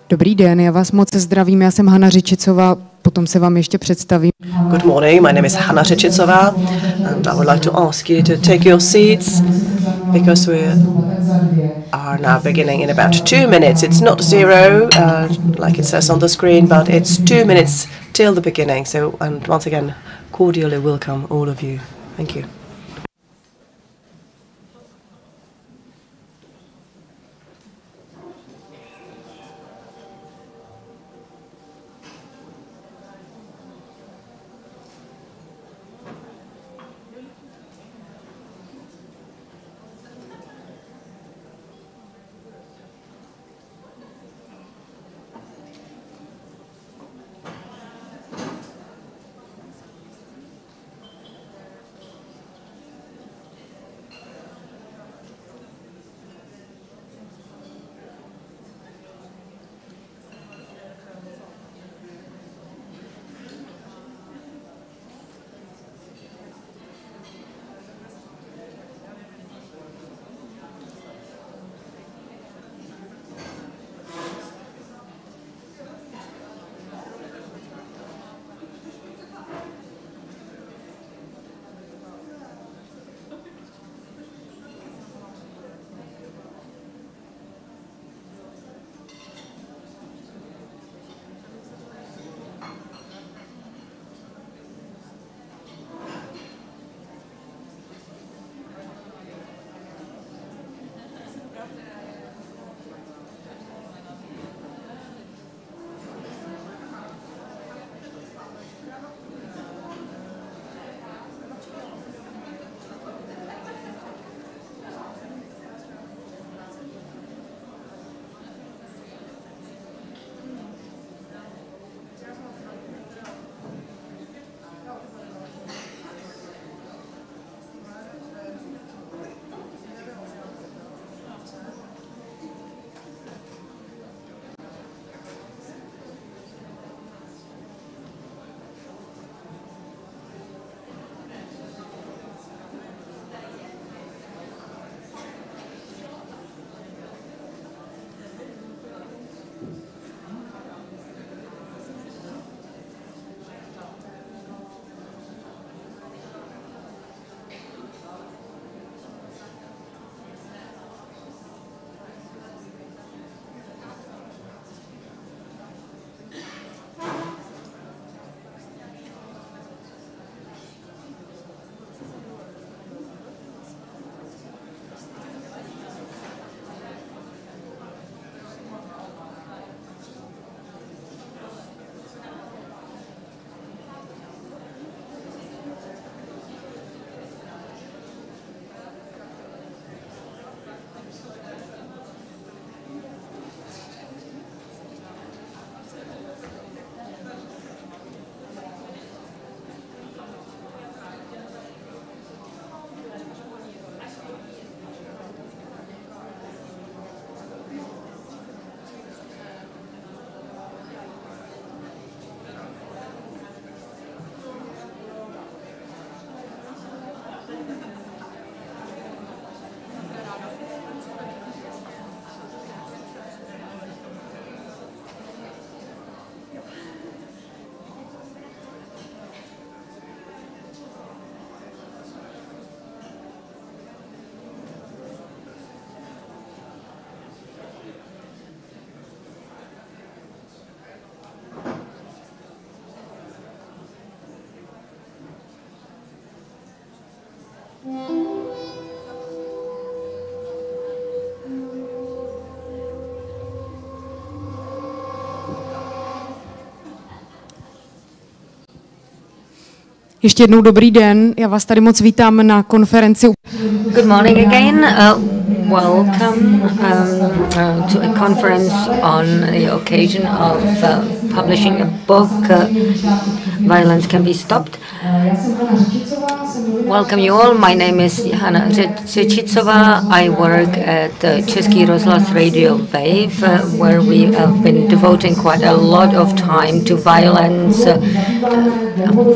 Dobrý den, já vás moc zdravím, já jsem Hana Řičicová, potom se vám ještě představím. Good morning, my name is Hana Řičicová and I would like to ask you to take your seats because we are now beginning in about 2 minutes. It's not 0 like it says on the screen, but it's 2 minutes till the beginning. So, and once again, cordially welcome all of you. Thank you. Ještě jednou dobrý den, já vás tady moc vítám na konferenci. Good morning again. Welcome to a conference on the occasion of publishing a book, Violence Can Be Stopped. Welcome you all. My name is Hana Řičicová. I work at Český rozhlas Radio Wave, where we have been devoting quite a lot of time to violence,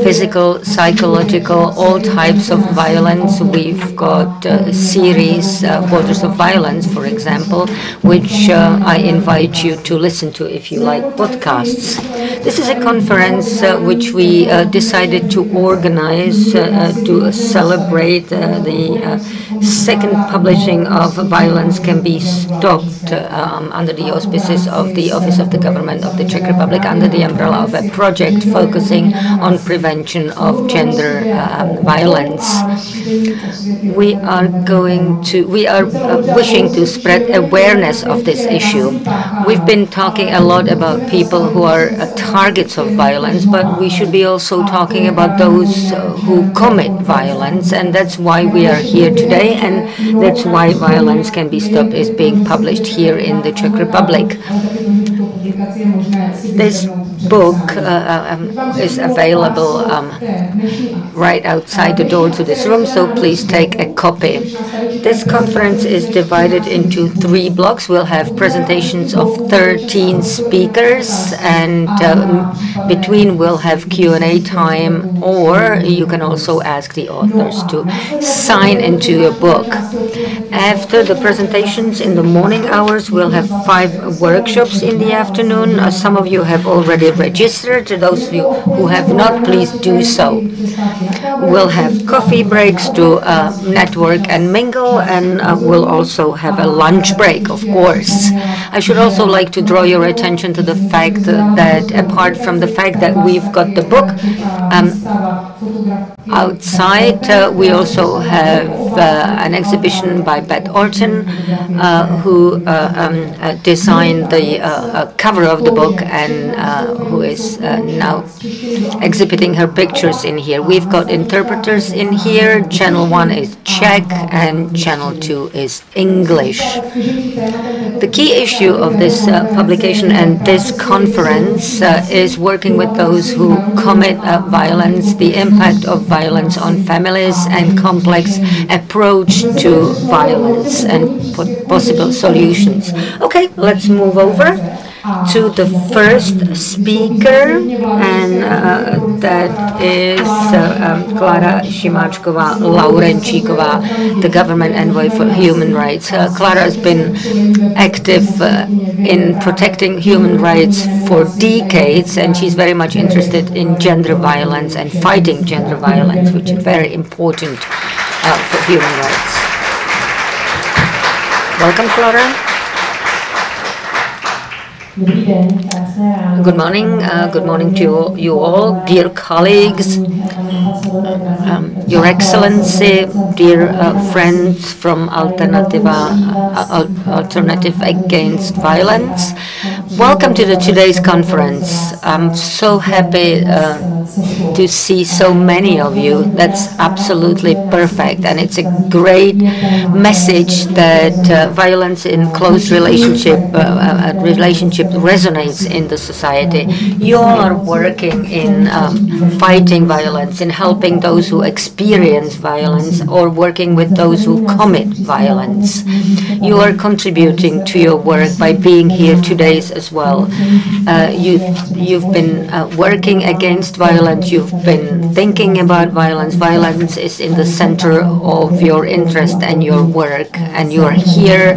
physical, psychological, all types of violence. We've got a series, Borders Source of Violence, for example, which I invite you to listen to if you like podcasts. This is a conference which we decided to organize to celebrate the second publishing of Violence Can Be Stopped under the auspices of the Office of the Government of the Czech Republic, under the umbrella of a project focusing on prevention of gender violence. We are wishing to spread awareness of this issue. We've been talking a lot about people who are targets of violence, but we should be also talking about those who commit violence, and that's why we are here today, and that's why Violence Can Be Stopped is being published here in the Czech Republic. This book is available right outside the door to this room, so please take a copy. This conference is divided into 3 blocks. We'll have presentations of 13 speakers, and between we'll have Q&A time, or you can also ask the authors to sign into your book. After the presentations in the morning hours, we'll have 5 workshops in the afternoon. Some of you have already registered. To those of you who have not, please do so. We'll have coffee breaks to network and mingle, and we'll also have a lunch break, of course. I should also like to draw your attention to the fact that apart from the fact that we've got the book outside, we also have an exhibition by Beth Orton, who designed the cover of the book and who is now exhibiting her pictures in here. We've got interpreters in here. Channel 1 is Czech and Channel 2 is English. The key issue of this publication and this conference is working with those who commit violence, the impact of violence on families, and complex approach to violence and possible solutions. Okay, let's move over to the first speaker, and that is Klára Šimáčková-Laurenčíková, the Government Envoy for Human Rights. Klára has been active in protecting human rights for decades, and she's very much interested in gender violence and fighting gender violence, which is very important for human rights. Welcome, Klára. Good morning. Good morning to you all, dear colleagues, Your Excellency, dear friends from Alternativa, Alternative Against Violence. Welcome to today's conference. I'm so happy to see so many of you. That's absolutely perfect, and it's a great message that violence in close relationship resonates in the society. You all are working in fighting violence, in helping those who experience violence, or working with those who commit violence. You are contributing to your work by being here today as well. You've been working against violence. You've been thinking about violence. Violence is in the center of your interest and your work, and you are here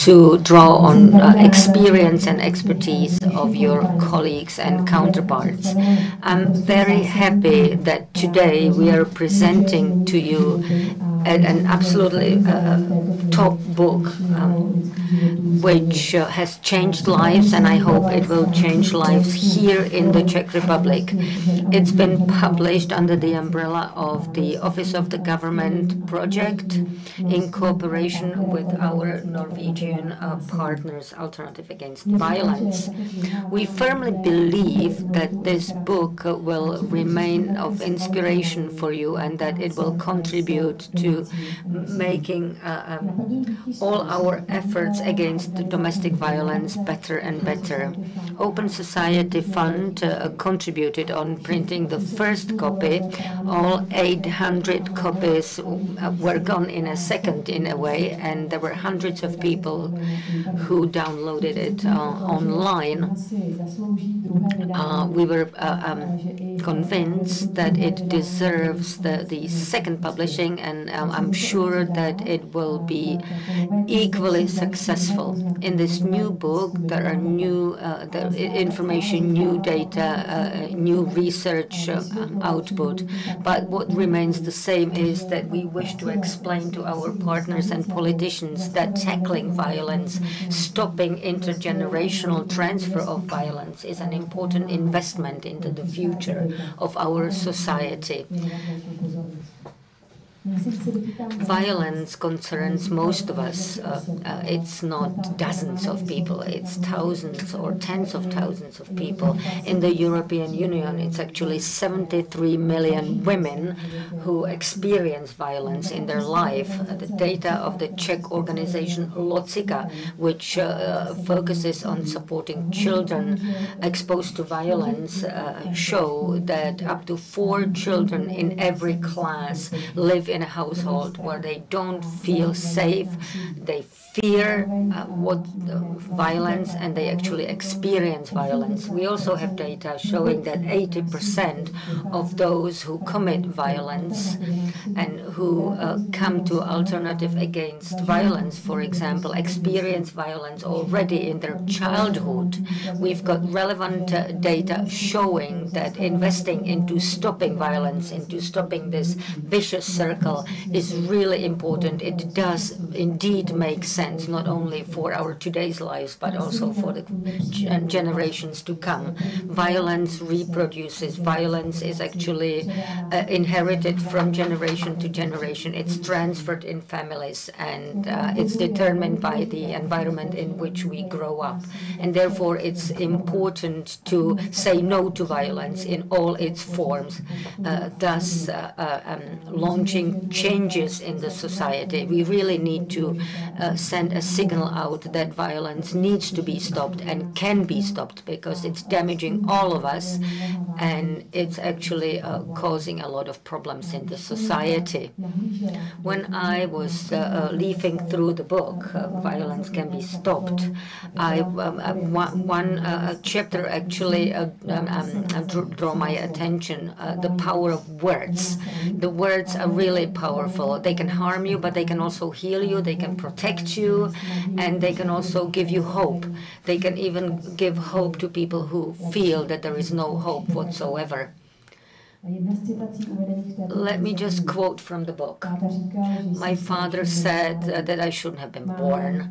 to draw on experience and expertise of your colleagues and counterparts. I'm very happy that today we are presenting to you an absolutely top book which has changed lives, and I hope it will change lives here in the Czech Republic. It's been published under the umbrella of the Office of the Government project in cooperation with our Norwegian partners, Alternative Against Violence. We firmly believe that this book will remain of inspiration for you, and that it will contribute to making all our efforts against domestic violence better and better. Open Society Fund contributed on printing the first copy. All 800 copies were gone in a second, in a way, and there were hundreds of people who downloaded it online. We were convinced that it deserves the second publishing, and I'm sure that it will be equally successful. In this new book, there are new information, new data, new research output. But what remains the same is that we wish to explain to our partners and politicians that tackling violence, stopping intergenerational transfer of violence is an important investment into the future of our society. Violence concerns most of us. It's not dozens of people, it's thousands or tens of thousands of people. In the European Union, it's actually 73 million women who experience violence in their life. The data of the Czech organization Locika, which focuses on supporting children exposed to violence, show that up to 4 children in every class live in a household where they don't feel safe, they fear violence, and they actually experience violence. We also have data showing that 80% of those who commit violence and who come to Alternative against violence, for example, experience violence already in their childhood. We've got relevant data showing that investing into stopping violence, into stopping this vicious circle is really important. It does indeed make sense, not only for our today's lives, but also for the generations to come. Violence reproduces. Violence is actually inherited from generation to generation. It's transferred in families, and it's determined by the environment in which we grow up. And therefore, it's important to say no to violence in all its forms, thus launching changes in the society. We really need to send a signal out that violence needs to be stopped and can be stopped, because it's damaging all of us and it's actually causing a lot of problems in the society. When I was leafing through the book, Violence Can Be Stopped, one chapter actually drew my attention, the power of words. The words are really powerful. They can harm you, but they can also heal you, they can protect you, and they can also give you hope. They can even give hope to people who feel that there is no hope whatsoever. Let me just quote from the book. My father said that I shouldn't have been born.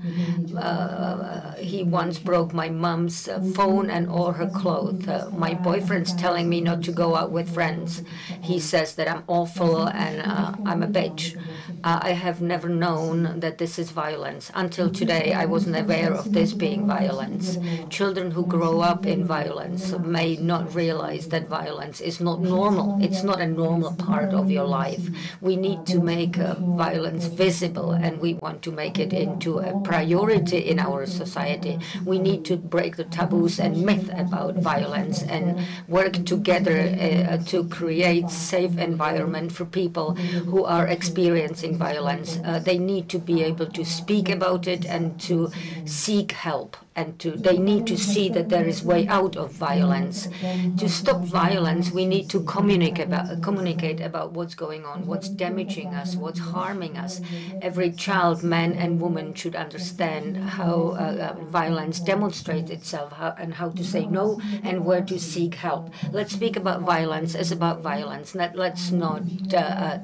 He once broke my mom's phone and all her clothes. My boyfriend's telling me not to go out with friends. He says that I'm awful and I'm a bitch. I have never known that this is violence. Until today, I wasn't aware of this being violence. Children who grow up in violence may not realize that violence is not normal. It's not a normal part of your life. We need to make violence visible, and we want to make it into a priority in our society. We need to break the taboos and myth about violence and work together to create safe environment for people who are experiencing violence. They need to be able to speak about it and to seek help. And they need to see that there is way out of violence. To stop violence, we need to communicate about what's going on, what's damaging us, what's harming us. Every child, man and woman, should understand how violence demonstrates itself, and how to say no and where to seek help. Let's speak about violence as about violence. Let's not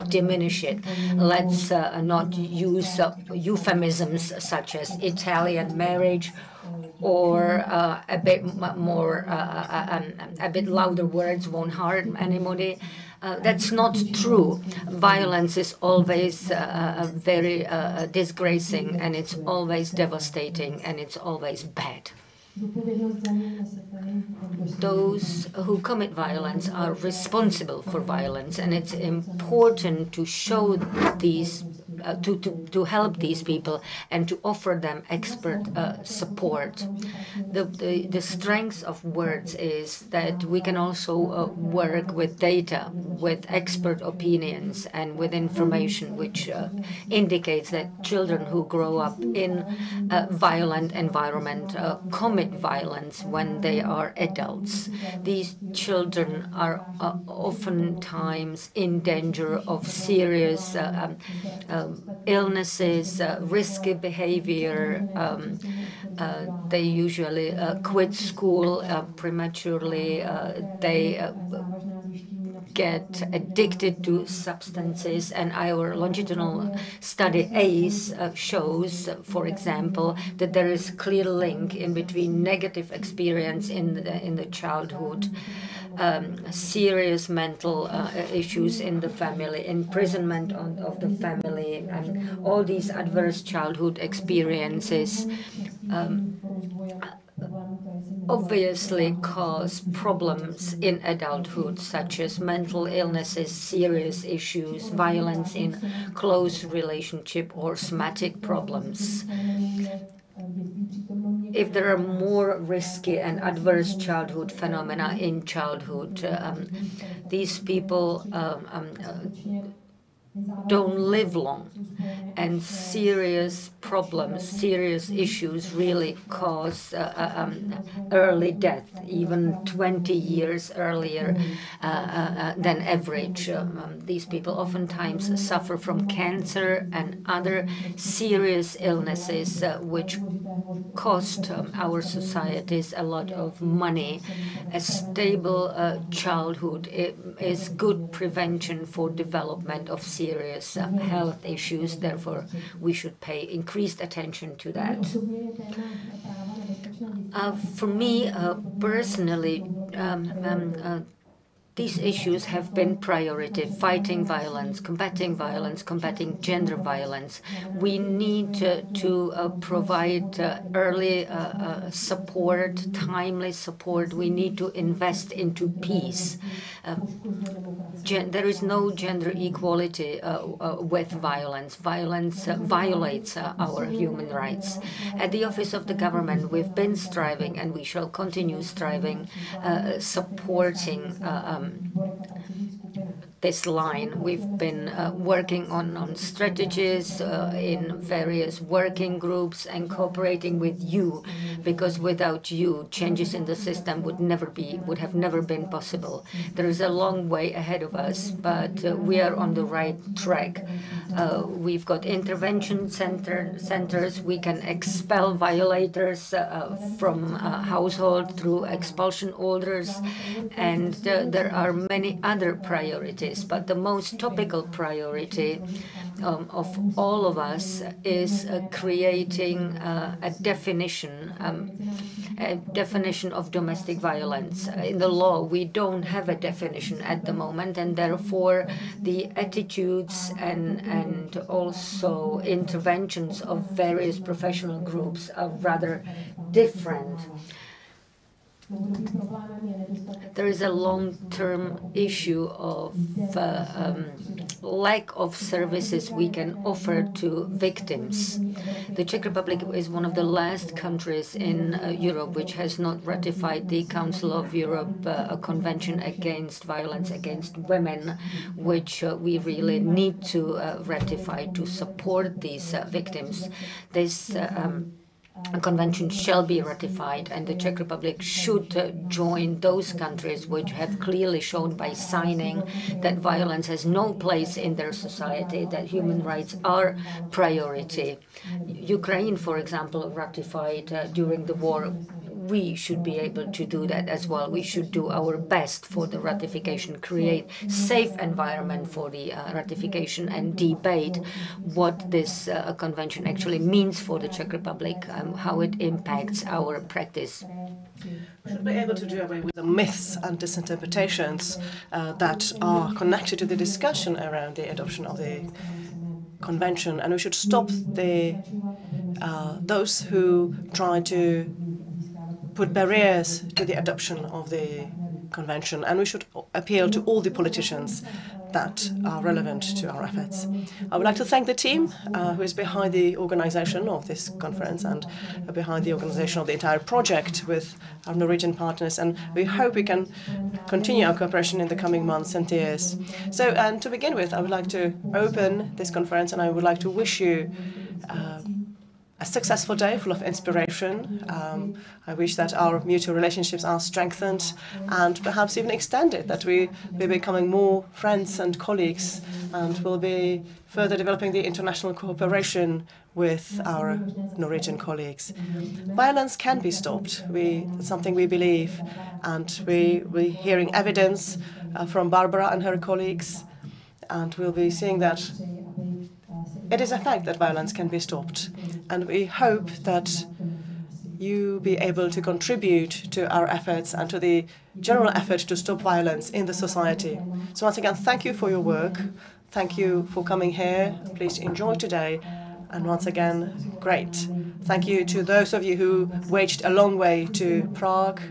diminish it. Let's not use euphemisms such as Italian marriage, or a bit more, a bit louder words won't harm anybody. That's not true. Violence is always very disgracing, and it's always devastating, and it's always bad. Those who commit violence are responsible for violence, and it's important to show these to help these people and to offer them expert support. The strength of words is that we can also work with data, with expert opinions, and with information which indicates that children who grow up in a violent environment commit violence when they are adults. These children are oftentimes in danger of serious illnesses, risky behavior. They usually quit school prematurely. They get addicted to substances, and our longitudinal study ACE shows, for example, that there is clear link in between negative experience in the childhood, serious mental issues in the family, imprisonment of the family, and all these adverse childhood experiences obviously cause problems in adulthood, such as mental illnesses, serious issues, violence in close relationship, or somatic problems. If there are more risky and adverse childhood phenomena in childhood, these people don't live long, and serious problems, serious issues really cause early death, even 20 years earlier than average. These people oftentimes suffer from cancer and other serious illnesses which cost our societies a lot of money. A stable childhood is good prevention for development of serious health issues. Therefore, we should pay increased attention to that. For me, personally, these issues have been priority: fighting violence, combating gender violence. We need to provide early support, timely support. We need to invest into peace. There is no gender equality with violence. Violence violates our human rights. At the Office of the Government, we've been striving, and we shall continue striving, supporting this line. We've been working on strategies in various working groups and cooperating with you, because without you, changes in the system would have never been possible. There is a long way ahead of us, but we are on the right track. We've got intervention centers. We can expel violators from household through expulsion orders, and there are many other priorities. But the most topical priority of all of us is creating a definition of domestic violence. In the law, we don't have a definition at the moment, and therefore the attitudes and also interventions of various professional groups are rather different. There is a long-term issue of lack of services we can offer to victims. The Czech Republic is one of the last countries in Europe which has not ratified the Council of Europe Convention against Violence Against Women, which we really need to ratify to support these victims. This convention shall be ratified, and the Czech Republic should join those countries which have clearly shown by signing that violence has no place in their society, that human rights are priority. Ukraine, for example, ratified during the war. We should be able to do that as well. We should do our best for the ratification, create safe environment for the ratification, and debate what this convention actually means for the Czech Republic, how it impacts our practice. We should be able to do away with the myths and misinterpretations that are connected to the discussion around the adoption of the convention, and we should stop those who try to put barriers to the adoption of the convention, and we should appeal to all the politicians that are relevant to our efforts. I would like to thank the team who is behind the organization of this conference and behind the organization of the entire project with our Norwegian partners, and we hope we can continue our cooperation in the coming months and years. So, and to begin with, I would like to open this conference, and I would like to wish you a successful day full of inspiration. I wish that our mutual relationships are strengthened and perhaps even extended, that we will be becoming more friends and colleagues, and will be further developing the international cooperation with our Norwegian colleagues. Violence can be stopped. It's something we believe, and we're hearing evidence from Barbara and her colleagues, and we'll be seeing that it is a fact that violence can be stopped, and we hope that you be able to contribute to our efforts and to the general effort to stop violence in the society. So once again, thank you for your work. Thank you for coming here. Please enjoy today. And once again, great. Thank you to those of you who waged a long way to Prague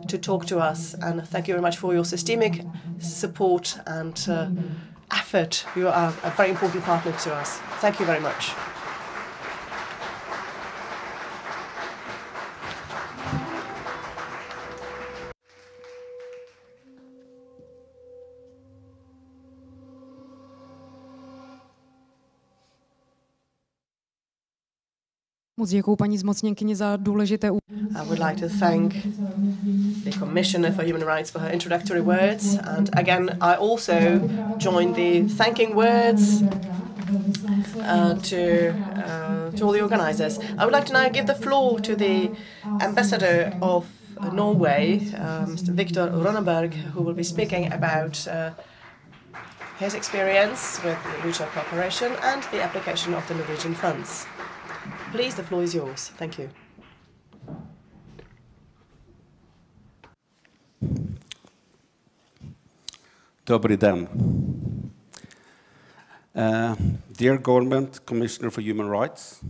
to talk to us. And thank you very much for your systemic support and effort. You are a very important partner to us. Thank you very much. Moc děkuju paní zmocněnkyni za důležité I would like to thank the Commissioner for Human Rights for her introductory words. And again, I also join the thanking words to all the organizers. I would like to now give the floor to the Ambassador of Norway, Mr. Victor Ronneberg, who will be speaking about his experience with the mutual cooperation and the application of the Norwegian funds. Please, the floor is yours. Thank you. Dobrý den. Dear Government Commissioner for Human Rights,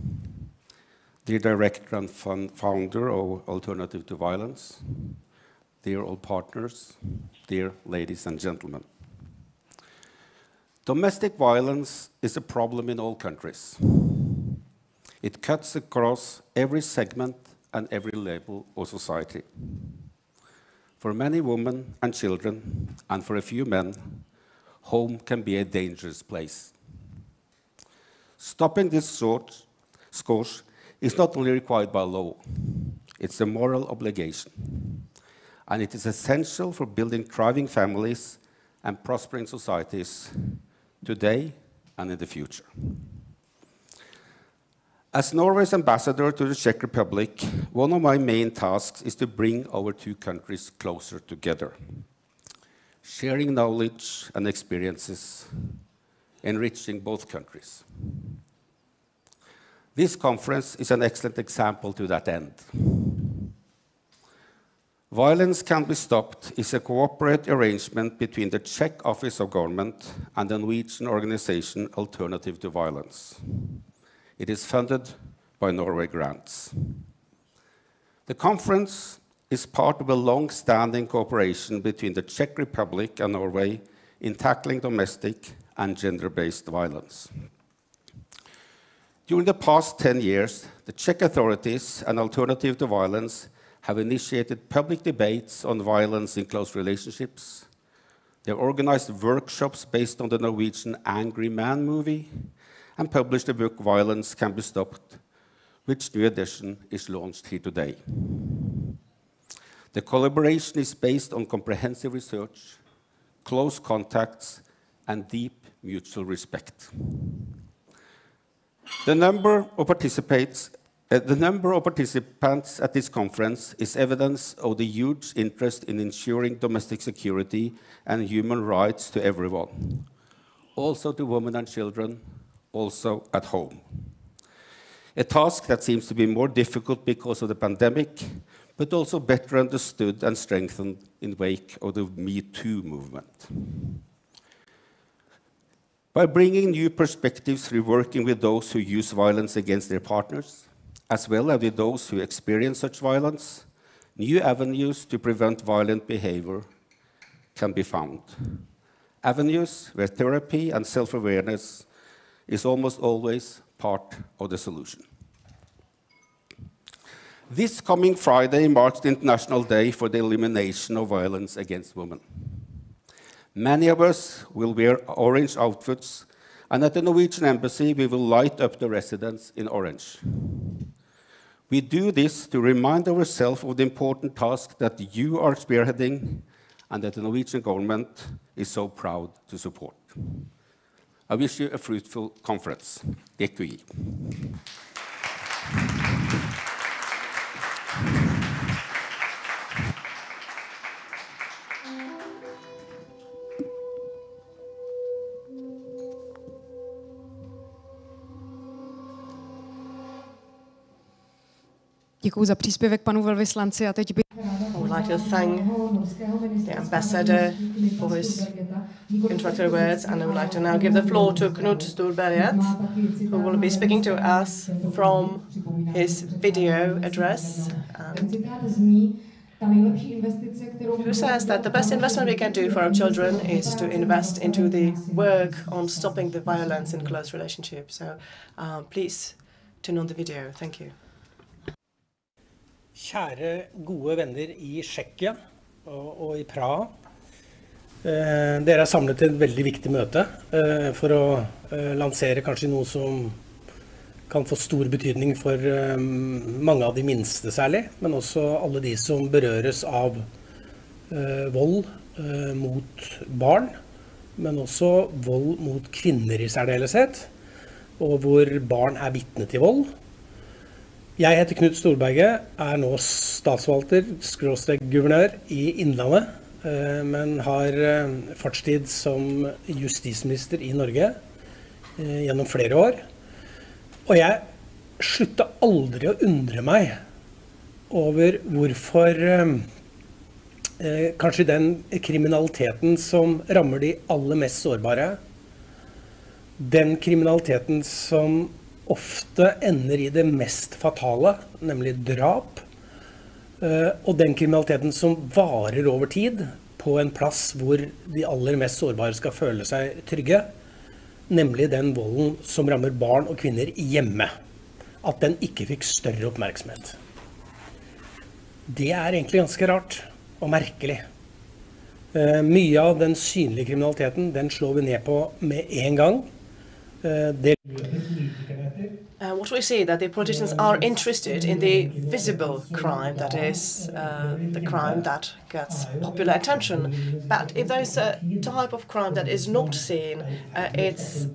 dear Director and Founder of Alternative to Violence, dear all partners, dear ladies and gentlemen. Domestic violence is a problem in all countries. It cuts across every segment and every level of society. For many women and children, and for a few men, home can be a dangerous place. Stopping this scourge is not only required by law, it's a moral obligation. And it is essential for building thriving families and prospering societies today and in the future. As Norway's ambassador to the Czech Republic, one of my main tasks is to bring our two countries closer together, sharing knowledge and experiences, enriching both countries. This conference is an excellent example to that end. Violence Can Be Stopped is a cooperative arrangement between the Czech Office of Government and the Norwegian organization Alternative to Violence. It is funded by Norway grants. The conference is part of a long-standing cooperation between the Czech Republic and Norway in tackling domestic and gender-based violence. During the past 10 years, the Czech authorities and Alternative to Violence have initiated public debates on violence in close relationships. They have organized workshops based on the Norwegian Angry Man movie, and published the book Violence Can Be Stopped, which new edition is launched here today. The collaboration is based on comprehensive research, close contacts, and deep mutual respect. The number of participants at this conference is evidence of the huge interest in ensuring domestic security and human rights to everyone, also to women and children, also at home. A task that seems to be more difficult because of the pandemic, but also better understood and strengthened in wake of the Me Too movement. By bringing new perspectives through working with those who use violence against their partners, as well as with those who experience such violence, new avenues to prevent violent behavior can be found. Avenues where therapy and self-awareness is almost always part of the solution. This coming Friday marks the International Day for the Elimination of Violence Against Women. Many of us will wear orange outfits, and at the Norwegian Embassy we will light up the residence in orange. We do this to remind ourselves of the important task that you are spearheading and that the Norwegian government is so proud to support. I wish you a fruitful conference. Kteří. Děkuji za příspěvek panu velvyslanci a teď bych... I would like to thank the ambassador for his introductory words, and I would like to now give the floor to Knut Storberget, who will be speaking to us from his video address. Who says that the best investment we can do for our children is to invest into the work on stopping the violence in close relationships. So please turn on the video. Thank you. Kjære gode venner i Tsjekkia og i Praha. Dere samlet til et veldig viktig møte for å lansere kanskje noe som kan få stor betydning for mange av de minste særlig, men også alle de som berøres av vold mot barn, men også vold mot kvinner i særdeleshet, og hvor barn vitne til vold. Jeg heter Knut Storberget, nå statsforvalter, /guvernør i Innlandet, men har fartstid som justisminister i Norge gjennom flere år. Og jeg sluttet aldri å undre meg over hvorfor kanskje den kriminaliteten som rammer de aller mest sårbare, den kriminaliteten som ofte ender i det mest fatale, nemlig drap, og den kriminaliteten som varer over tid på en plass hvor de aller mest sårbare skal føle seg trygge, nemlig den volden som rammer barn og kvinner hjemme, at den ikke fikk større oppmerksomhet. Det egentlig ganske rart og merkelig. Mye av den synlige kriminaliteten, den slår vi ned på med en gang. What we see that the politicians are interested in the visible crime, that is the crime that gets popular attention. But if there's a type of crime that is not seen, it's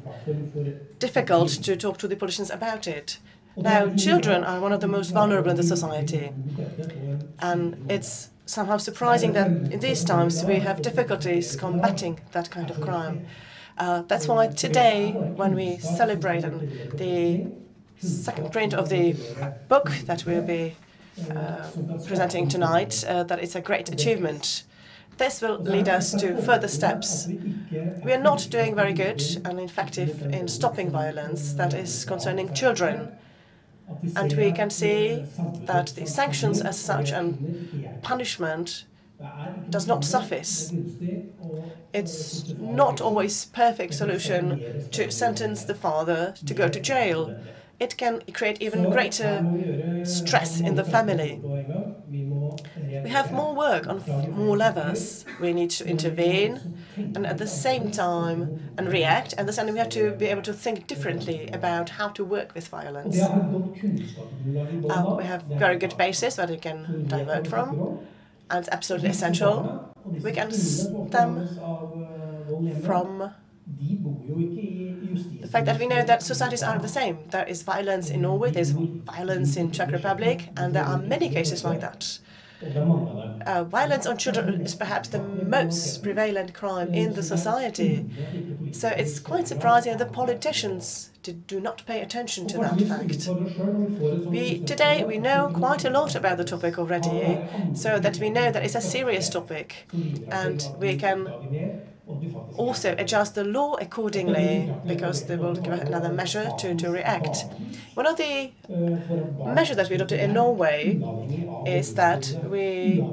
difficult to talk to the politicians about it. Now, children are one of the most vulnerable in the society, and it's somehow surprising that in these times we have difficulties combating that kind of crime. That's why today, when we celebrate the second print of the book that we'll be presenting tonight, that it's a great achievement. This will lead us to further steps. We are not doing very good and effective in stopping violence that is concerning children. And we can see that the sanctions as such and punishment does not suffice. It's not always a perfect solution to sentence the father to go to jail. It can create even greater stress in the family. We have more work on more levels. We need to intervene and at the same time and react. At the same time, we have to be able to think differently about how to work with violence. We have very good basis that we can divert from. And it's absolutely essential. We can stem from the fact that we know that societies are the same. There is violence in Norway, there's violence in Czech Republic, and there are many cases like that. Violence on children is perhaps the most prevalent crime in the society. So it's quite surprising that the politicians do not pay attention to that fact. Today we know quite a lot about the topic already, so that we know that it's a serious topic, and we can also adjust the law accordingly, because they will give another measure to react. One of the measures that we adopted in Norway is that we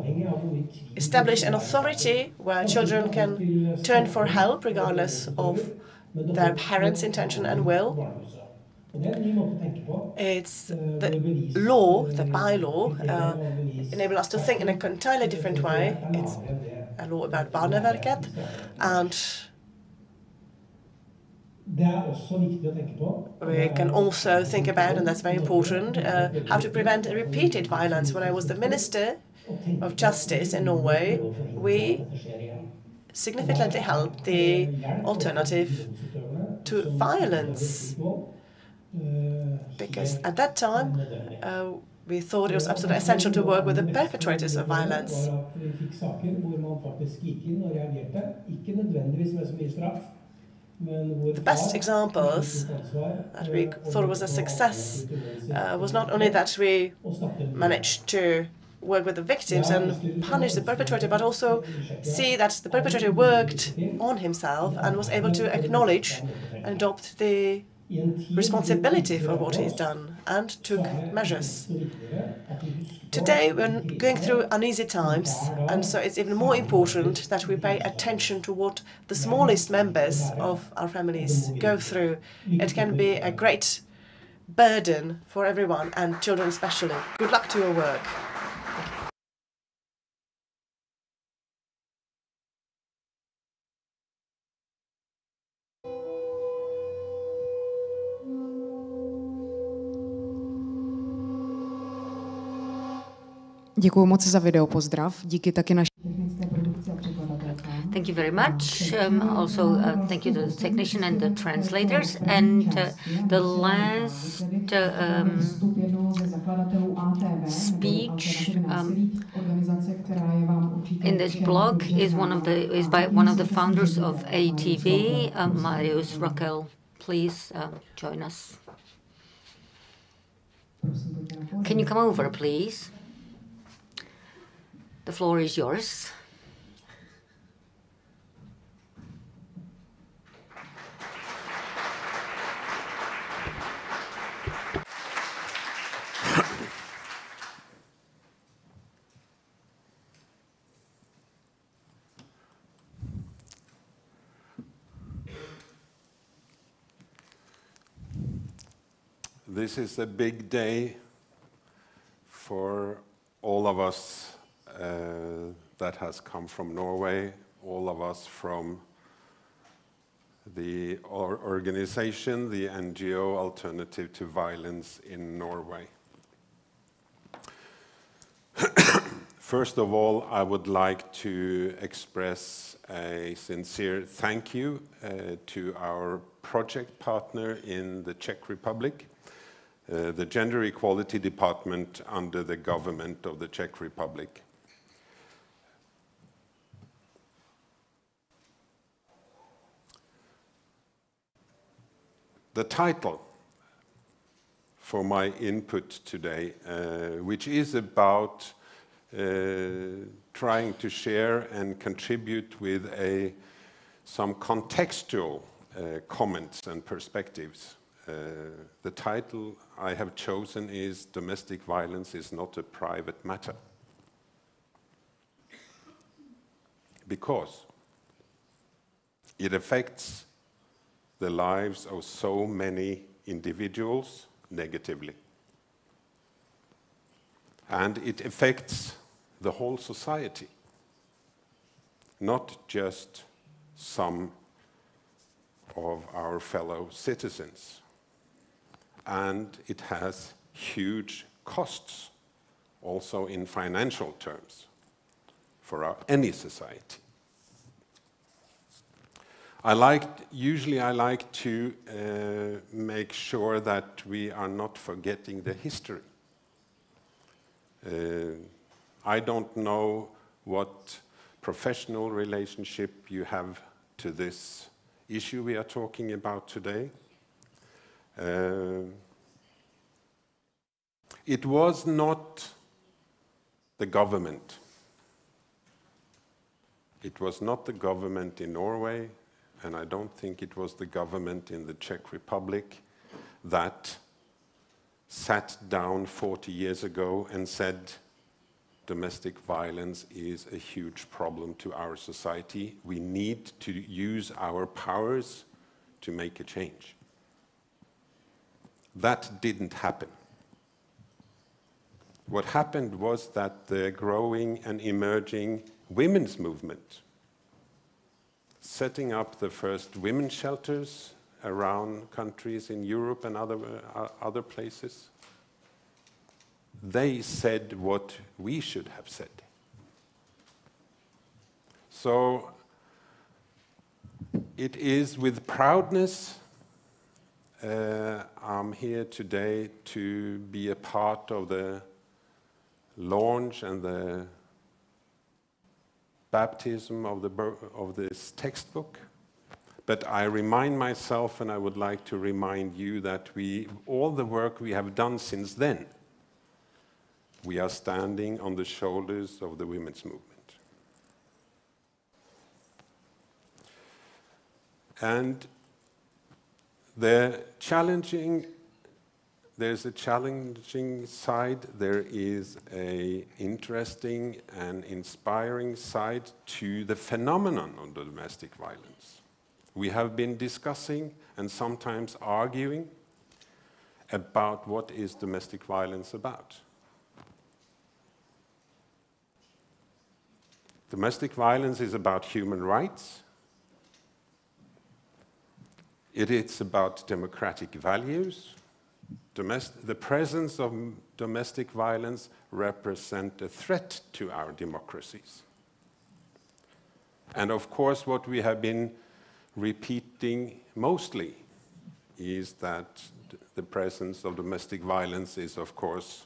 establish an authority where children can turn for help regardless of their parents' intention and will. It's the law, the bylaw, enable us to think in an entirely different way. It's a law about barneverket, and we can also think about, and that's very important, how to prevent repeated violence. When I was the Minister of Justice in Norway, we significantly helped the alternative to violence, because at that time we thought it was absolutely essential to work with the perpetrators of violence. The best examples that we thought was a success was not only that we managed to work with the victims and punish the perpetrator, but also see that the perpetrator worked on himself and was able to acknowledge and adopt the responsibility for what he's done and took measures. Today we're going through uneasy times, and so it's even more important that we pay attention to what the smallest members of our families go through. It can be a great burden for everyone, and children especially. Good luck to your work. Děkuji moc za video pozdrav. Díky taky naší technické produkci a překladatelce. Thank you very much. Also, thank you to the technician and the translators. And the last speech in this blog is by one of the founders of ATV, Marius Rakil. Please join us. Can you come over, please? The floor is yours. This is a big day for all of us that has come from Norway, all of us from the organization, the NGO Alternative to Violence in Norway. First of all, I would like to express a sincere thank you to our project partner in the Czech Republic, the Gender Equality Department under the government of the Czech Republic. The title for my input today, which is about trying to share and contribute with some contextual comments and perspectives. The title I have chosen is "Domestic Violence is not a Private Matter." Because it affects the lives of so many individuals negatively. And it affects the whole society, not just some of our fellow citizens. And it has huge costs, also in financial terms, for any society. Usually I like to make sure that we are not forgetting the history. I don't know what professional relationship you have to this issue we are talking about today. It was not the government. It was not the government in Norway, and I don't think it was the government in the Czech Republic that sat down 40 years ago and said, domestic violence is a huge problem to our society. We need to use our powers to make a change. That didn't happen. What happened was that the growing and emerging women's movement, setting up the first women's shelters around countries in Europe and other places, they said what we should have said. So it is with proudness I'm here today to be a part of the launch and the baptism of this textbook. But I remind myself, and I would like to remind you, that all the work we have done since then, we are standing on the shoulders of the women's movement. And there's a challenging side, there is an interesting and inspiring side to the phenomenon of domestic violence. We have been discussing and sometimes arguing about what is domestic violence about. Domestic violence is about human rights. It is about democratic values. The presence of domestic violence represents a threat to our democracies. And of course, what we have been repeating mostly is that the presence of domestic violence is, of course,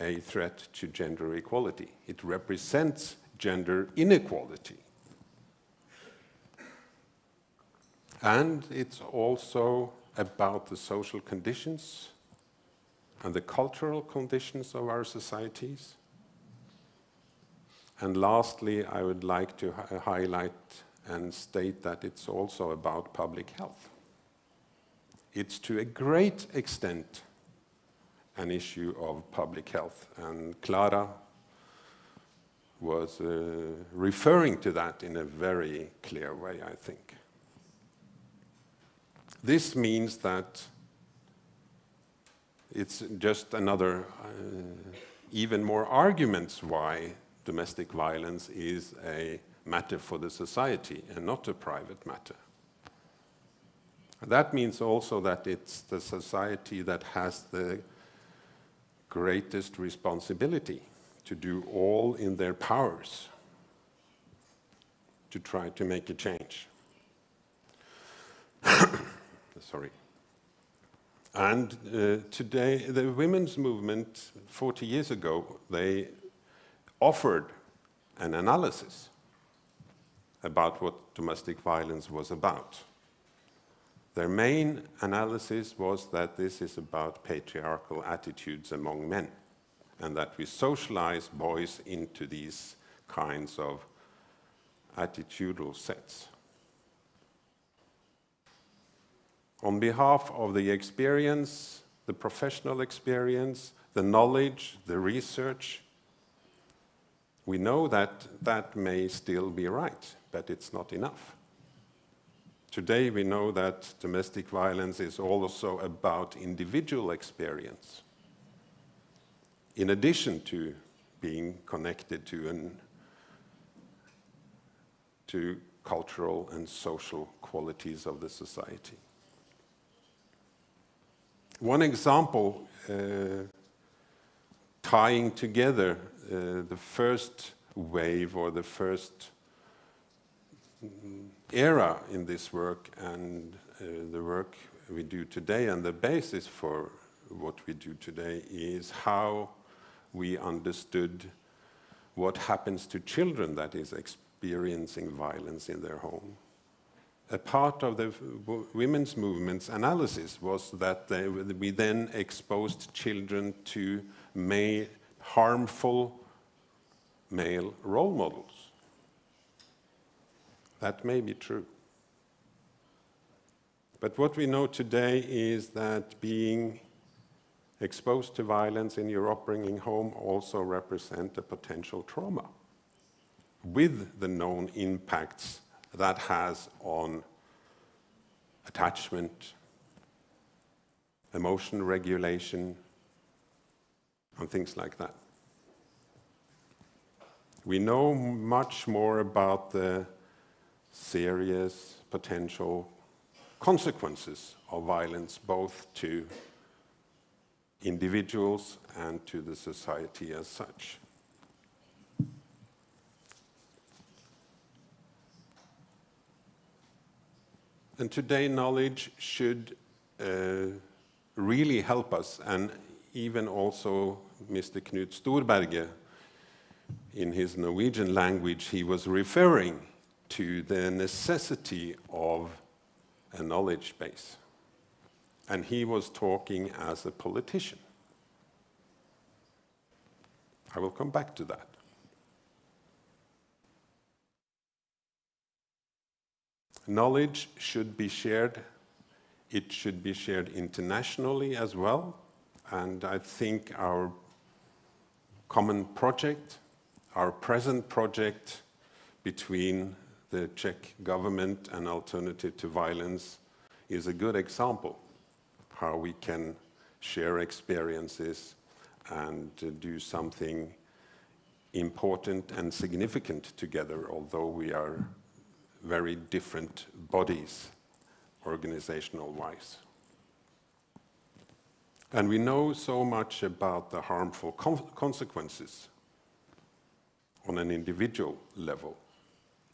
a threat to gender equality. It represents gender inequality. And it's also about the social conditions and the cultural conditions of our societies. And lastly, I would like to highlight and state that it's also about public health. It's to a great extent an issue of public health, and Clara was referring to that in a very clear way, I think. This means that it's just another, even more arguments why domestic violence is a matter for the society and not a private matter. That means also that it's the society that has the greatest responsibility to do all in their powers to try to make a change. Sorry. And today, the women's movement, 40 years ago, they offered an analysis about what domestic violence was about. Their main analysis was that this is about patriarchal attitudes among men, and that we socialize boys into these kinds of attitudinal sets. On behalf of the experience, the professional experience, the knowledge, the research, we know that that may still be right, but it's not enough. Today we know that domestic violence is also about individual experience, in addition to being connected to cultural and social qualities of the society. One example tying together the first wave or the first era in this work and the work we do today, and the basis for what we do today is how we understood what happens to children that is experiencing violence in their home. A part of the women's movement's analysis was that we then exposed children to harmful male role models. That may be true. But what we know today is that being exposed to violence in your upbringing home also represent a potential trauma with the known impacts that has on attachment, emotion regulation, and things like that. We know much more about the serious potential consequences of violence, both to individuals and to the society as such. And today, knowledge should really help us, and even also Mr. Knut Storberget, in his Norwegian language, he was referring to the necessity of a knowledge base. And he was talking as a politician. I will come back to that. Knowledge should be shared. It should be shared internationally as well. And I think our common project, our present project between the Czech government and Alternative to Violence is a good example how we can share experiences and do something important and significant together, although we are very different bodies, organizational-wise. And we know so much about the harmful consequences on an individual level.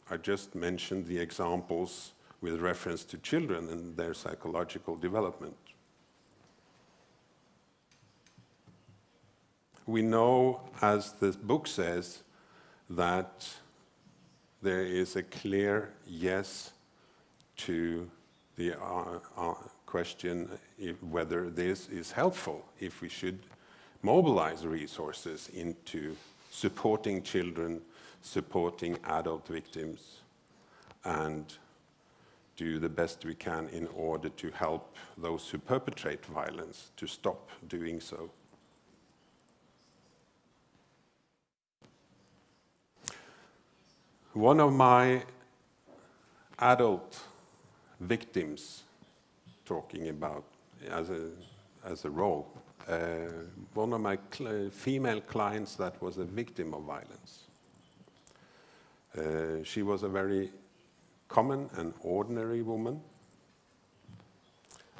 I just mentioned the examples with reference to children and their psychological development. We know, as the book says, that there is a clear yes to the question whether this is helpful, if we should mobilize resources into supporting children, supporting adult victims, and do the best we can in order to help those who perpetrate violence to stop doing so. One of my adult victims, talking about as a role, one of my female clients that was a victim of violence. She was a very common and ordinary woman,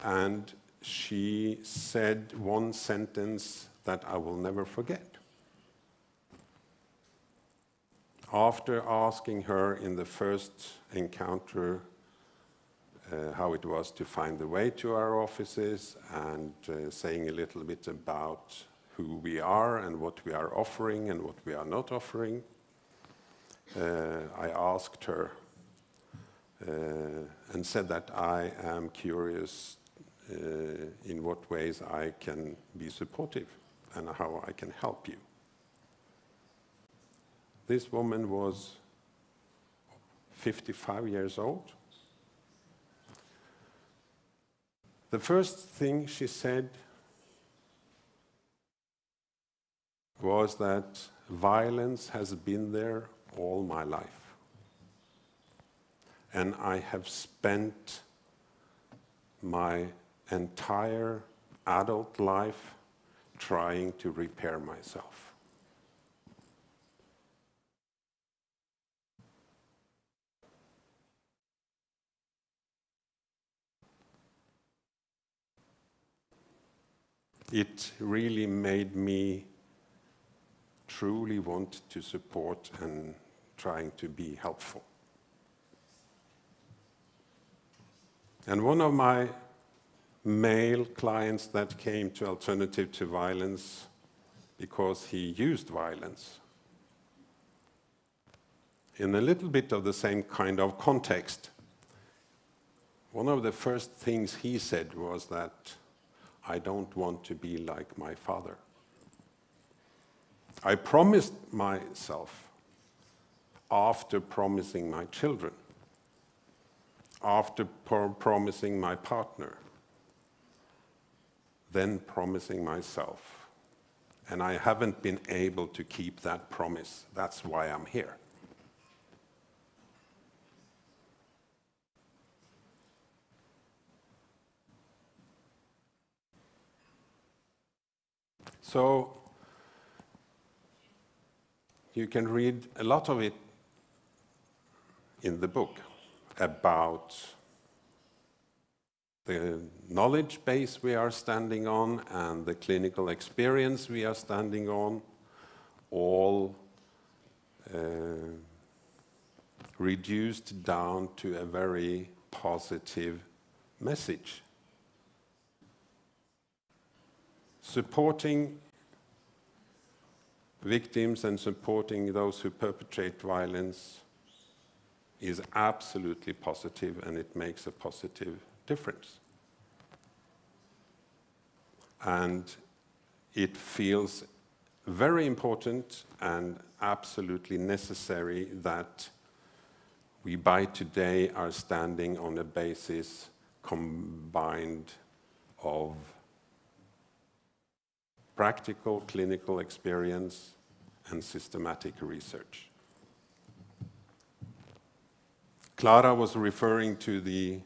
and she said one sentence that I will never forget. After asking her in the first encounter how it was to find the way to our offices and saying a little bit about who we are and what we are offering and what we are not offering, I asked her and said that I am curious in what ways I can be supportive and how I can help you. This woman was 55 years old. The first thing she said was that violence has been there all my life. And I have spent my entire adult life trying to repair myself. It really made me truly want to support and trying to be helpful. And one of my male clients that came to Alternative to Violence because he used violence, in a little bit of the same kind of context, one of the first things he said was that I don't want to be like my father. I promised myself, after promising my children, after promising my partner, then promising myself. And I haven't been able to keep that promise. That's why I'm here. So you can read a lot of it in the book about the knowledge base we are standing on and the clinical experience we are standing on, all reduced down to a very positive message. Supporting victims and supporting those who perpetrate violence is absolutely positive, and it makes a positive difference. And it feels very important and absolutely necessary that we by today are standing on a basis combined of practical clinical experience and systematic research. Clara was referring to the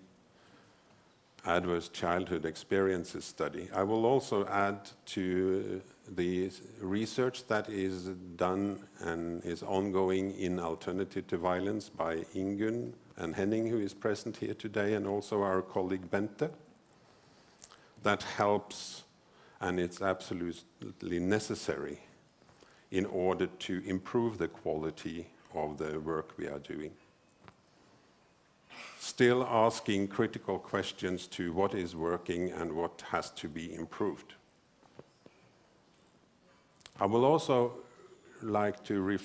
adverse childhood experiences study. I will also add to the research that is done and is ongoing in Alternative to Violence by Ingunn and Henning, who is present here today, and also our colleague Bente. That helps, and it's absolutely necessary in order to improve the quality of the work we are doing. Still asking critical questions to what is working and what has to be improved. I will also like to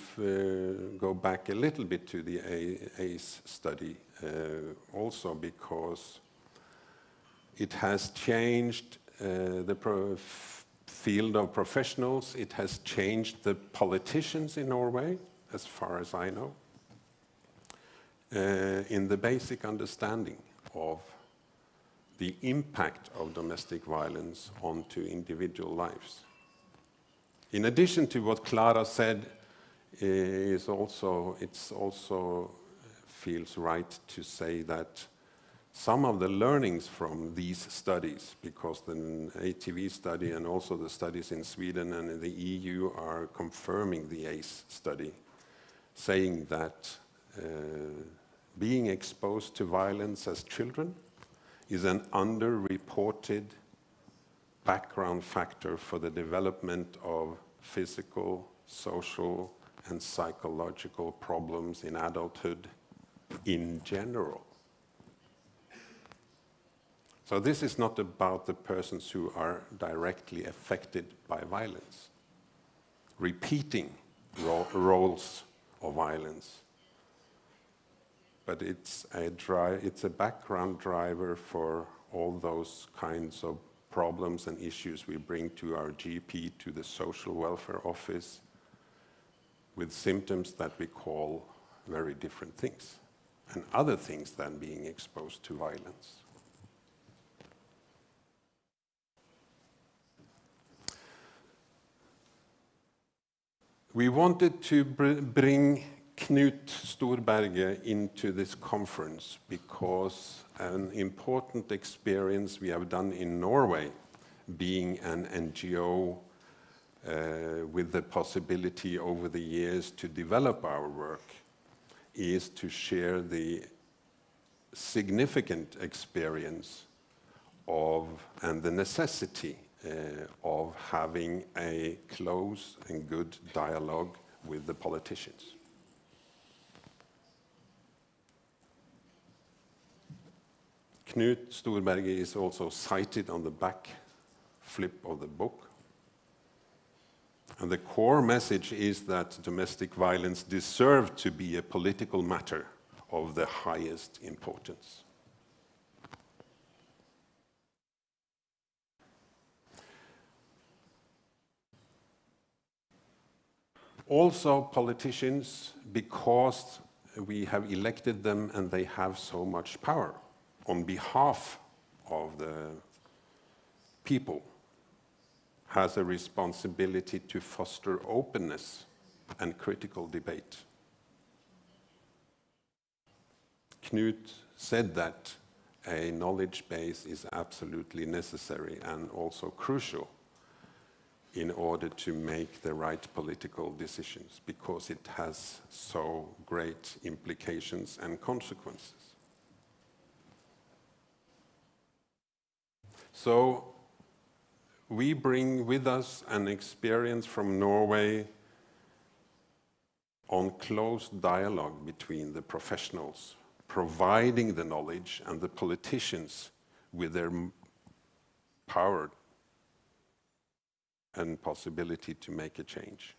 go back a little bit to the ACE study, also because it has changed the field of professionals. It has changed the politicians in Norway, as far as I know, in the basic understanding of the impact of domestic violence onto individual lives. In addition to what Clara said, it also feels right to say that some of the learnings from these studies, because the ATV study and also the studies in Sweden and in the EU are confirming the ACE study, saying that being exposed to violence as children is an underreported background factor for the development of physical, social, and psychological problems in adulthood in general. So this is not about the persons who are directly affected by violence, repeating roles of violence, but it's a background driver for all those kinds of problems and issues we bring to our GP, to the social welfare office, with symptoms that we call very different things, and other things than being exposed to violence. We wanted to bring Knut Storberget into this conference because an important experience we have done in Norway, being an NGO with the possibility over the years to develop our work, is to share the significant experience of and the necessity of having a close and good dialogue with the politicians. Knut Storberget is also cited on the back flip of the book. And the core message is that domestic violence deserves to be a political matter of the highest importance. Also politicians, because we have elected them and they have so much power on behalf of the people has a responsibility to foster openness and critical debate. Knut said that a knowledge base is absolutely necessary and also crucial in order to make the right political decisions, because it has so great implications and consequences. So we bring with us an experience from Norway on close dialogue between the professionals, providing the knowledge, and the politicians with their power and possibility to make a change.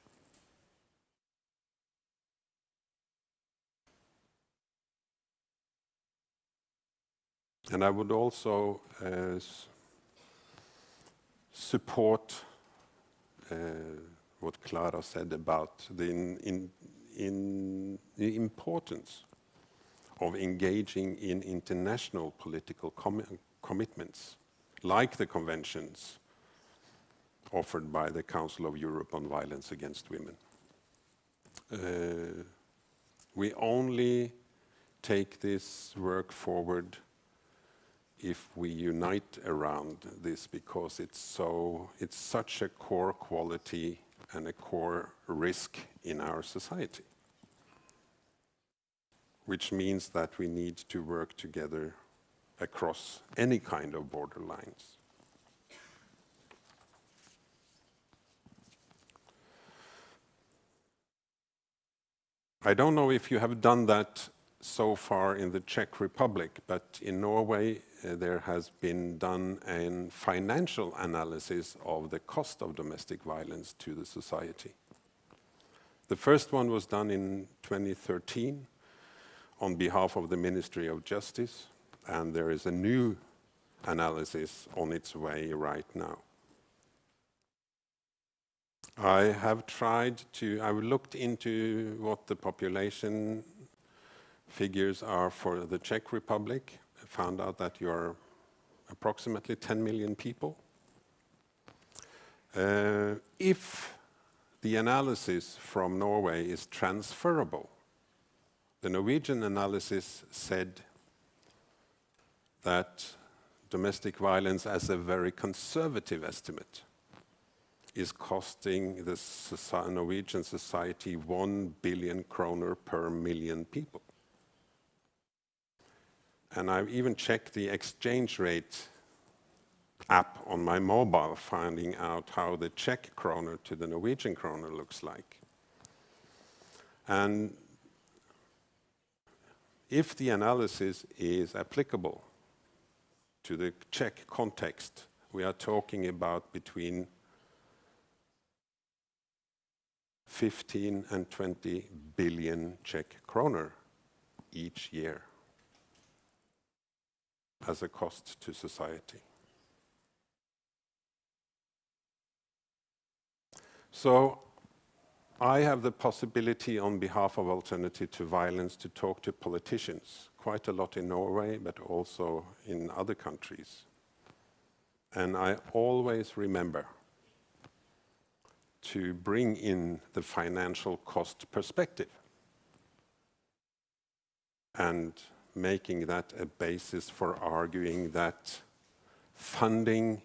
And I would also support what Clara said about the importance of engaging in international political commitments, like the conventions offered by the Council of Europe on Violence Against Women. We only take this work forward if we unite around this, because it's such a core quality and a core risk in our society, which means that we need to work together across any kind of borderlines. I don't know if you have done that so far in the Czech Republic, but in Norway there has been done a financial analysis of the cost of domestic violence to the society. The first one was done in 2013 on behalf of the Ministry of Justice, and there is a new analysis on its way right now. I've looked into what the population figures are for the Czech Republic. I found out that you are approximately 10 million people. If the analysis from Norway is transferable, the Norwegian analysis said that domestic violence, as a very conservative estimate, is costing the Norwegian society 1 billion kroner per million people. And I've even checked the exchange rate app on my mobile, finding out how the Czech kroner to the Norwegian kroner looks like. And if the analysis is applicable to the Czech context, we are talking about between 15 and 20 billion Czech kroner each year as a cost to society. So I have the possibility on behalf of Alternative to Violence to talk to politicians, quite a lot in Norway, but also in other countries. And I always remember to bring in the financial cost perspective and making that a basis for arguing that funding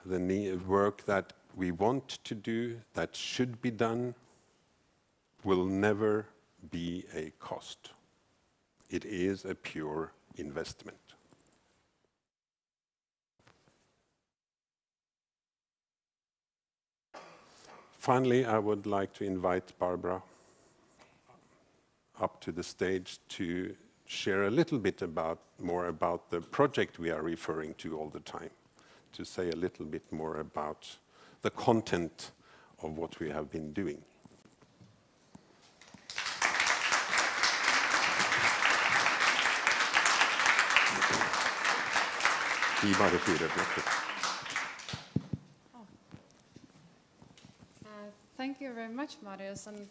the work that we want to do, that should be done, will never be a cost. It is a pure investment. Finally, I would like to invite Barbara up to the stage to share a little bit more about the project we are referring to all the time, to say a little bit more about the content of what we have been doing. Thank you very much, Marius. And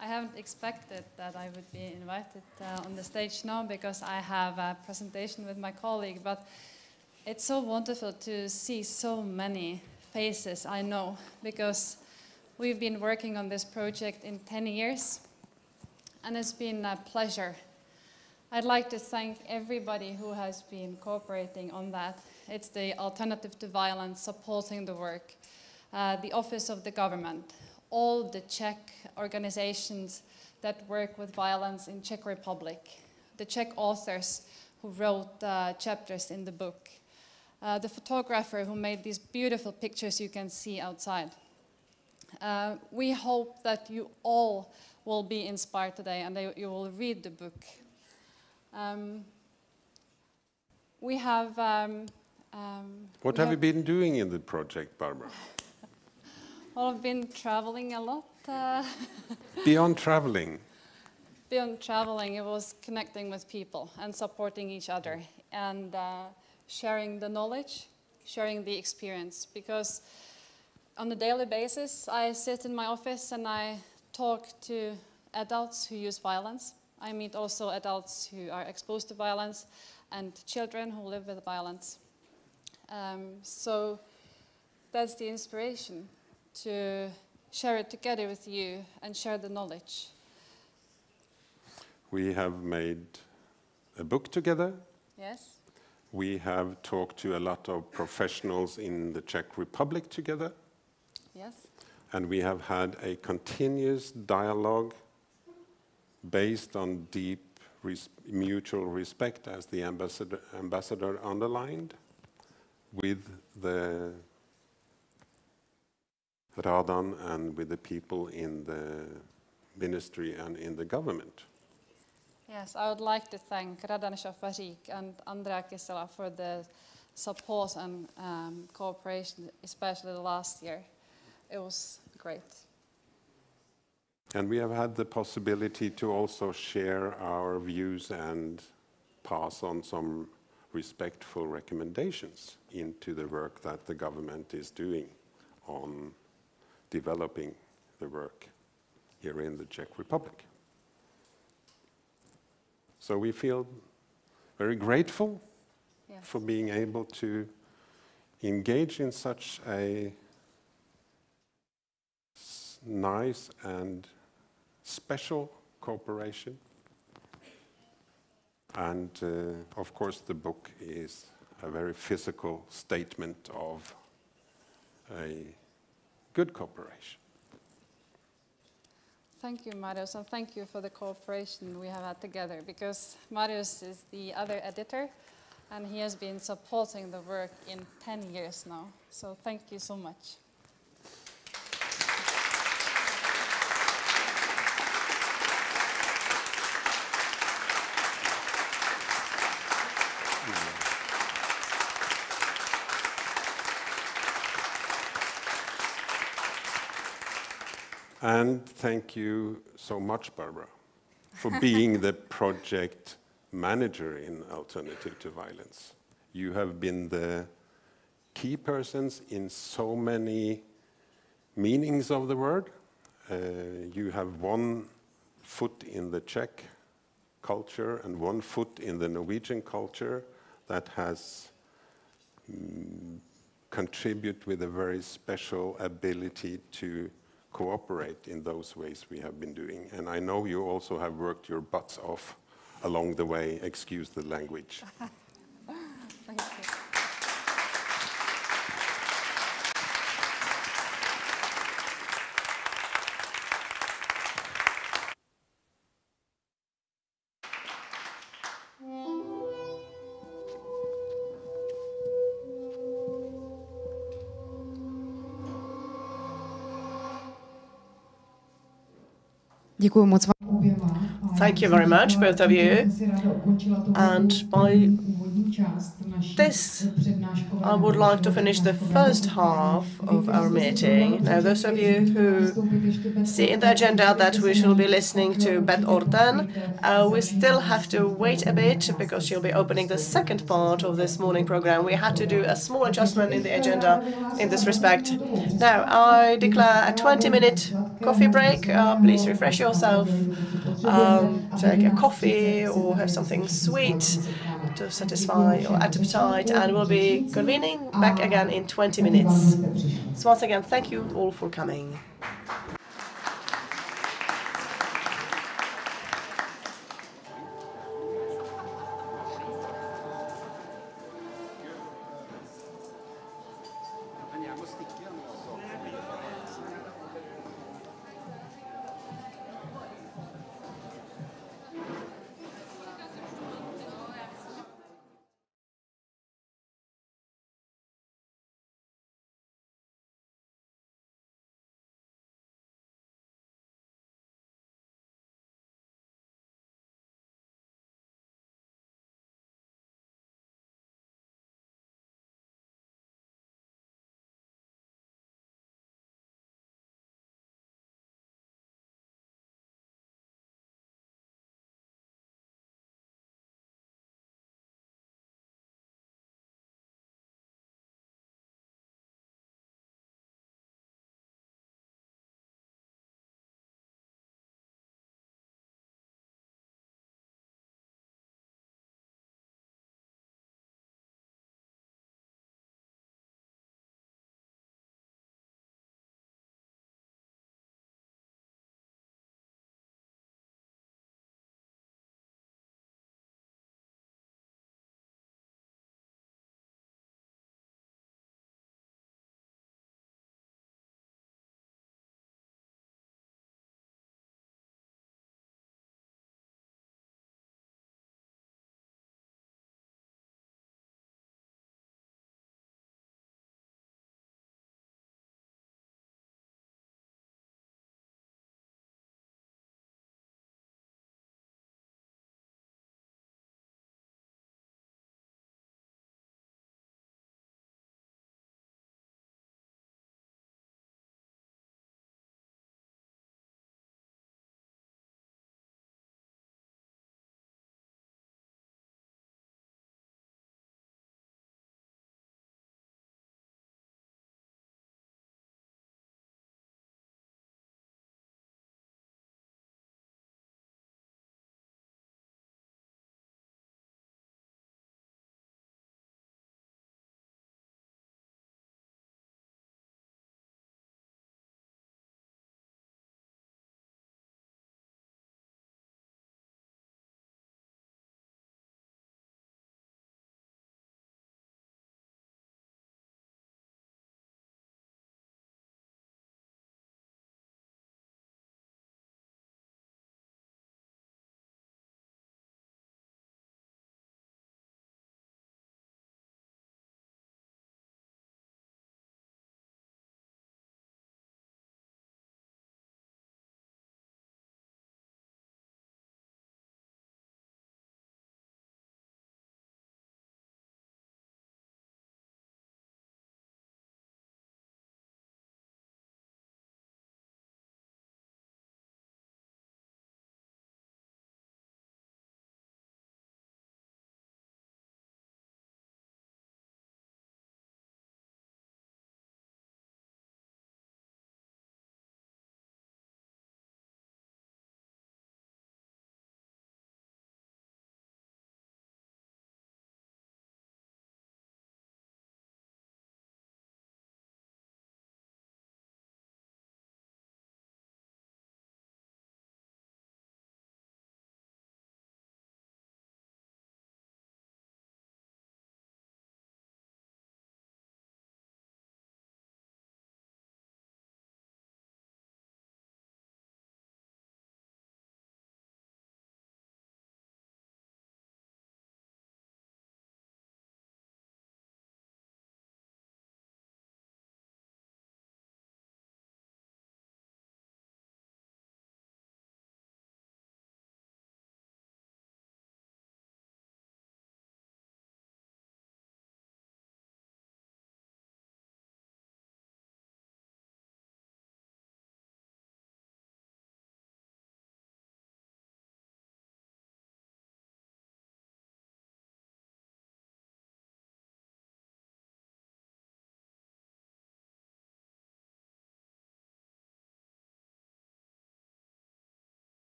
I haven't expected that I would be invited on the stage now, because I have a presentation with my colleague. But it's so wonderful to see so many faces I know, because we've been working on this project in 10 years, and it's been a pleasure. I'd like to thank everybody who has been cooperating on that. It's the Alternative to Violence supporting the work, the Office of the Government, all the Czech organizations that work with violence in Czech Republic, the Czech authors who wrote chapters in the book, the photographer who made these beautiful pictures you can see outside. We hope that you all will be inspired today and that you will read the book. We have... what have you been doing in the project, Barbara? Well, I've been traveling a lot. Beyond traveling? Beyond traveling, it was connecting with people and supporting each other and sharing the knowledge, sharing the experience. Because on a daily basis, I sit in my office and I talk to adults who use violence. I meet also adults who are exposed to violence and children who live with violence. So that's the inspiration, to share it together with you and share the knowledge. We have made a book together. Yes. We have talked to a lot of professionals in the Czech Republic together. Yes. And we have had a continuous dialogue based on deep mutual respect, as the ambassador underlined, with the Radan and with the people in the ministry and in the government. Yes, I would like to thank Radan Shafarik and Andrea Kisela for the support and cooperation, especially last year. It was great. And we have had the possibility to also share our views and pass on some respectful recommendations into the work that the government is doing on developing the work here in the Czech Republic. So we feel very grateful for being able to engage in such a nice and special cooperation. And of course the book is a very physical statement of a good cooperation. Thank you, Marius, and thank you for the cooperation we have had together, because Marius is the other editor and he has been supporting the work in 10 years now. So thank you so much. And thank you so much, Barbara, for being the project manager in Alternative to Violence. You have been the key persons in so many meanings of the word. You have one foot in the Czech culture and one foot in the Norwegian culture that has contributed with a very special ability to cooperate in those ways we have been doing. And I know you also have worked your butts off along the way. Excuse the language. Thank you. Děkuji moc vám oběma. Thank you very much, both of you. And by this, I would like to finish the first half of our meeting. Now, those of you who see in the agenda that we shall be listening to Beth Orten, we still have to wait a bit because she'll be opening the second part of this morning program. We had to do a small adjustment in the agenda in this respect. Now, I declare a 20-minute coffee break. Please refresh yourself, take a coffee or have something sweet. to satisfy your appetite, and we'll be convening back again in 20 minutes. So once again, thank you all for coming.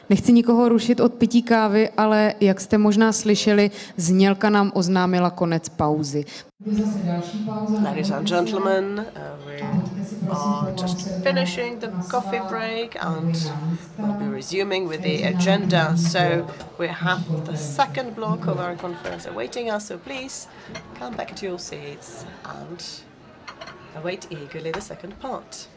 Nechci nikoho rušit od pití kávy, ale jak jste možná slyšeli, znělka nám oznámila konec pauzy. Ladies and gentlemen, we are just finishing the coffee break and we'll be resuming with the agenda. So we have the second block of our conference awaiting us, so please come back to your seats and await eagerly the second part.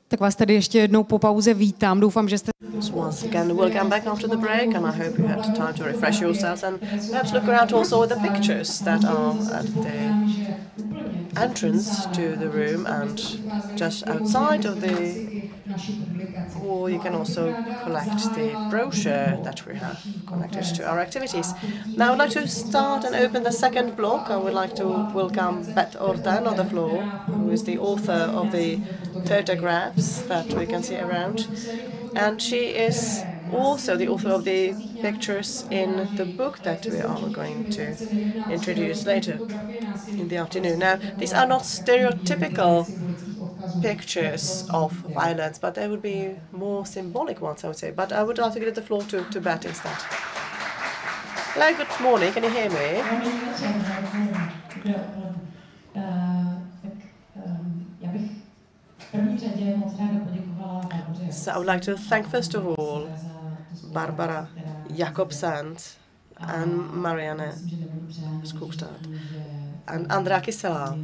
Tak vás tady ještě jednou po pauze vítám. Doufám, že jste... Once again, welcome back after the break, and I hope you had time to refresh yourselves and perhaps look around also at the pictures that are at the entrance to the room and just outside of the hall. You can also collect the brochure that we have connected to our activities. Now I would like to start and open the second block. I would like to welcome Beth Orten on the floor, who is the author of the photographs that we can see around. And she is also the author of the pictures in the book that we are going to introduce later in the afternoon. Now, these are not stereotypical pictures of violence, but they would be more symbolic ones, I would say. But I would like to give the floor to Beth instead. Hello, good morning. Can you hear me? So I would like to thank first of all Barbara Jakobsand, and Marianne Skogstad and Andrea Kisela.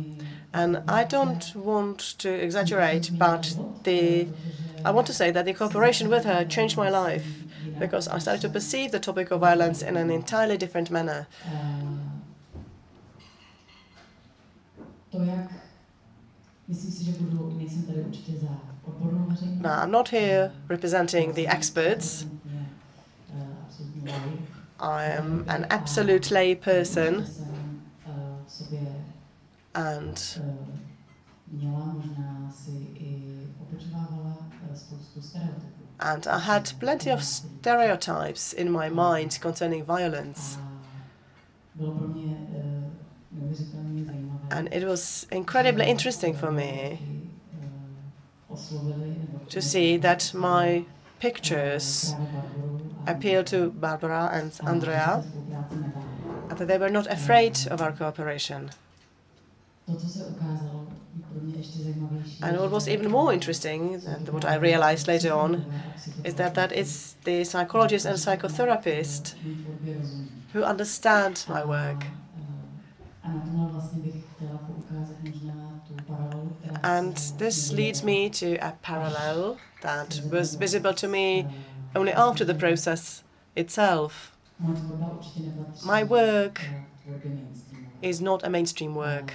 And I don't want to exaggerate, but I want to say that the cooperation with her changed my life, because I started to perceive the topic of violence in an entirely different manner. Now, I'm not here representing the experts. I am an absolute lay person, and I had plenty of stereotypes in my mind concerning violence. And it was incredibly interesting for me to see that my pictures appealed to Barbara and Andrea, and that they were not afraid of our cooperation. And what was even more interesting, and what I realized later on, is that it's the psychologist and psychotherapist who understand my work. And this leads me to a parallel that was visible to me only after the process itself. My work is not a mainstream work.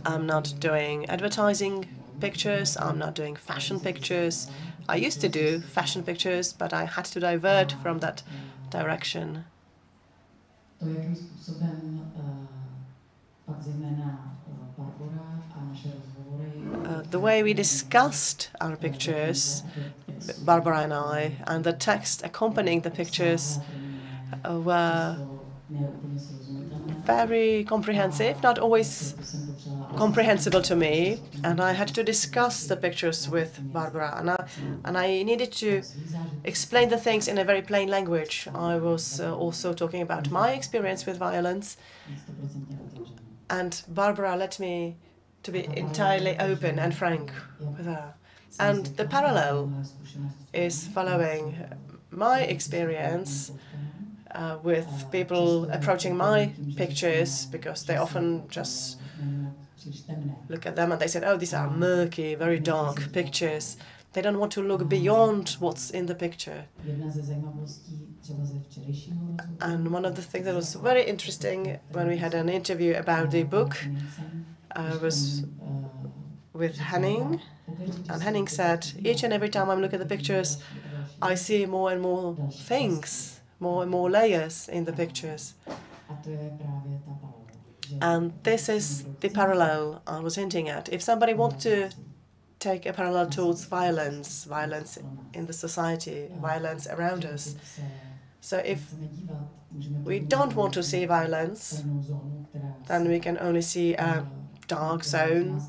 I'm not doing advertising pictures, I'm not doing fashion pictures. I used to do fashion pictures, but I had to divert from that direction. The way we discussed our pictures, Barbara and I, and the text accompanying the pictures were very comprehensive, not always comprehensible to me, and I had to discuss the pictures with Barbara, and I needed to explain the things in a very plain language. I was also talking about my experience with violence, and Barbara let me to be entirely open and frank with her. And the parallel is following my experience with people approaching my pictures, because they often just look at them and they said, oh, these are murky, very dark pictures. They don't want to look beyond what's in the picture. And one of the things that was very interesting when we had an interview about the book was with Henning. And Henning said, each and every time I look at the pictures, I see more and more things, more and more layers in the pictures. And this is the parallel I was hinting at. If somebody wants to take a parallel towards violence, violence in the society, violence around us. So if we don't want to see violence, then we can only see a dark zone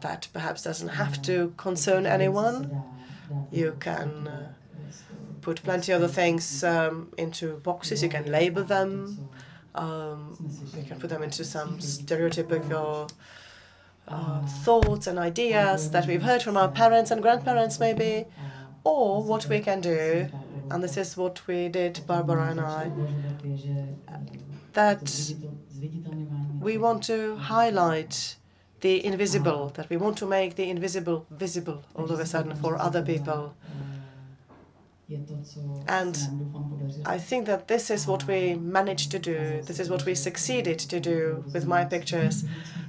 that perhaps doesn't have to concern anyone. You can put plenty of other things into boxes, you can label them, you can put them into some stereotypical thoughts and ideas that we've heard from our parents and grandparents maybe, or what we can do, and this is what we did, Barbara and I, that we want to highlight the invisible, that we want to make the invisible visible all of a sudden for other people. And I think that this is what we managed to do, this is what we succeeded to do with my pictures.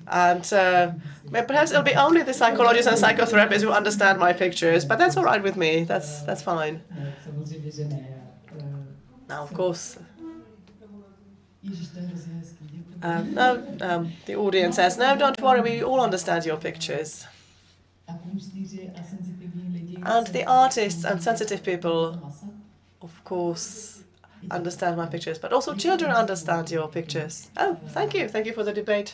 And perhaps it'll be only the psychologists and psychotherapists who understand my pictures, but that's all right with me, that's fine. Now, of course, the audience says, no, don't worry, we all understand your pictures. And the artists and sensitive people, of course, understand my pictures, but also children understand your pictures. Oh, thank you for the debate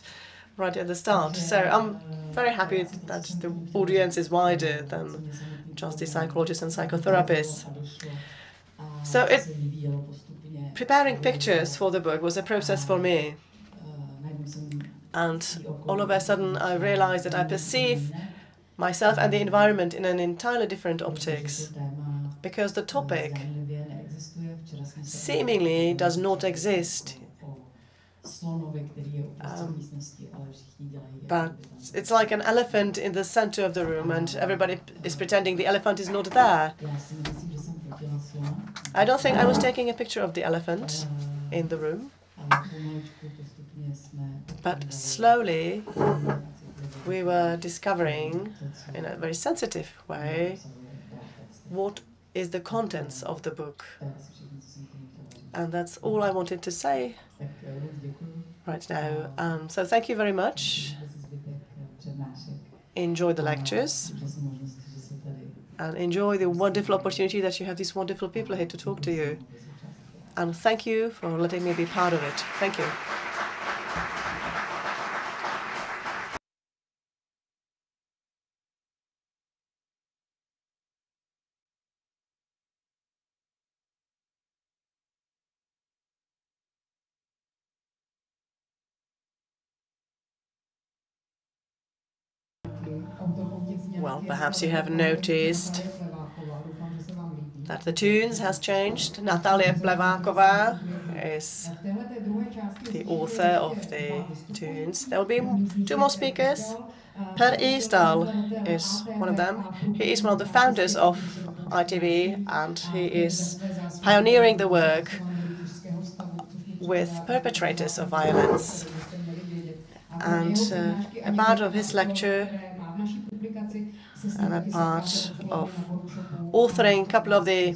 right at the start. So I'm very happy that the audience is wider than just the psychologists and psychotherapists. So preparing pictures for the book was a process for me. And all of a sudden I realized that I perceive myself and the environment in an entirely different optics, because the topic seemingly does not exist. But it's like an elephant in the center of the room, and everybody is pretending the elephant is not there. I don't think I was taking a picture of the elephant in the room. But slowly, we were discovering, in a very sensitive way, what is the contents of the book. And that's all I wanted to say right now. So thank you very much. Enjoy the lectures. And enjoy the wonderful opportunity that you have these wonderful people here to talk to you. And thank you for letting me be part of it. Thank you. Well, perhaps you have noticed that the tunes has changed. Natalie Pleváková is the author of the tunes. There will be 2 more speakers. Per Isdal is one of them. He is one of the founders of ITV, and he is pioneering the work with perpetrators of violence. And a part of his lecture and a part of authoring a couple of the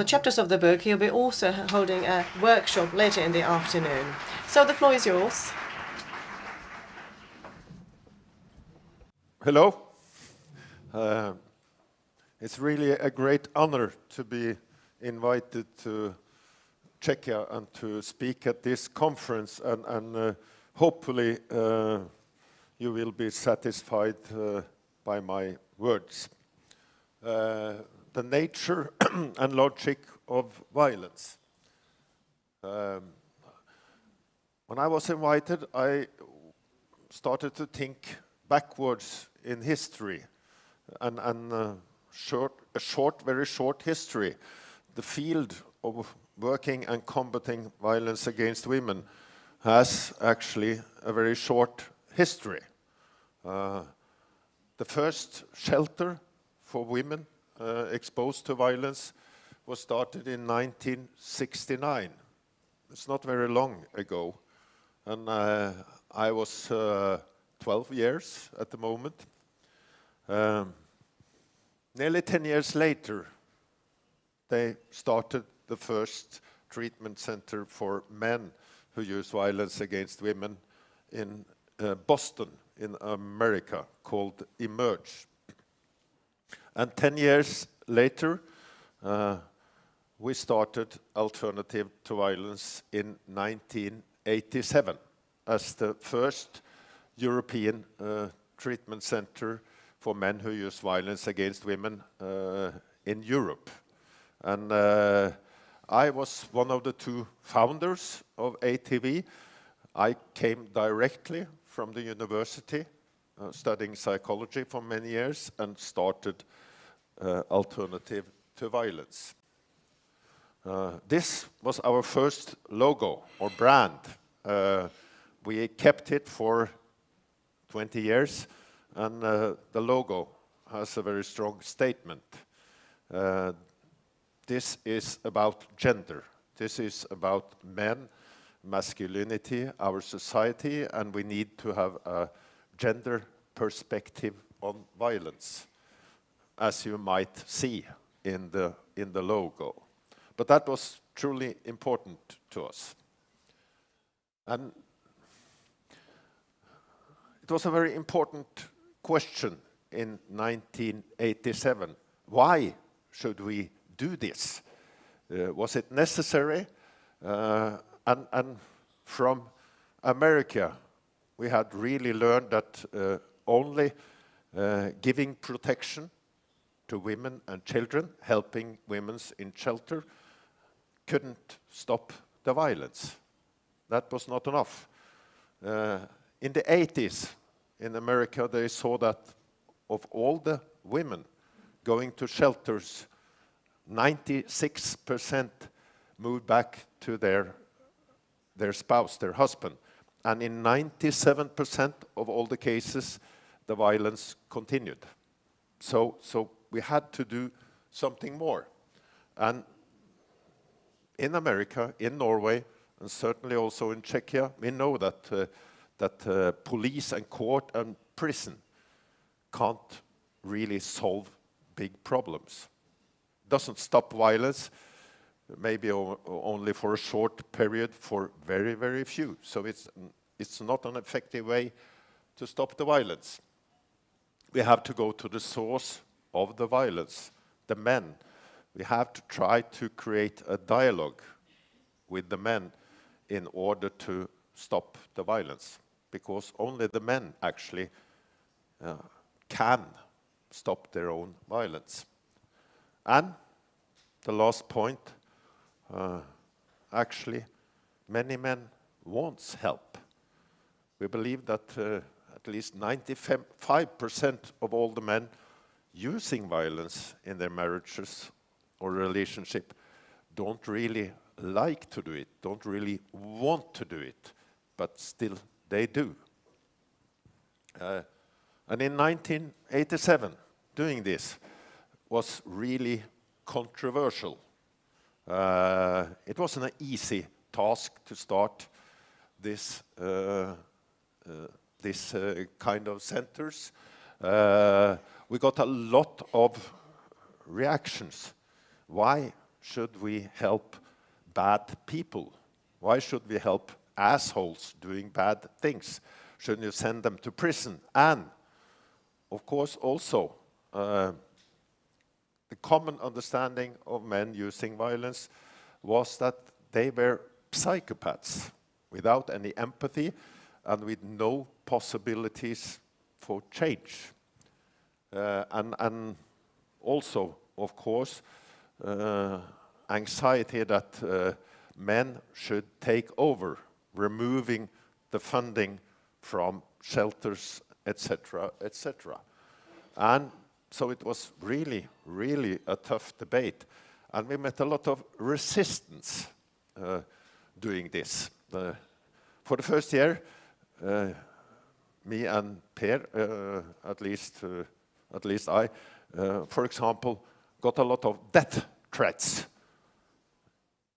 chapters of the book, he'll be also holding a workshop later in the afternoon. So the floor is yours. Hello. It's really a great honor to be invited to Czechia and to speak at this conference, and hopefully you will be satisfied by my words. The nature and logic of violence. When I was invited, I started to think backwards in history, and a very short history. The field of working and combating violence against women has actually a very short history. The first shelter for women exposed to violence was started in 1969. It's not very long ago. And I was 12 years at the moment. Nearly 10 years later, they started the first treatment center for men who use violence against women in Boston, in America, called Emerge. And 10 years later, we started Alternative to Violence in 1987 as the first European treatment center for men who use violence against women in Europe. And I was one of the 2 founders of ATV. I came directly from the university, studying psychology for many years, and started Alternative to Violence. This was our first logo or brand. We kept it for 20 years, and the logo has a very strong statement. This is about gender. This is about men, masculinity, our society, and we need to have a gender perspective on violence, as you might see in the logo. But that was truly important to us. And it was a very important question in 1987. Why should we do this? Was it necessary? And from America, we had really learned that only giving protection to women and children, helping women in shelter, couldn't stop the violence. That was not enough. In the 80s, in America, they saw that of all the women going to shelters, 96% moved back to their spouse, their husband. And in 97% of all the cases, the violence continued. So we had to do something more. And in America, in Norway, and certainly also in Czechia, we know that police and court and prison can't really solve big problems. Doesn't stop violence, maybe only for a short period for very, very few. So it's not an effective way to stop the violence. We have to go to the source of the violence, the men. We have to try to create a dialogue with the men in order to stop the violence, because only the men actually can stop their own violence. And the last point, actually, many men want help. We believe that at least 95% of all the men using violence in their marriages or relationship don't really like to do it, don't really want to do it, but still they do. And in 1987, doing this was really controversial. It wasn't an easy task to start this kind of centers. We got a lot of reactions. Why should we help bad people? Why should we help assholes doing bad things? Shouldn't you send them to prison? And, of course, also, the common understanding of men using violence was that they were psychopaths without any empathy and with no possibilities for change. And also, of course, anxiety that men should take over, removing the funding from shelters, etc., etc. And so it was really, really a tough debate. And we met a lot of resistance doing this. For the first year, me and Per, at least I, for example, got a lot of death threats.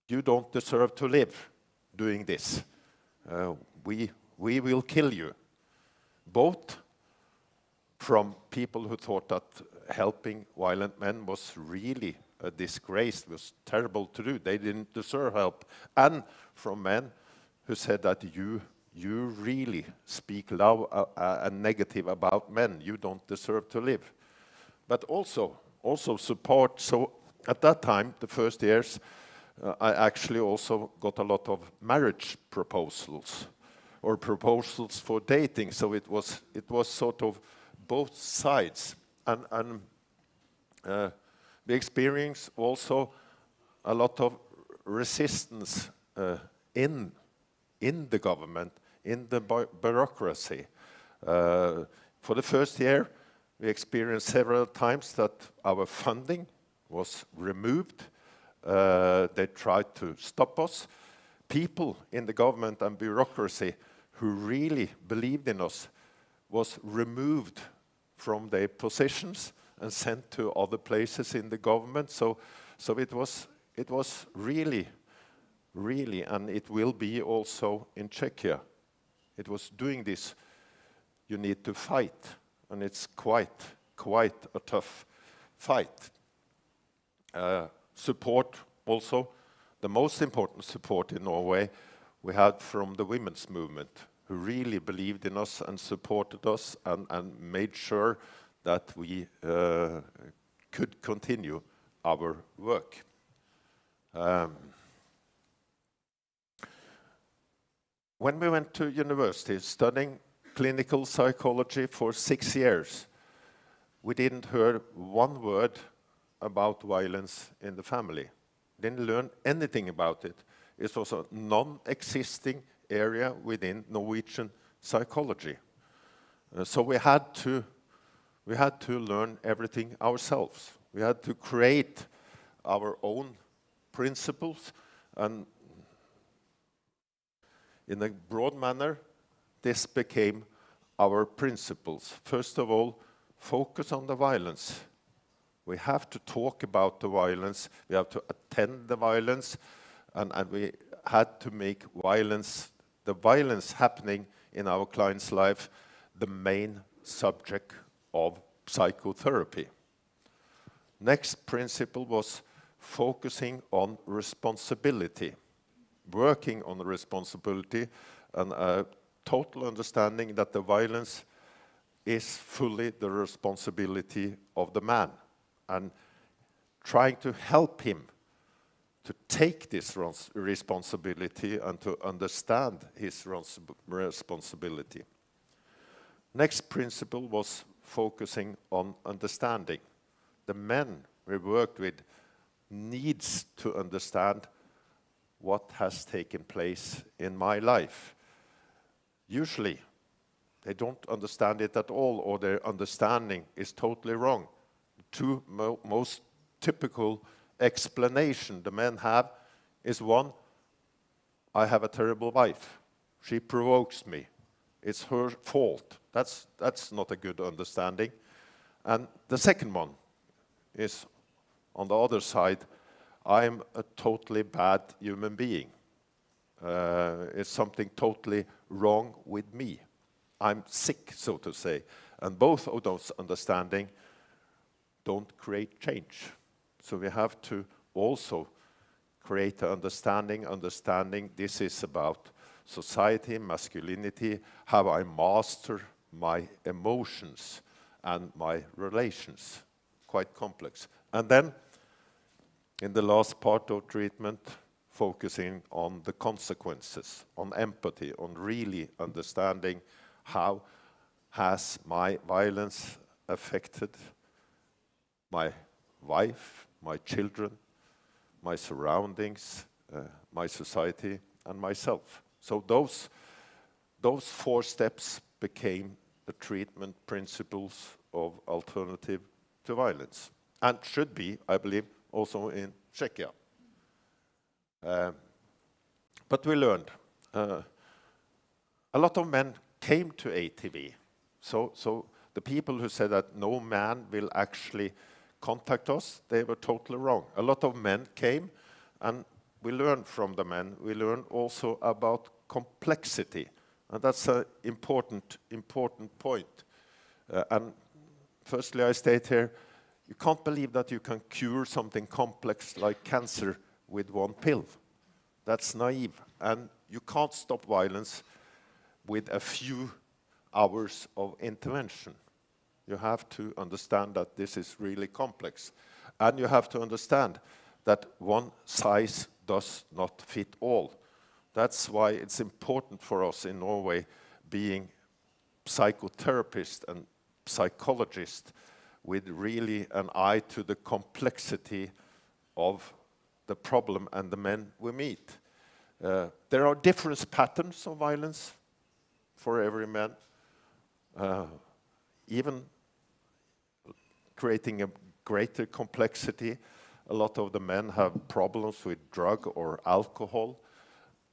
You don't deserve to live doing this. We will kill you. Both from people who thought that helping violent men was really a disgrace, was terrible to do. They didn't deserve help. And from men who said that you really speak loud and negative about men. You don't deserve to live. But also support. So at that time, the first years, I actually also got a lot of marriage proposals or proposals for dating. So it was sort of both sides. And we experienced also a lot of resistance in the government, in the bureaucracy. For the first year, we experienced several times that our funding was removed. They tried to stop us. People in the government and bureaucracy who really believed in us was removed from their positions and sent to other places in the government. So it was really, and it will be also in Czechia. It was doing this, you need to fight, and it's quite a tough fight. Support also, the most important support in Norway we had from the women's movement, who really believed in us and supported us and made sure that we could continue our work. When we went to university studying clinical psychology for 6 years, we didn't hear one word about violence in the family. Didn't learn anything about it. It was a non-existing area within Norwegian psychology. So we had to learn everything ourselves. We had to create our own principles, and in a broad manner, this became our principles. First of all, focus on the violence. We have to talk about the violence, we have to attend the violence, and we had to make violence, the violence happening in our client's life, the main subject of psychotherapy. Next principle was focusing on responsibility, working on the responsibility, and a total understanding that the violence is fully the responsibility of the man, and trying to help him to take this responsibility and to understand his responsibility. Next principle was focusing on understanding. The men we worked with needs to understand what has taken place in my life. Usually, they don't understand it at all, or their understanding is totally wrong. The two most typical explanation the men have is one, I have a terrible wife. She provokes me. It's her fault. That's not a good understanding. And the second one is, on the other side, I'm a totally bad human being. It's something totally wrong with me. I'm sick, so to say. And both of those understandings don't create change. So we have to also create an understanding this is about society, masculinity, how I master my emotions and my relations. Quite complex. And then, in the last part of treatment, focusing on the consequences, on empathy, on really understanding how has my violence affected my wife, my children, my surroundings, my society, and myself. So those four steps became the treatment principles of Alternative to Violence, and should be, I believe, also in Czechia. But we learned. A lot of men came to ATV. So the people who said that no man will actually contact us, they were totally wrong. A lot of men came, and we learned from the men. We learned also about complexity, and that's an important point. And firstly, I state here, you can't believe that you can cure something complex like cancer with one pill. That's naive. And you can't stop violence with a few hours of intervention. You have to understand that this is really complex. And you have to understand that one size does not fit all. That's why it's important for us in Norway, being psychotherapists and psychologists, with really an eye to the complexity of the problem and the men we meet. There are different patterns of violence for every man, even creating a greater complexity. A lot of the men have problems with drug or alcohol.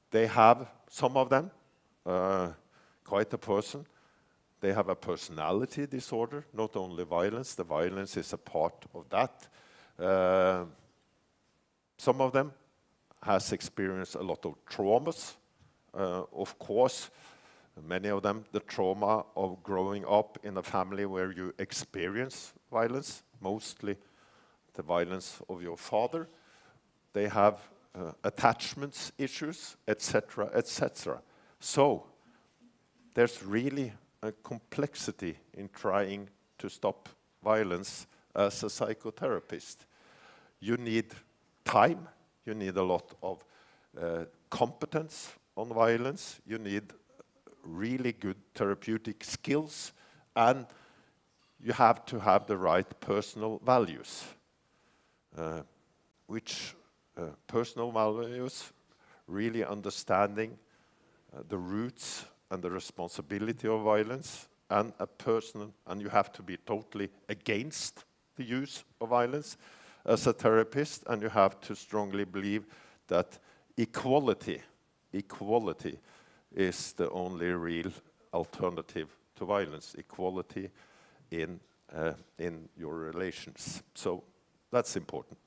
They have, some of them, quite a person. They have a personality disorder, not only violence. The violence is a part of that. Some of them has experienced a lot of traumas. Of course, many of them, the trauma of growing up in a family where you experience violence, mostly the violence of your father. They have attachments issues, etc., etc. So there's really a complexity in trying to stop violence as a psychotherapist. You need time, you need a lot of competence on violence, you need really good therapeutic skills, and you have to have the right personal values. Which personal values, really understanding the roots and the responsibility of violence, and you have to be totally against the use of violence, as a therapist, and you have to strongly believe that equality is the only real alternative to violence. Equality in your relations. So that's important.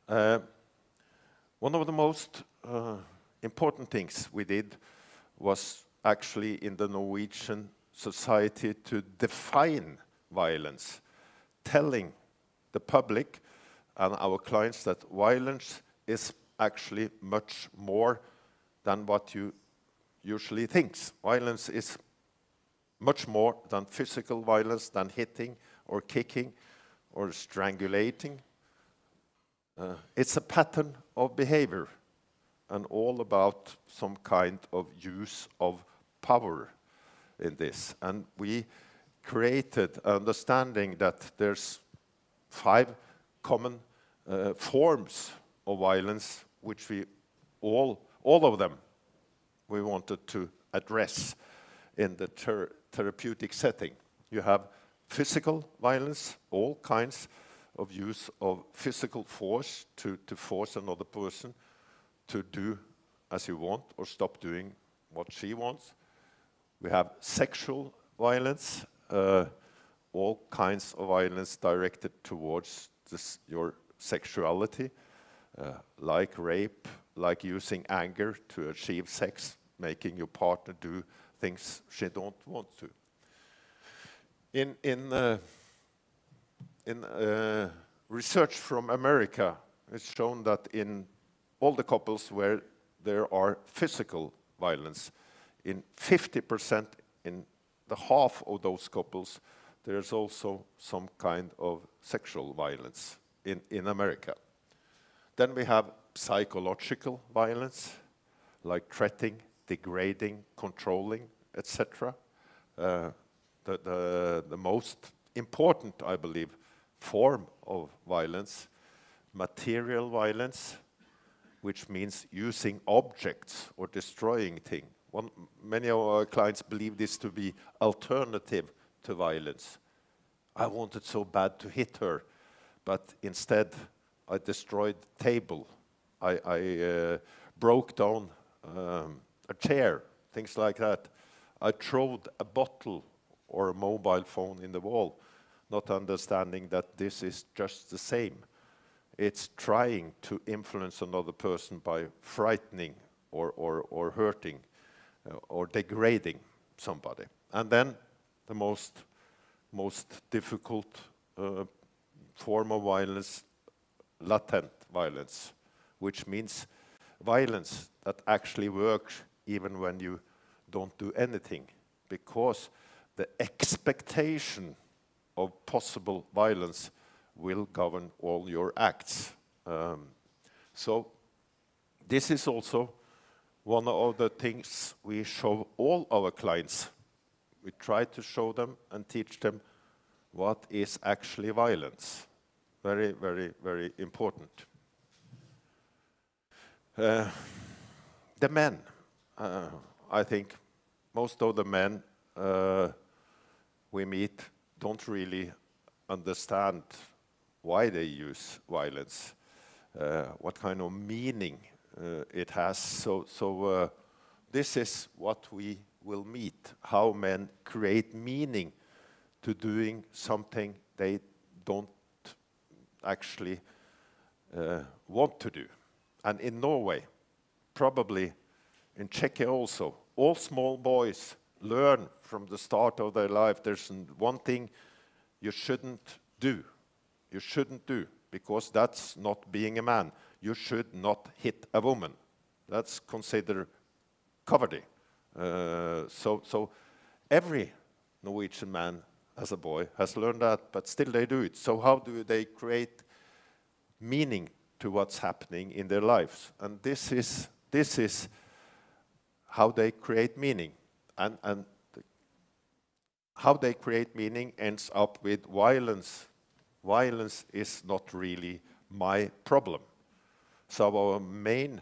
One of the most important things we did was actually in the Norwegian society to define violence, telling the public and our clients that violence is actually much more than what you usually think. Violence is much more than physical violence, than hitting or kicking or strangulating. It's a pattern of behavior and all about some kind of use of power in this. And we created understanding that there's 5 common forms of violence, which we all of them we wanted to address in the therapeutic setting. You have physical violence, all kinds of use of physical force to force another person to do as you want or stop doing what she wants. We have sexual violence, all kinds of violence directed towards your sexuality, like rape, like using anger to achieve sex, making your partner do things she don't want to. In research from America, it's shown that in all the couples where there are physical violence, in 50%, in the half of those couples, there's also some kind of sexual violence in America. Then we have psychological violence, like threatening, degrading, controlling, etc. The most important, I believe, form of violence, material violence, which means using objects or destroying things. Many of our clients believe this to be alternative to violence. I wanted so bad to hit her, but instead I destroyed the table. I broke down a chair, things like that. I threw a bottle or a mobile phone in the wall, not understanding that this is just the same. It's trying to influence another person by frightening or hurting or degrading somebody. And then the most difficult form of violence, latent violence, which means violence that actually works even when you don't do anything, because the expectation of possible violence will govern all your acts. So this is also one of the things we show all our clients. We try to show them and teach them what is actually violence. Very, very, very important. The men, I think most of the men we meet don't really understand why they use violence, what kind of meaning it has. So this is what we will meet, how men create meaning to doing something they don't actually want to do. And in Norway, probably in Czechia also, all small boys learn from the start of their life there's one thing you shouldn't do. You shouldn't do, because that's not being a man. You should not hit a woman. That's considered cowardly. So every Norwegian man as a boy has learned that, but still they do it. So how do they create meaning to what's happening in their lives? And this is how they create meaning. And how they create meaning ends up with violence. Violence is not really my problem. So our main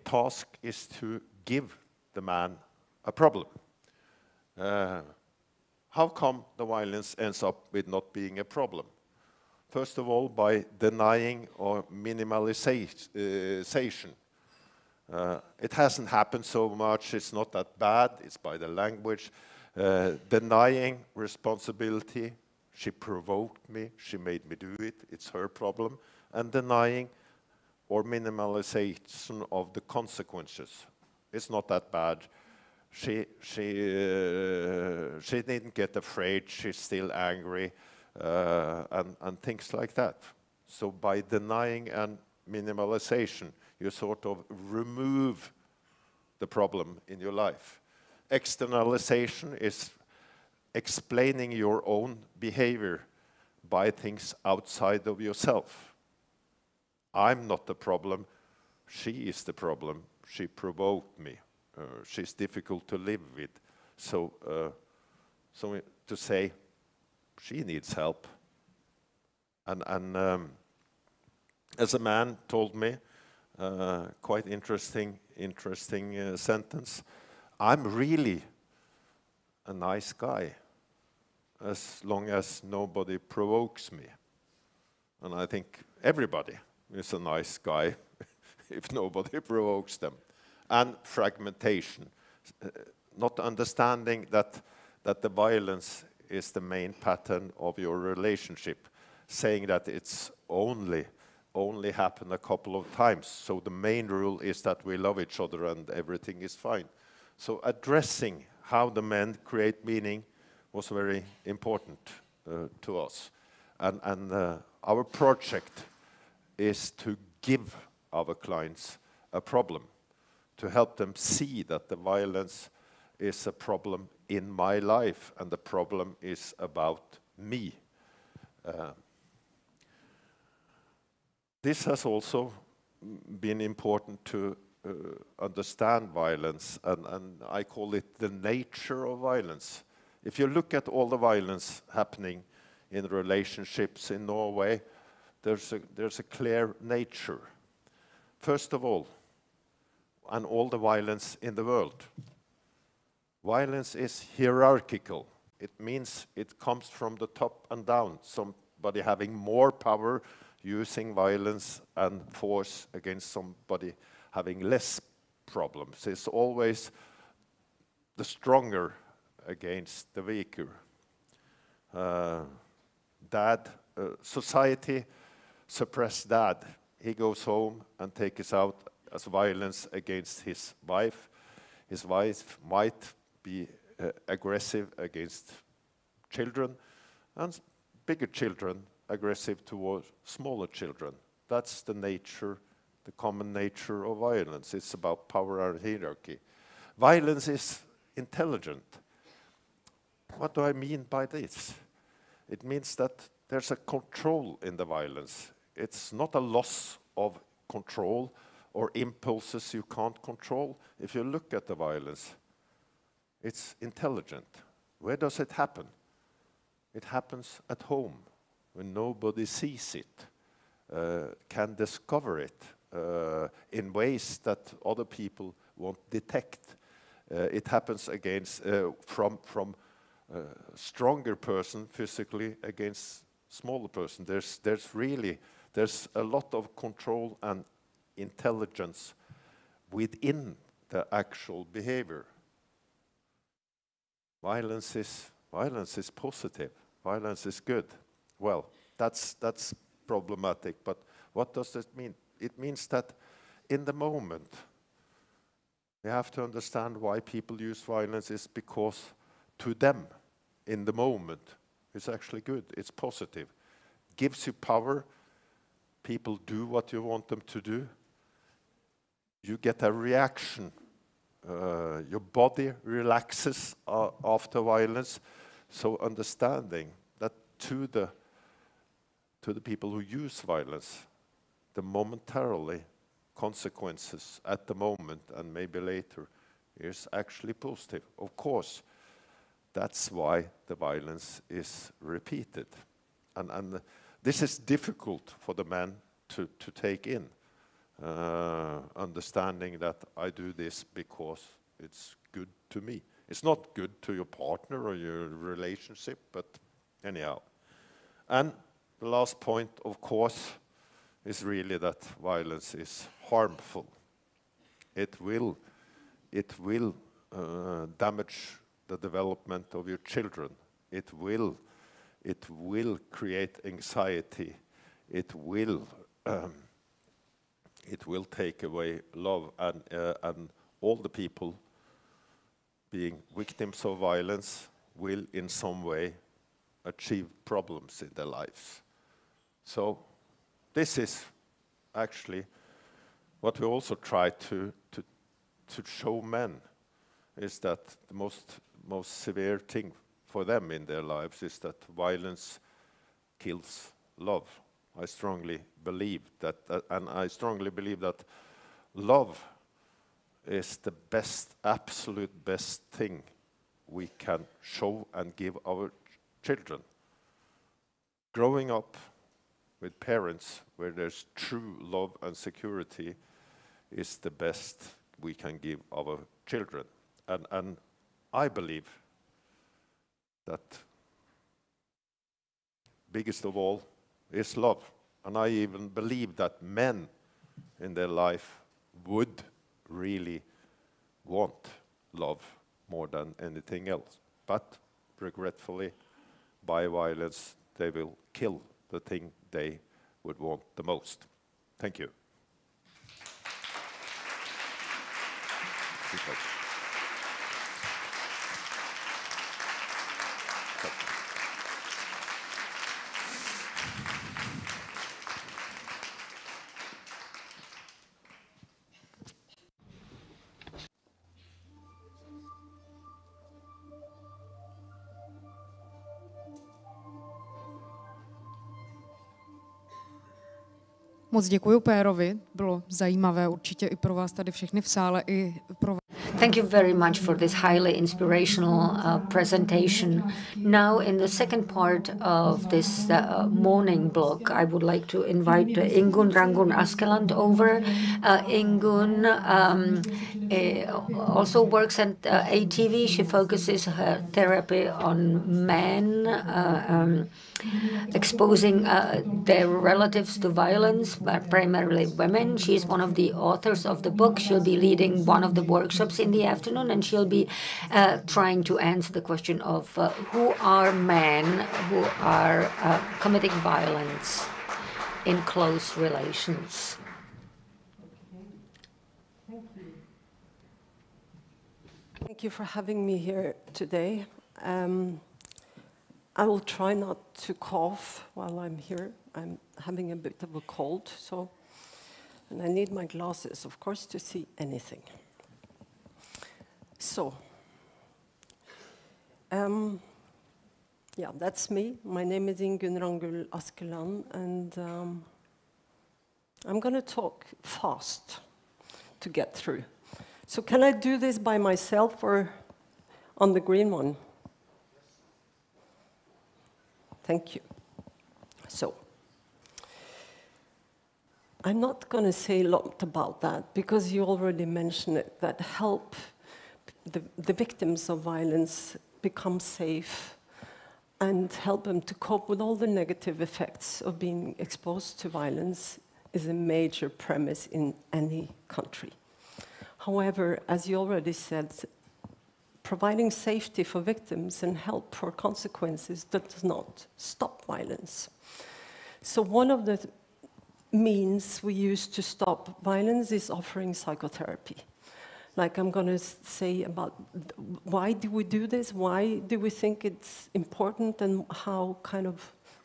task is to give the man a problem. how come the violence ends up with not being a problem? First of all, by denying or minimalization. It hasn't happened so much, it's not that bad, it's by the language. Denying responsibility, she provoked me, she made me do it, it's her problem. And denying or minimalization of the consequences. It's not that bad. She didn't get afraid, she's still angry, and things like that. So by denying and minimalization, you sort of remove the problem in your life. Externalization is explaining your own behavior by things outside of yourself. I'm not the problem, she is the problem. She provoked me. She's difficult to live with. So to say, she needs help. And as a man told me, quite interesting sentence, I'm really a nice guy as long as nobody provokes me. And I think everybody is a nice guy if nobody provokes them. And fragmentation, not understanding that the violence is the main pattern of your relationship, saying that it's only happened a couple of times. So the main rule is that we love each other and everything is fine. So addressing how the men create meaning was very important to us. And our project is to give our clients a problem, to help them see that the violence is a problem in my life and the problem is about me. This has also been important to understand violence, and I call it the nature of violence. If you look at all the violence happening in relationships in Norway, there's a clear nature. First of all, and all the violence in the world. Violence is hierarchical. It means it comes from the top and down. Somebody having more power using violence and force against somebody having less problems. It's always the stronger against the weaker. Society suppress dad. He goes home and takes out as violence against his wife. His wife might be aggressive against children, and bigger children aggressive towards smaller children. That's the nature, the common nature of violence. It's about power and hierarchy. Violence is intelligent. What do I mean by this? It means that there's a control in the violence. It's not a loss of control or impulses you can't control. If you look at the violence, it's intelligent. Where does it happen? It happens at home, when nobody sees it, can discover it in ways that other people won't detect. It happens against from stronger person physically against smaller person. There's a lot of control and intelligence within the actual behavior. Violence is positive. Violence is good. Well, that's problematic, but what does it mean? It means that in the moment, you have to understand why people use violence is because to them, in the moment, it's actually good, it's positive. Gives you power, people do what you want them to do. You get a reaction. Your body relaxes after violence. So understanding that to the people who use violence, the momentarily consequences at the moment and maybe later is actually positive. Of course, that's why the violence is repeated. And this is difficult for the man to take in. Understanding that I do this because it's good to me. It's not good to your partner or your relationship, but anyhow. And the last point, of course, is really that violence is harmful. It will damage the development of your children. It will create anxiety. It will take away love, and all the people being victims of violence will in some way achieve problems in their lives. So this is actually what we also try to show men, is that the most severe thing for them in their lives is that violence kills love. I strongly believe that, and I strongly believe that love is the best, absolute best thing we can show and give our children. Growing up with parents where there's true love and security is the best we can give our children. And I believe that biggest of all is love. And I even believe that men in their life would really want love more than anything else. But regretfully, by violence, they will kill the thing they would want the most. Thank you. Moc děkuji Pérovi, bylo zajímavé určitě i pro vás tady všechny v sále, i pro vás. Thank you very much for this highly inspirational presentation. Now, in the second part of this morning block, I would like to invite Ingunn Rangun Askeland over. Ingunn also works at ATV. She focuses her therapy on men, exposing their relatives to violence, primarily women. She is one of the authors of the book. She'll be leading one of the workshops in the afternoon, and she'll be trying to answer the question of who are men who are committing violence in close relations. Thank you for having me here today. I will try not to cough while I'm here. I'm having a bit of a cold, and I need my glasses, of course, to see anything. So, yeah, that's me. My name is Ingunn Rangun Askeland, and I'm going to talk fast to get through. So can I do this by myself or on the green one? Thank you. So, I'm not going to say a lot about that because you already mentioned it, that help the victims of violence become safe and help them to cope with all the negative effects of being exposed to violence is a major premise in any country. However, as you already said, providing safety for victims and help for consequences does not stop violence. So one of the means we use to stop violence is offering psychotherapy. Like I'm going to say about why do we do this? Why do we think it's important, and how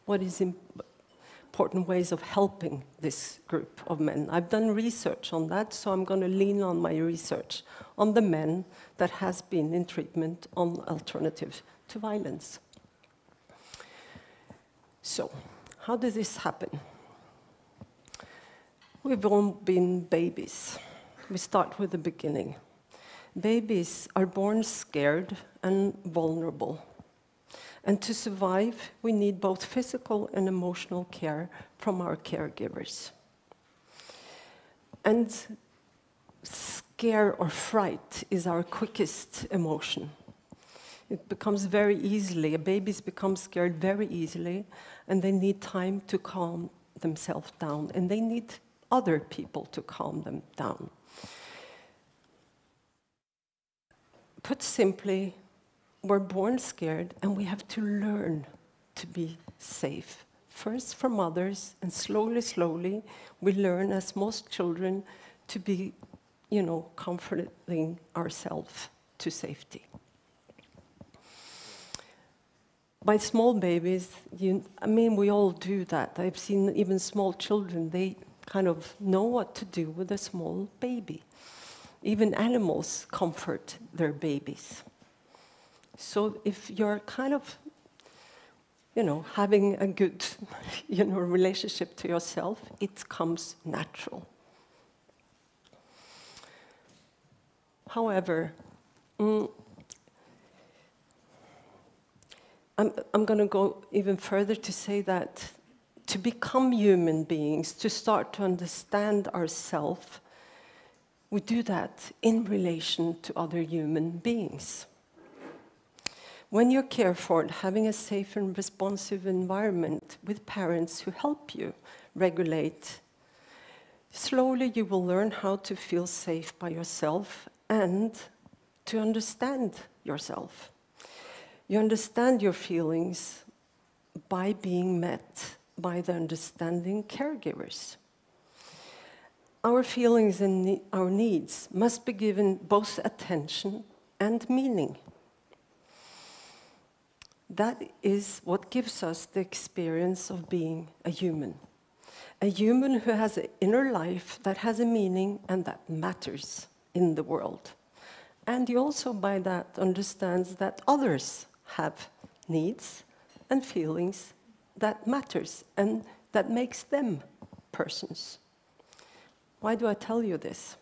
what is important ways of helping this group of men? I've done research on that, so I'm going to lean on my research on the men that has been in treatment on alternative to violence. So, how does this happen? We've all been babies. We start with the beginning. Babies are born scared and vulnerable. And to survive, we need both physical and emotional care from our caregivers. And scare or fright is our quickest emotion. It becomes very easily, babies become scared very easily, and they need time to calm themselves down, and they need other people to calm them down. Put simply, we're born scared, and we have to learn to be safe. First from others, and slowly, slowly, we learn, as most children, to be, comforting ourselves to safety. By small babies, we all do that. I've seen even small children, they kind of know what to do with a small baby. Even animals comfort their babies. So if you're kind of, having a good, relationship to yourself, it comes natural. However, I'm going to go even further to say that to become human beings, to start to understand ourselves, we do that in relation to other human beings. When you care for it, having a safe and responsive environment with parents who help you regulate, slowly you will learn how to feel safe by yourself and to understand yourself. You understand your feelings by being met by the understanding caregivers. Our feelings and our needs must be given both attention and meaning. That is what gives us the experience of being a human who has an inner life that has a meaning and that matters in the world. And he also by that understands that others have needs and feelings that matters and that makes them persons. Why do I tell you this?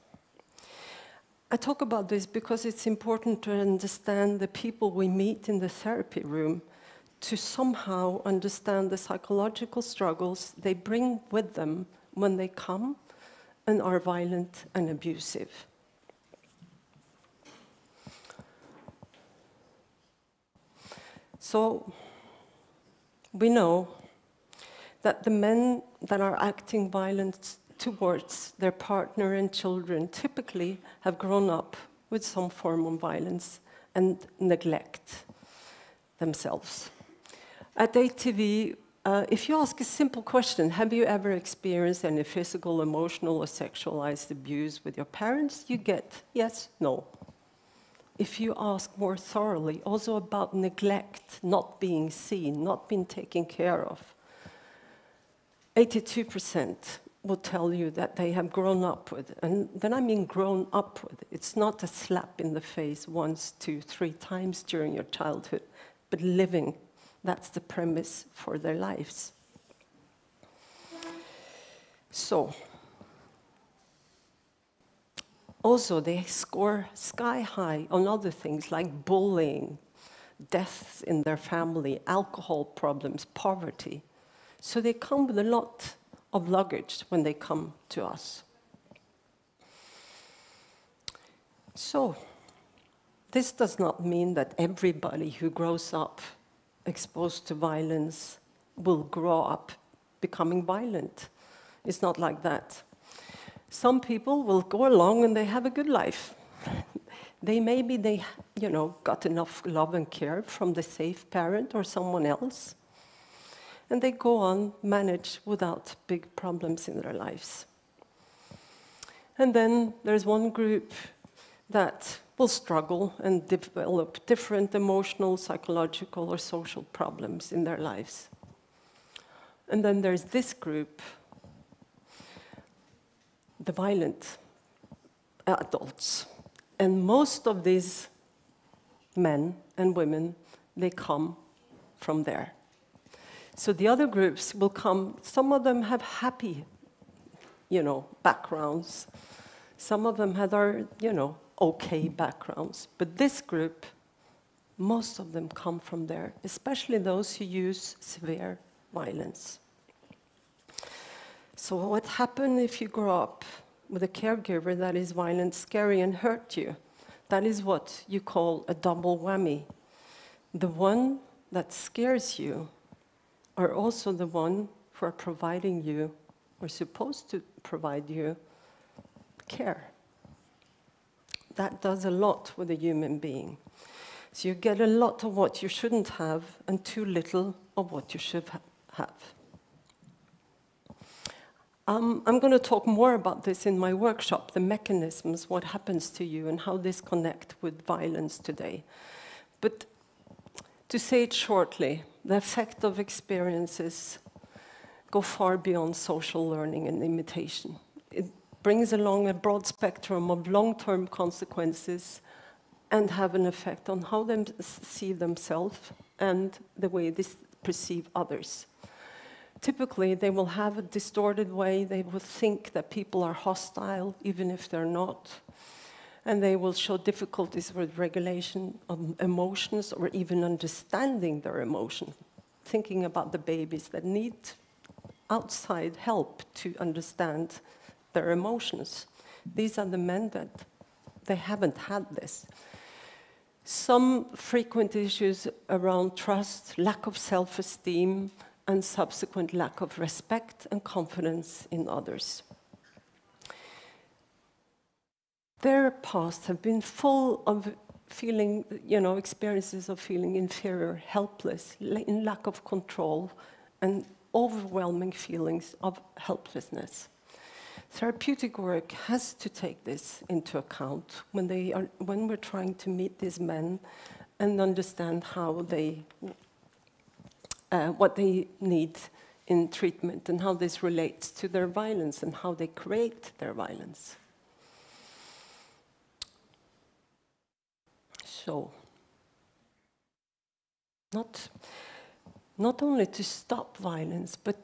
I talk about this because it's important to understand the people we meet in the therapy room, to somehow understand the psychological struggles they bring with them when they come and are violent and abusive. So we know that the men that are acting violent towards their partner and children typically have grown up with some form of violence and neglect themselves. At ATV, if you ask a simple question, have you ever experienced any physical, emotional, or sexualized abuse with your parents? You get yes, no. If you ask more thoroughly, also about neglect, not being seen, not being taken care of, 82% will tell you that they have grown up with. And then I mean grown up with. It's not a slap in the face once, 2, 3 times during your childhood, but living. That's the premise for their lives. So, also they score sky high on other things like bullying, deaths in their family, alcohol problems, poverty. So they come with a lot of luggage when they come to us. So, this does not mean that everybody who grows up exposed to violence will grow up becoming violent. It's not like that. Some people will go along and they have a good life. They got enough love and care from the safe parent or someone else, and they go on, manage without big problems in their lives. And then there's one group that will struggle and develop different emotional, psychological, or social problems in their lives. And then there's this group, the violent adults. And most of these men and women, they come from there. So the other groups will come, some of them have happy, backgrounds. Some of them have okay backgrounds. But this group, most of them come from there, especially those who use severe violence. So what happens if you grow up with a caregiver that is violent, scary, and hurt you? That is what you call a double whammy. the one that scares you are also the one who are providing you, or supposed to provide you, care. That does a lot with a human being. So you get a lot of what you shouldn't have and too little of what you should have. I'm going to talk more about this in my workshop, the mechanisms, what happens to you and how this connects with violence today. But to say it shortly, the effect of experiences go far beyond social learning and imitation. It brings along a broad spectrum of long-term consequences and have an effect on how they see themselves and the way they perceive others. Typically, they will have a distorted way. They will think that people are hostile, even if they're not. And they will show difficulties with regulation of emotions or even understanding their emotion. Thinking about the babies that need outside help to understand their emotions. These are the men that they haven't had this. Some frequent issues around trust, lack of self-esteem, and subsequent lack of respect and confidence in others. Their past have been full of feeling, experiences of feeling inferior, helpless, in lack of control, and overwhelming feelings of helplessness. Therapeutic work has to take this into account when we're trying to meet these men and understand how they what they need in treatment and how this relates to their violence and how they create their violence. So, not only to stop violence, but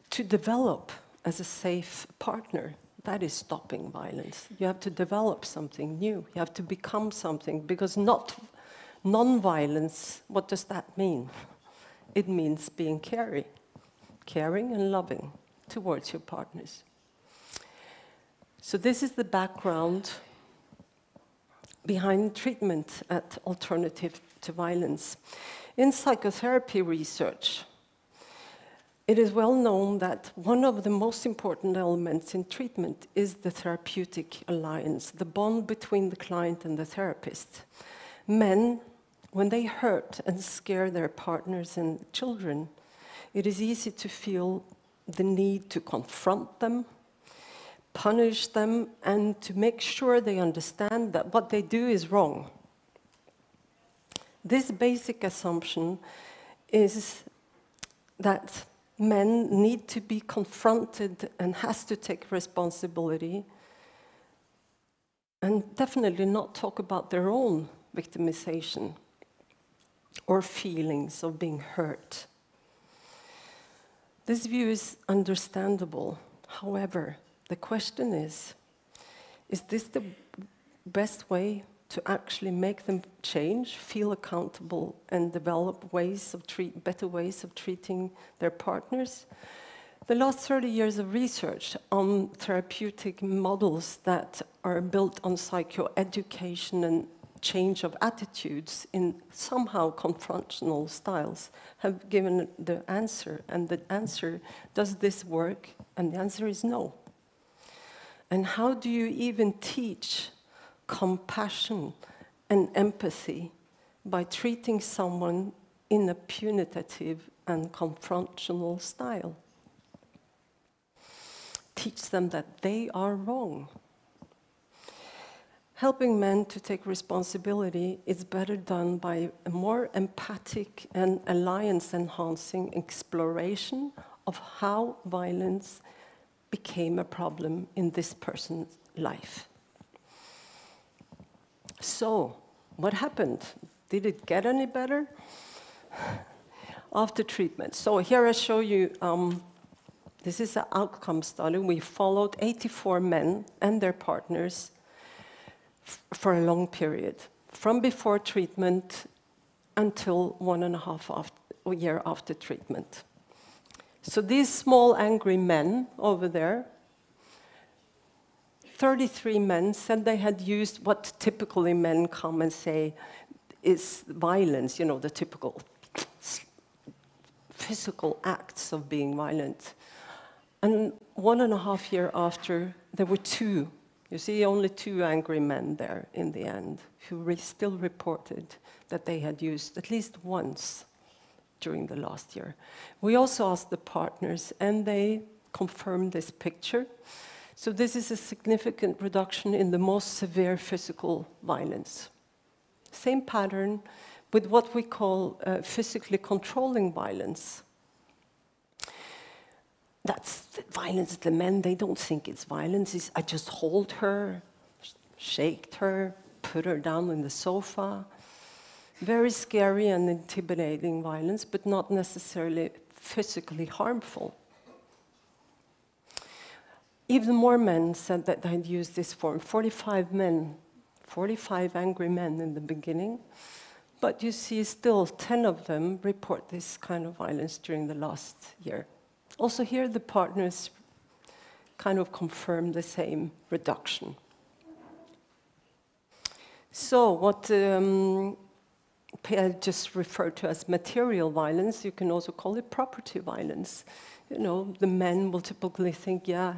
to develop as a safe partner. That is stopping violence. You have to develop something new. You have to become something, because non-violence, what does that mean? It means being caring and loving towards your partners. So this is the background behind treatment at Alternativa to Violence. In psychotherapy research, it is well known that one of the most important elements in treatment is the therapeutic alliance, the bond between the client and the therapist. Men, when they hurt and scare their partners and children, it is easy to feel the need to confront them, punish them, and to make sure they understand that what they do is wrong. This basic assumption is that men need to be confronted and has to take responsibility and definitely not talk about their own victimization or feelings of being hurt. This view is understandable. However, the question is this the best way to actually make them change, feel accountable, and develop better ways of treating their partners? The last 30 years of research on therapeutic models that are built on psychoeducation and change of attitudes in somehow confrontational styles have given the answer. And the answer, does this work? And the answer is no. And how do you even teach compassion and empathy by treating someone in a punitive and confrontational style? Teach them that they are wrong. Helping men to take responsibility is better done by a more empathic and alliance-enhancing exploration of how violence became a problem in this person's life. So, what happened? Did it get any better? After treatment. So here I show you, this is an outcome study. We followed 84 men and their partners for a long period, from before treatment until 1.5 years after treatment. So these small angry men over there, 33 men said they had used what typically men come and say, is violence, you know, the typical physical acts of being violent. And 1.5 years after, there were 2. You see, only 2 angry men there in the end who still reported that they had used at least once during the last year. We also asked the partners, and they confirmed this picture. So this is a significant reduction in the most severe physical violence. Same pattern with what we call physically controlling violence. That's the violence. The men, they don't think it's violence. It's, I just hold her, shake her, put her down on the sofa. Very scary and intimidating violence, but not necessarily physically harmful. Even more men said that they'd used this form. 45 men, 45 angry men in the beginning. But you see still 10 of them report this kind of violence during the last year. Also here the partners kind of confirm the same reduction. So what Per just referred to as material violence, you can also call it property violence. You know, the men will typically think, yeah,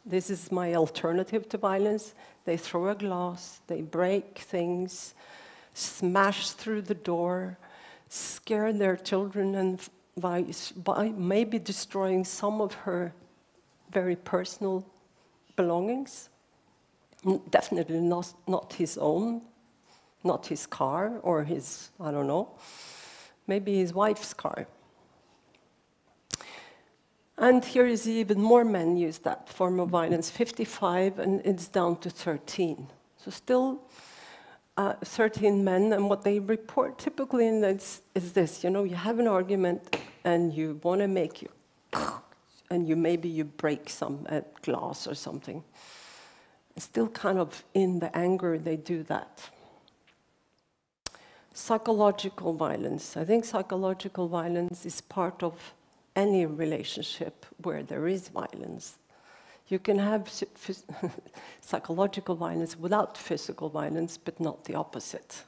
this is my alternative to violence. They throw a glass, they break things, smash through the door, scare their children, and by maybe destroying some of her very personal belongings. Definitely not his own, not his car or his, I don't know, maybe his wife's car. And here is even more men use that form of violence, 55, and it's down to 13. So still 13 men, and what they report typically is this, you know, you have an argument and you want to make you, and maybe you break some glass or something. Still kind of in the anger they do that. Psychological violence. I think psychological violence is part of any relationship where there is violence. You can have psychological violence without physical violence, but not the opposite.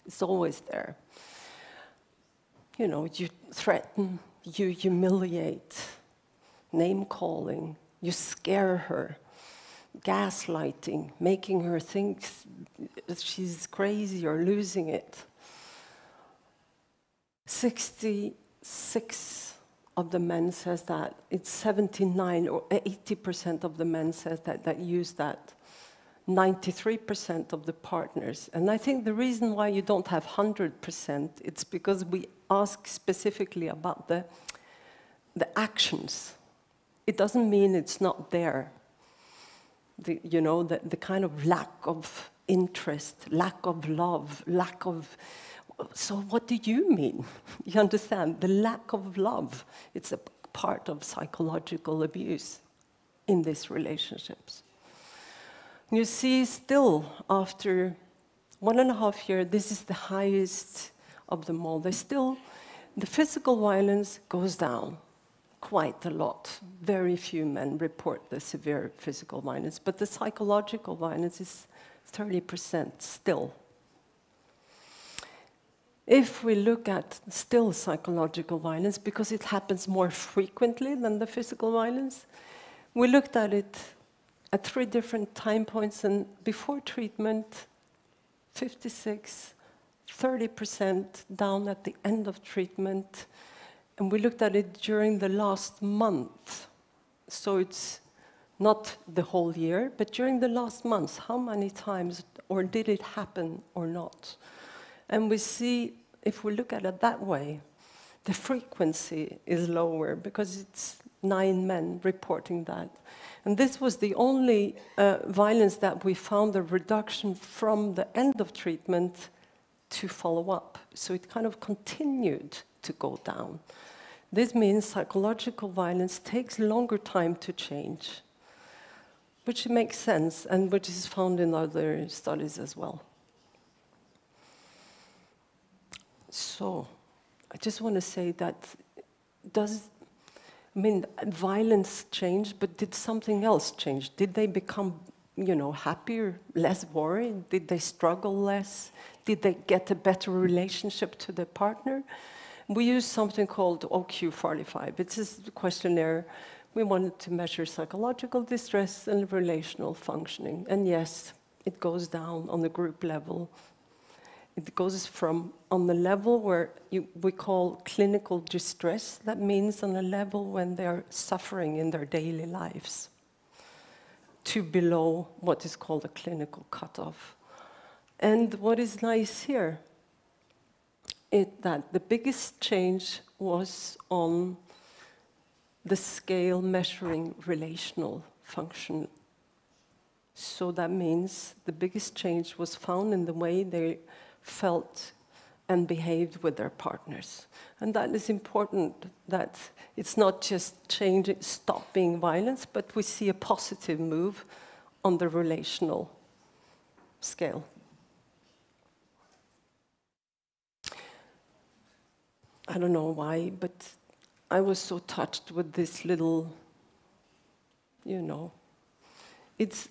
It's always there. You know, you threaten, you humiliate, name-calling, you scare her, gaslighting, making her think she's crazy or losing it. 66 of the men says that. It's 79 or 80% of the men says that use that. 93% of the partners. And I think the reason why you don't have 100%, it's because we ask specifically about the actions. It doesn't mean it's not there. You know, the kind of lack of interest, lack of love, lack of... So what do you mean? You understand? The lack of love, it's a part of psychological abuse in these relationships. You see still, after 1.5 years, this is the highest of them all. The physical violence goes down quite a lot. Very few men report the severe physical violence, but the psychological violence is 30% still. If we look at still psychological violence, because it happens more frequently than the physical violence, we looked at it at 3 different time points, and before treatment, 56, 30% down at the end of treatment, and we looked at it during the last month. So it's not the whole year, but during the last month, how many times, or did it happen or not? And we see, if we look at it that way, the frequency is lower because it's 9 men reporting that. And this was the only violence that we found a reduction from the end of treatment to follow up. So it kind of continued to go down. This means psychological violence takes longer time to change, which makes sense and which is found in other studies as well. So, I just want to say that violence changed, but did something else change? Did they become you know, happier, less worried? Did they struggle less? Did they get a better relationship to their partner? We use something called OQ45. It's a questionnaire. We wanted to measure psychological distress and relational functioning. And yes, it goes down on the group level. It goes from on the level where we call clinical distress. That means on a level when they're suffering in their daily lives, to below what is called a clinical cutoff. And what is nice here is that the biggest change was on the scale measuring relational function. So that means the biggest change was found in the way they felt and behaved with their partners. And that is important, that it's not just changing, stop being violence, but we see a positive move on the relational scale. I don't know why, but I was so touched with this little, you know, it's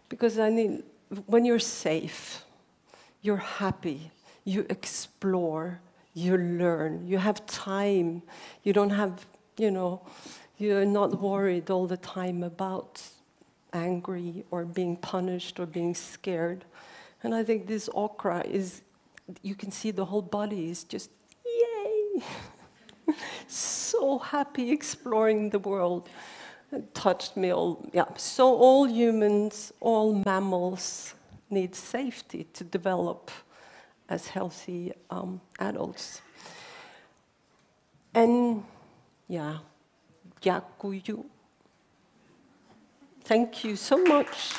because I mean, when you're safe, you're happy, you explore, you learn, you have time, you don't have, you know, you're not worried all the time about angry or being punished or being scared. And I think this okra is, you can see the whole body is just, yay! So happy exploring the world. It touched me all, yeah. So all humans, all mammals need safety to develop as healthy adults. And yeah, дякую. Thank you so much.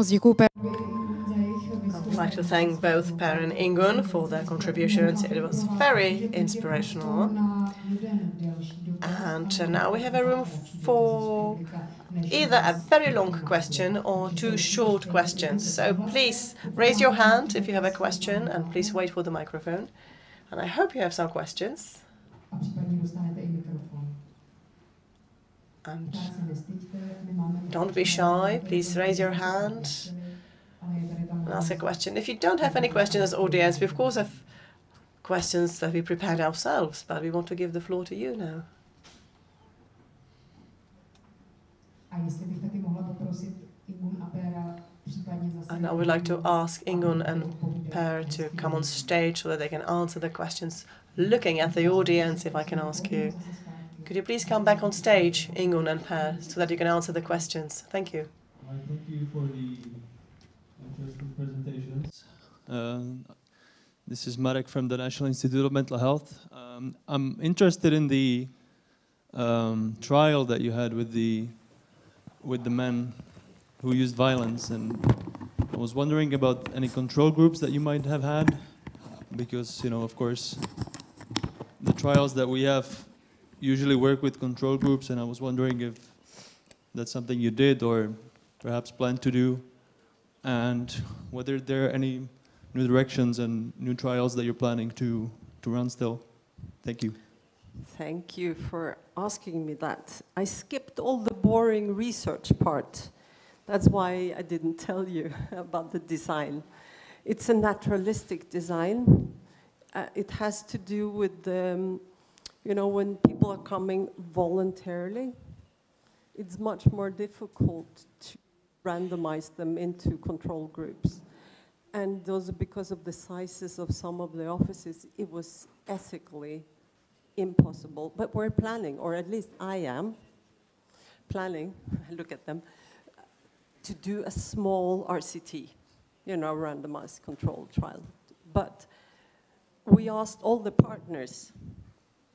I would like to thank both Per and Ingunn for their contributions. It was very inspirational. And now we have a room for either a very long question or two short questions. So please raise your hand if you have a question, and please wait for the microphone. And I hope you have some questions. And don't be shy, please raise your hand and ask a question. If you don't have any questions as audience, we of course have questions that we prepared ourselves, but we want to give the floor to you now. And I would like to ask Ingunn and Per to come on stage so that they can answer the questions. Looking at the audience, if I can ask you, could you please come back on stage, Ingunn and Per, so that you can answer the questions? Thank you. Thank you for the interesting presentations. This is Marek from the National Institute of Mental Health. I'm interested in the trial that you had with the men who used violence, and I was wondering about any control groups that you might have had, because, you know, of course, the trials that we have usually work with control groups, and I was wondering if that's something you did or perhaps plan to do, and whether there are any new directions and new trials that you're planning to run still. Thank you. Thank you for asking me that. I skipped all the boring research part. That's why I didn't tell you about the design. It's a naturalistic design. It has to do with the, you know, when people are coming voluntarily, it's much more difficult to randomize them into control groups. And those, because of the sizes of some of the offices, it was ethically impossible. But we're planning, or at least I am planning, look at them, to do a small RCT, you know, randomized controlled trial. But we asked all the partners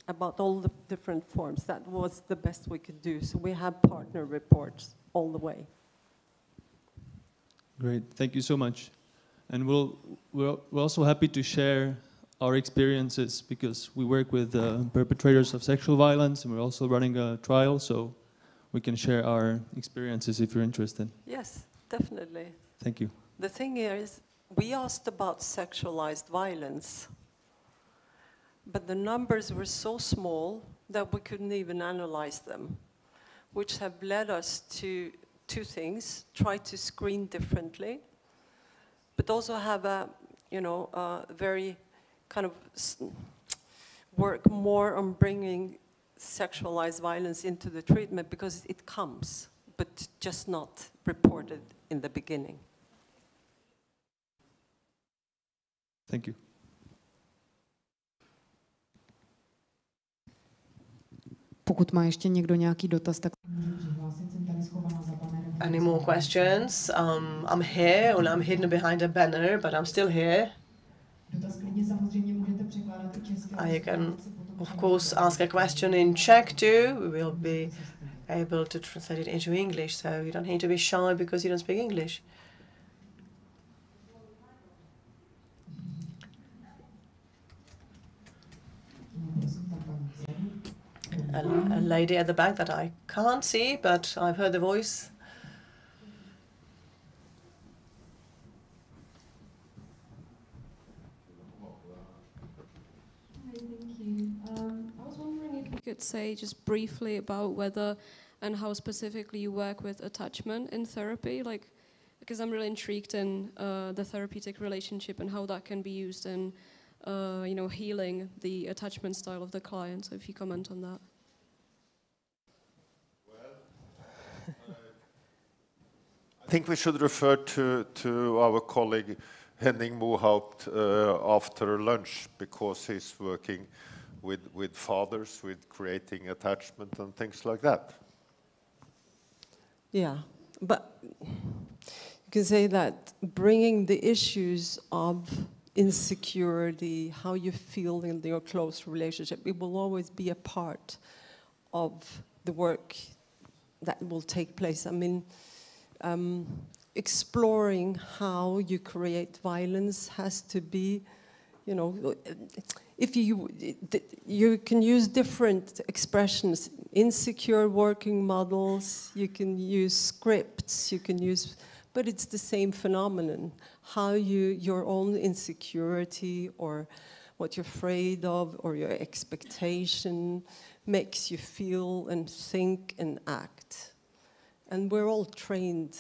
about all the different forms. That was the best we could do. So we have partner reports all the way. Great, thank you so much. And we're also happy to share our experiences, because we work with perpetrators of sexual violence, and we're also running a trial, so we can share our experiences if you're interested. Yes, definitely. Thank you. The thing is, we asked about sexualized violence, but the numbers were so small that we couldn't even analyze them, which have led us to two things: try to screen differently, but also have a, very kind of work more on bringing sexualized violence into the treatment, because it comes, but just not reported in the beginning. Thank you. Pokud má ještě někdo nějaký dotaz, tak... Any more questions? I'm here, or I'm hidden behind a banner, but I'm still here. You can, of course, ask a question in Czech too. We will be able to translate it into English, so you don't need to be shy because you don't speak English. A lady at the back that I can't see, but I've heard the voice. I was wondering if you could say just briefly about whether and how specifically you work with attachment in therapy, because I'm really intrigued in the therapeutic relationship and how that can be used in, healing the attachment style of the client. So if you comment on that. I think we should refer to our colleague Henning Mohaupt after lunch, because he's working with fathers, with creating attachment and things like that. Yeah, but you can say that bringing the issues of insecurity, how you feel in your close relationship, it will always be a part of the work that will take place. I mean, exploring how you create violence has to be, if you can use different expressions, insecure working models, you can use scripts, but it's the same phenomenon. How your own insecurity or what you're afraid of or your expectation makes you feel and think and act. And we're all trained,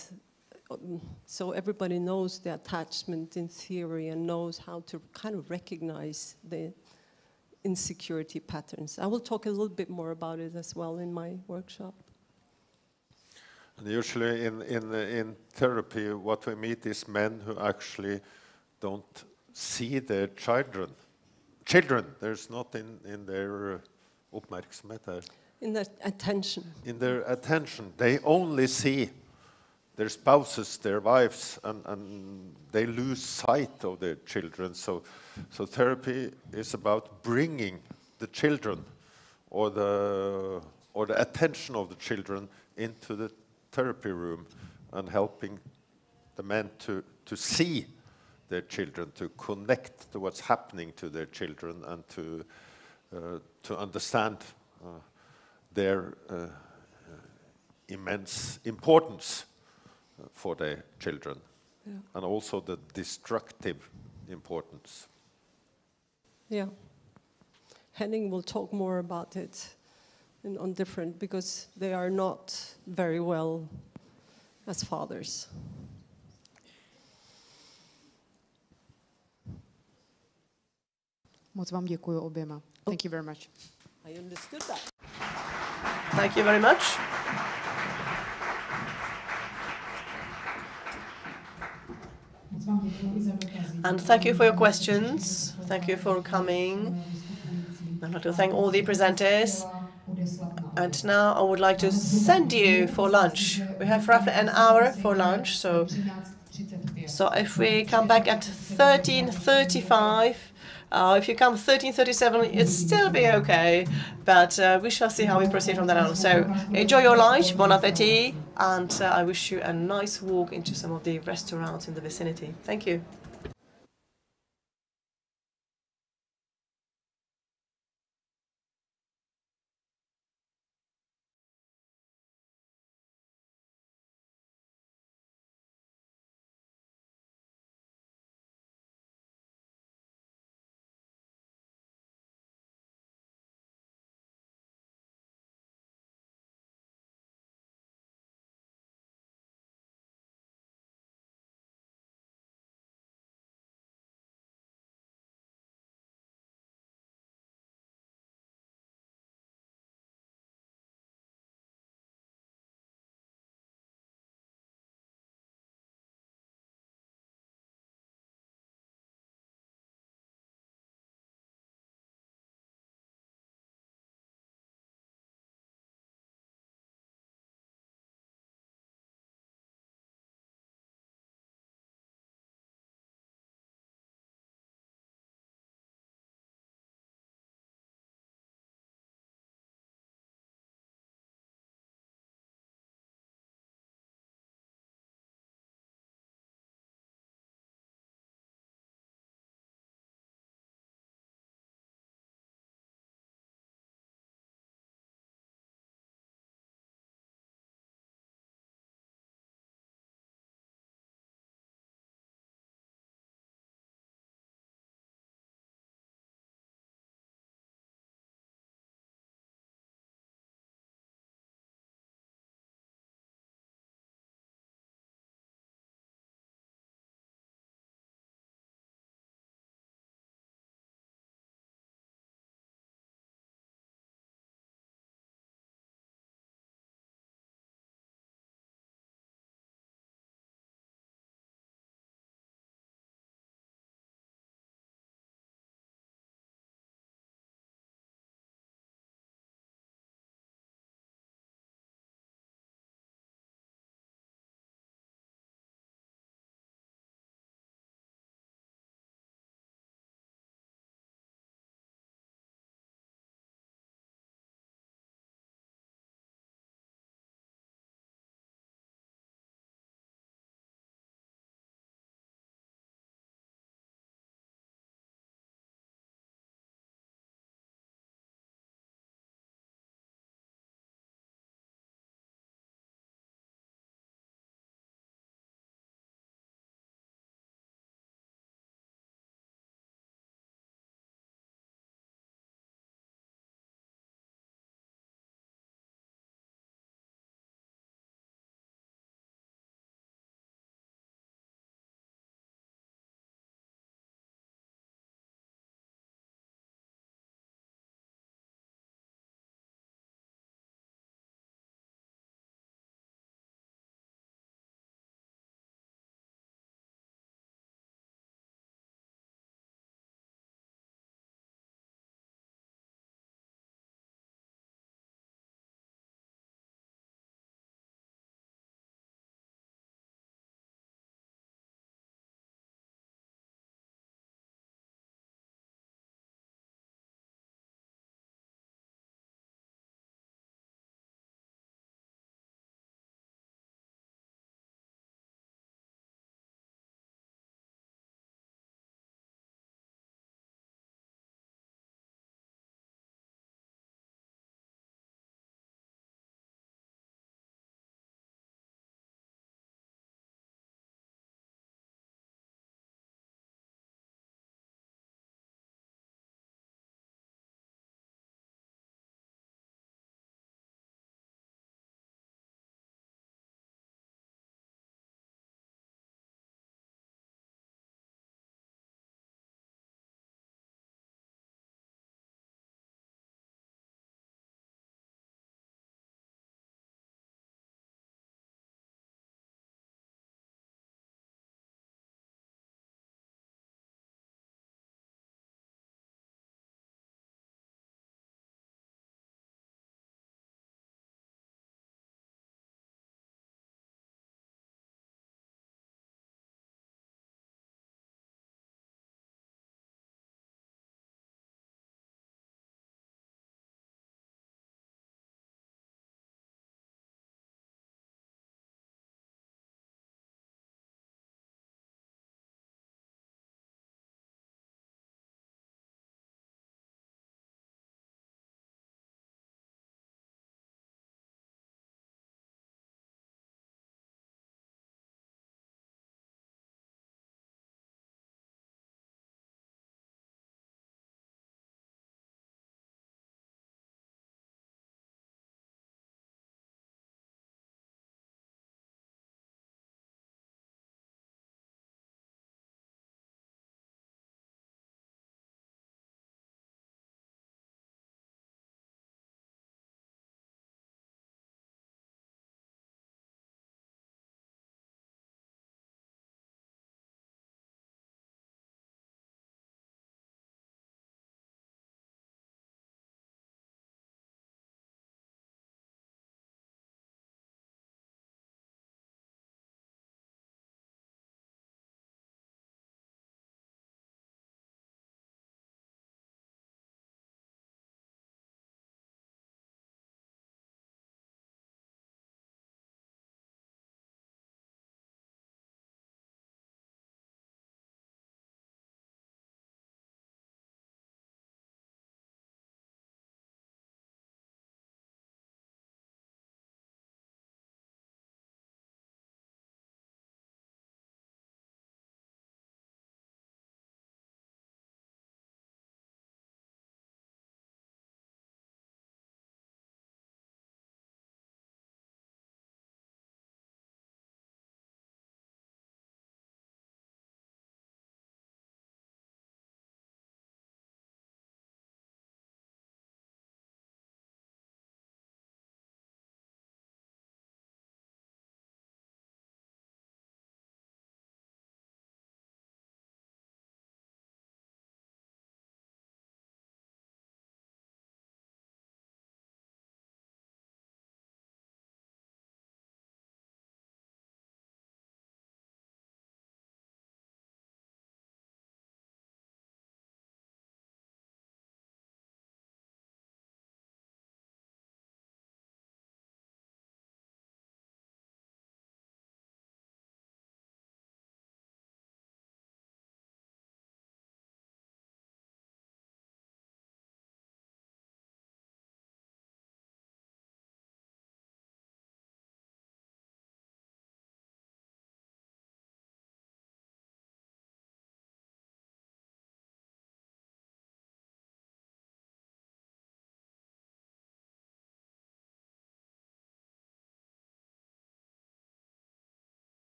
so everybody knows the attachment in theory and knows how to kind of recognize the insecurity patterns. I will talk a little bit more about it as well in my workshop. And usually in therapy, what we meet is men who actually don't see their children. There's not in their uppmärksamhet. In their attention. In their attention. They only see their spouses, their wives, and they lose sight of their children. So therapy is about bringing the children or the attention of the children into the therapy room and helping the men to see their children, to connect to what's happening to their children, and to understand their immense importance for their children, yeah. And also the destructive importance. Yeah. Henning will talk more about it on different, because they are not very well as fathers. Moc vám děkuji oběma. Thank you very much. I understood that. Thank you very much. And thank you for your questions. Thank you for coming. I'd like to thank all the presenters. And now I would like to send you for lunch. We have roughly an hour for lunch, so if we come back at 13:35, if you come 13:37, it'll still be okay, but we shall see how we proceed from then on. So enjoy your lunch, bon appétit, and I wish you a nice walk into some of the restaurants in the vicinity. Thank you.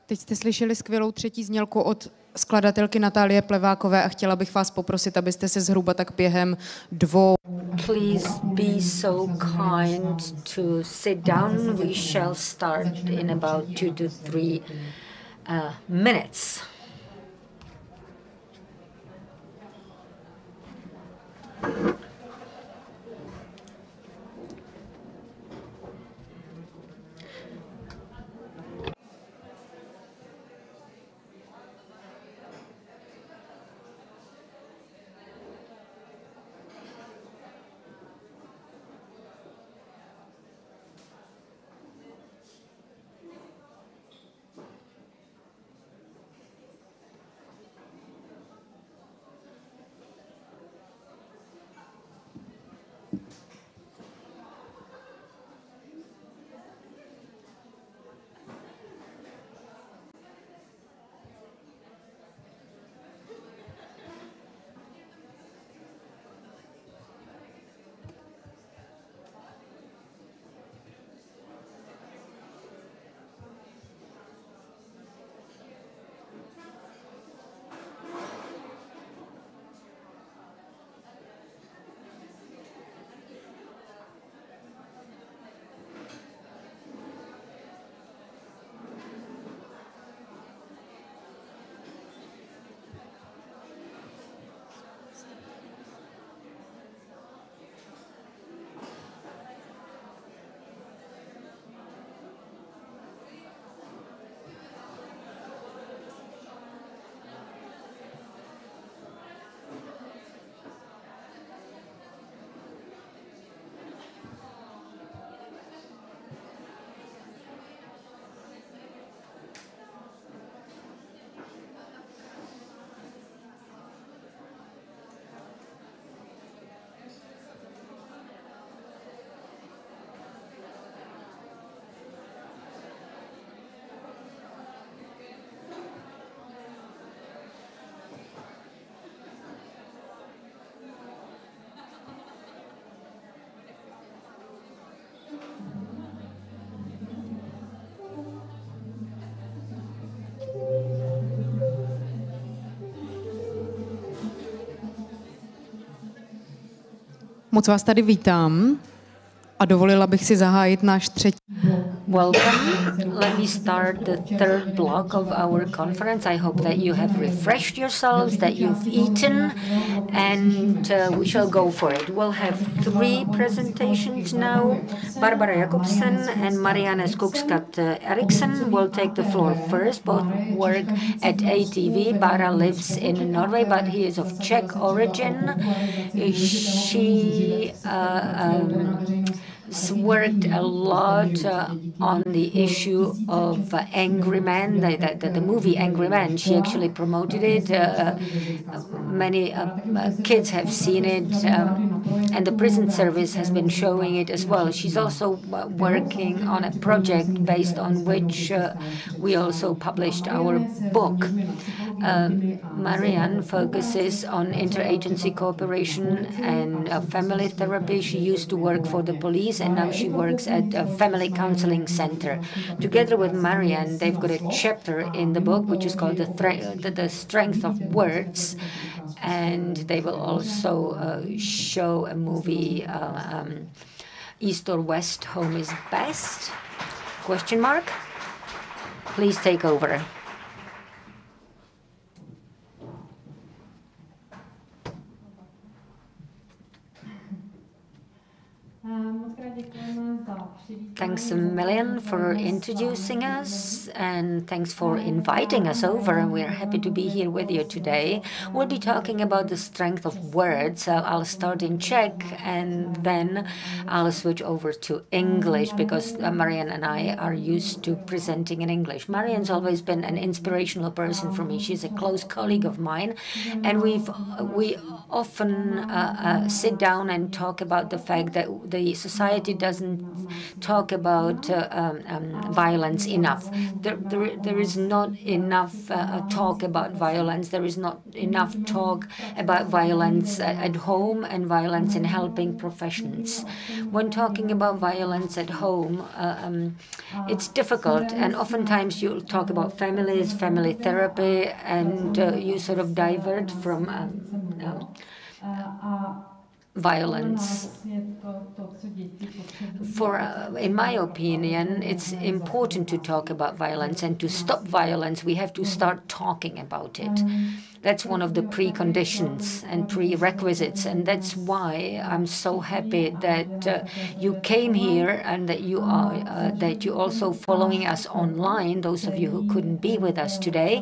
Teď jste slyšeli skvělou třetí znělku od skladatelky Natálie Plevákové a chtěla bych vás poprosit, abyste se zhruba tak během 2. Please be so kind to sit down. We shall start in about 2 to 3 minutes. Moc vás tady vítám a dovolila bych si zahájit náš třetí. Welcome. Let me start the third block of our conference. I hope that you have refreshed yourselves, that you've eaten, and we shall go for it. We'll have 3 presentations now. Barbara Jakobsen and Marianne Skogskat Eriksen will take the floor first. Both work at ATV. Bara lives in Norway, but he is of Czech origin. She worked a lot on the issue of Angry Man, the movie Angry Man. She actually promoted it. Many kids have seen it, and the prison service has been showing it as well. She's also working on a project based on which we also published our book. Marianne focuses on interagency cooperation and family therapy. She used to work for the police, and now she works at a family counseling center. Together with Marianne, they've got a chapter in the book which is called The Strength of Words, and they will also show a movie, East or West, Home is Best? Question mark? Please take over. Thanks a million for introducing us, and thanks for inviting us over. We're happy to be here with you today. We'll be talking about the strength of words. I'll start in Czech, and then I'll switch over to English, because Marianne and I are used to presenting in English. Marianne's always been an inspirational person for me. She's a close colleague of mine, and we often sit down and talk about the fact that the society doesn't talk about violence enough. There is not enough talk about violence. There is not enough talk about violence at home and violence in helping professions. When talking about violence at home, it's difficult, and oftentimes you talk about families, family therapy, and you sort of divert from violence. In my opinion, it's important to talk about violence, and to stop violence, we have to start talking about it. That's one of the preconditions and prerequisites, and that's why I'm so happy that you came here and that you are also following us online. Those of you who couldn't be with us today,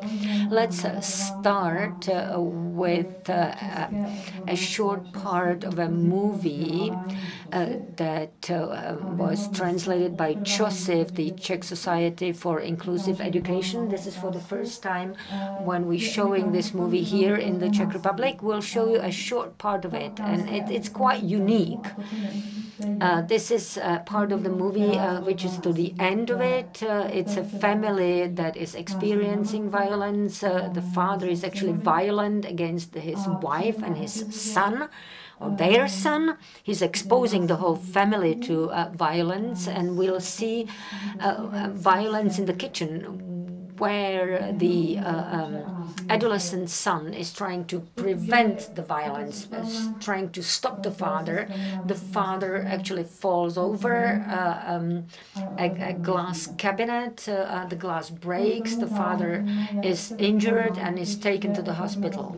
let's start with a short part of a movie that was translated by CZOSIV, the Czech Society for Inclusive Education. This is for the first time when we're showing this movie here in the Czech Republic. We'll show you a short part of it, and it's quite unique. This is part of the movie which is to the end of it. It's a family that is experiencing violence. The father is actually violent against his wife and his son, or their son. He's exposing the whole family to violence, and we'll see violence in the kitchen, where the adolescent son is trying to prevent the violence, trying to stop the father. The father actually falls over a glass cabinet. The glass breaks. The father is injured and is taken to the hospital.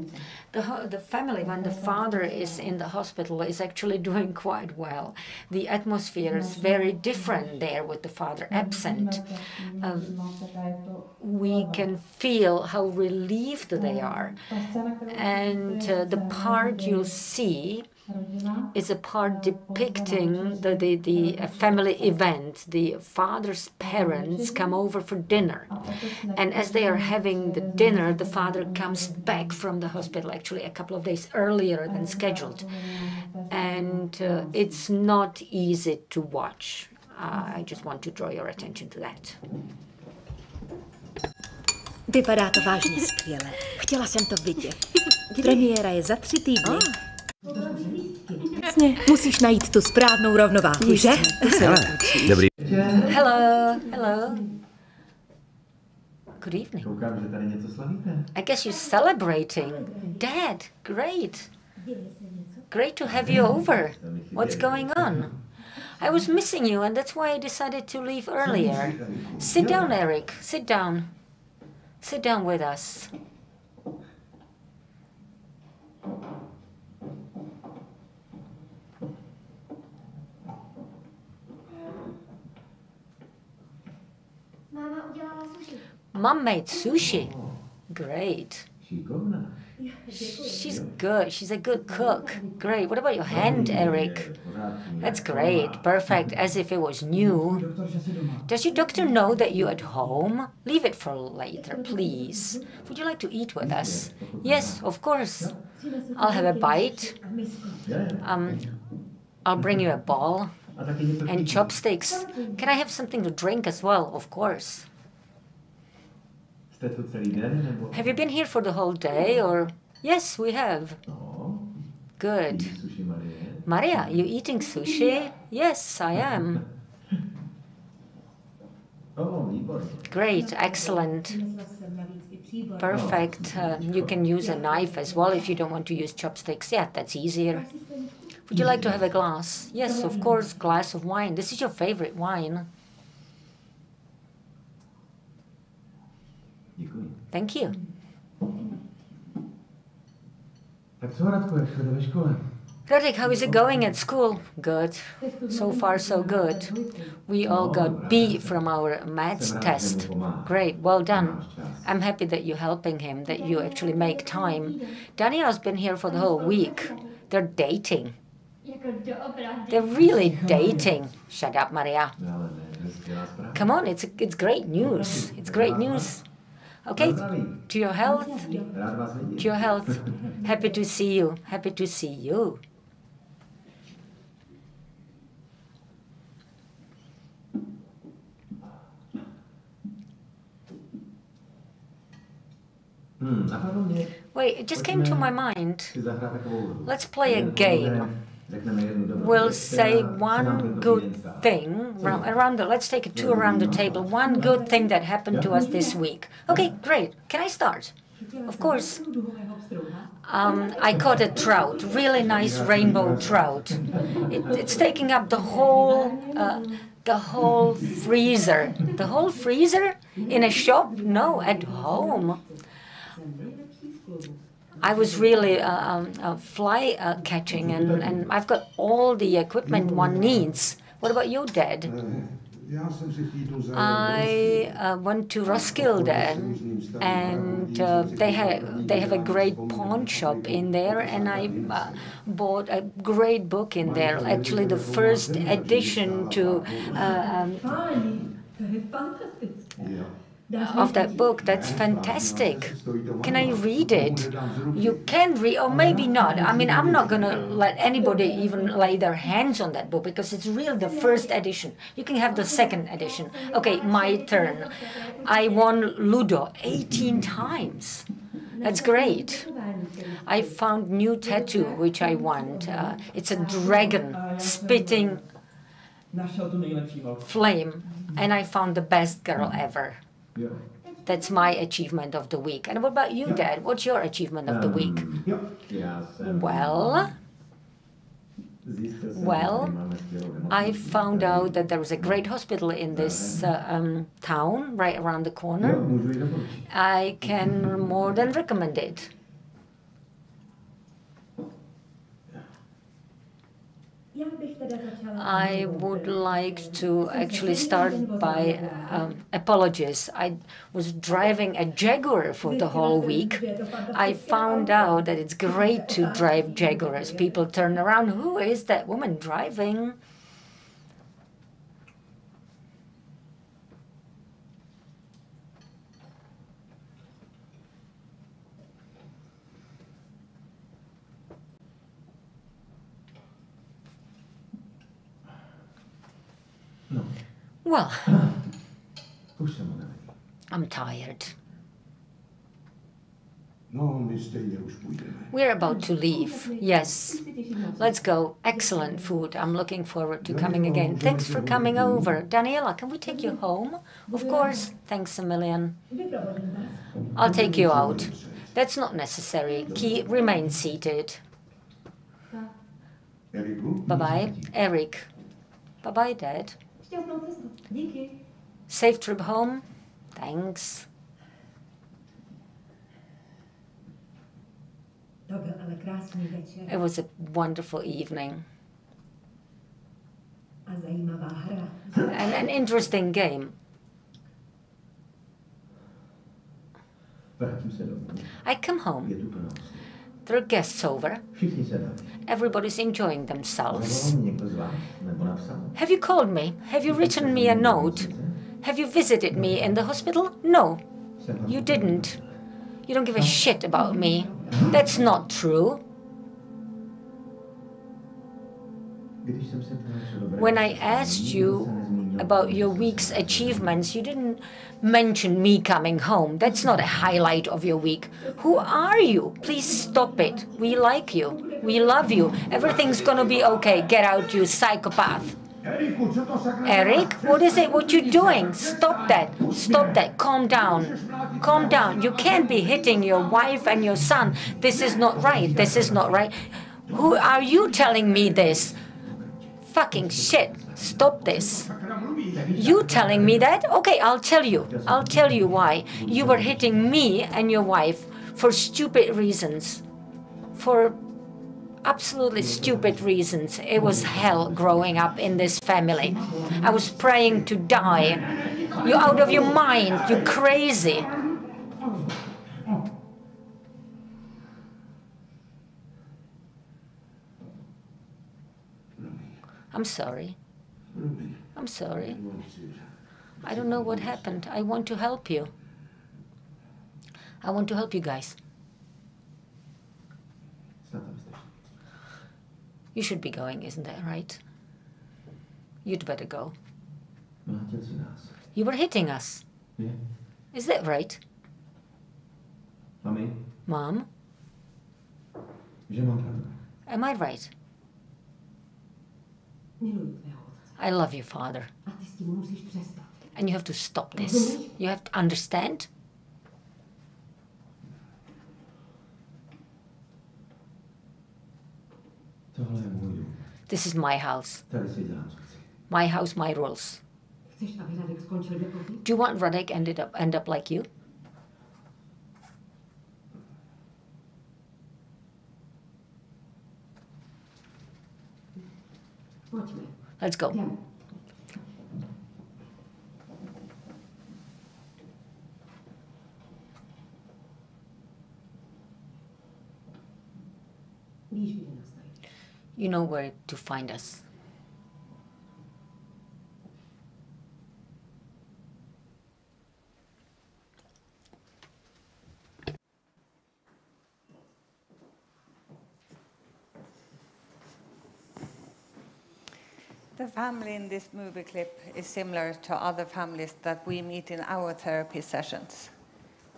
The family, when the father is in the hospital, is actually doing quite well. The atmosphere is very different there with the father absent. We can feel how relieved they are. And the part you'll see is a part depicting the family event. The father's parents come over for dinner, and as they are having the dinner, the father comes back from the hospital, actually a couple of days earlier than scheduled, and it's not easy to watch. I just want to draw your attention to that. Vypadá to vážně skvěle. Chtěla jsem to vidět. Premiéra je za 3 týdny. Jasně, musíš najít tu správnou rovnováhu, že? Dobrý. Hello, hello. Good evening. Koukám, že tady něco slavíte. I guess you're celebrating. Dad, great. Great to have you over. What's going on? I was missing you, and that's why I decided to leave earlier. Sit down, Eric. Sit down. Sit down with us. Mom made sushi. Great. She's good. She's a good cook. Great. What about your hand, Eric? That's great. Perfect. As if it was new. Does your doctor know that you're at home? Leave it for later, please. Would you like to eat with us? Yes, of course. I'll have a bite. I'll bring you a bowl and chopsticks. Can I have something to drink as well? Of course. Have you been here for the whole day, or? Yes, we have. Good. Maria, you eating sushi? Yes, I am. Great, excellent. Perfect. You can use a knife as well if you don't want to use chopsticks. Yeah, that's easier. Would you like to have a glass? Yes, of course, glass of wine. This is your favorite wine. Thank you. Radek, how is it going at school? Good. So far, so good. We all got B from our maths test. Great, well done. I'm happy that you're helping him, that you actually make time. Daniel's been here for the whole week. They're dating. They're really dating. Shut up, Maria. Come on, it's great news. It's great news. Okay, to your health. To your health. Happy to see you. Happy to see you. Wait, it just came to my mind. Let's play a game. We'll say one good thing let's take a tour around the table. One good thing that happened to us this week. Okay, great. Can I start? Of course. I caught a trout, really nice rainbow trout. It's taking up the whole freezer. The whole freezer? In a shop? No, at home. I was really fly catching, and I've got all the equipment one needs. What about you, Dad? I went to Roskilde, and they have a great pawn shop in there, and I bought a great book in there. Actually, the first edition of that book. That's fantastic. Can I read it? You can read, or maybe not. I mean, I'm not going to let anybody even lay their hands on that book because it's really the first edition. You can have the second edition. Okay, my turn. I won Ludo 18 times. That's great. I found new tattoo, which I want. It's a dragon spitting flame, and I found the best girl ever. That's my achievement of the week. And what about you, Dad? What's your achievement of the week? Well, I found out that there is a great hospital in this town, right around the corner. I can more than recommend it. I would like to actually start by apologies. I was driving a Jaguar for the whole week. I found out that it's great to drive Jaguars. People turn around, who is that woman driving? Well, I'm tired. We're about to leave. Yes. Let's go. Excellent food. I'm looking forward to coming again. Thanks for coming over. Daniela, can we take you home? Of course. Thanks a million. I'll take you out. That's not necessary. Remain seated. Bye-bye. Eric. Bye-bye, Dad. Safe trip home. Thanks. It was a wonderful evening. And an interesting game. I come home. There are guests over. Everybody's enjoying themselves. Have you called me? Have you written me a note? Have you visited me in the hospital? No, you didn't. You don't give a shit about me. That's not true. When I asked you about your week's achievements, you didn't mention me coming home. That's not a highlight of your week. Who are you? Please stop it. We like you. We love you. Everything's gonna be okay. Get out, you psychopath. Eric, what is it? What you doing? Stop that. Stop that. Calm down. Calm down. You can't be hitting your wife and your son. This is not right. This is not right. Who are you telling me this? Fucking shit. Stop this. You telling me that? Okay, I'll tell you. I'll tell you why. You were hitting me and your wife for stupid reasons. For absolutely stupid reasons. It was hell growing up in this family. I was praying to die. You're out of your mind. You're crazy. I'm sorry. I'm sorry. I don't know what happened. I want to help you. I want to help you guys. You should be going, isn't that right? You'd better go. You were hitting us. Is that right? Mami, Mom, že mám pravdu. am I right? I love you, Father. And you have to stop this. You have to understand. Tohle je můj dům. This is my house. Tady si dělám, co chci. My house, my rules. Do you want Radek end up like you? Let's go. You know where to find us. The family in this movie clip is similar to other families that we meet in our therapy sessions.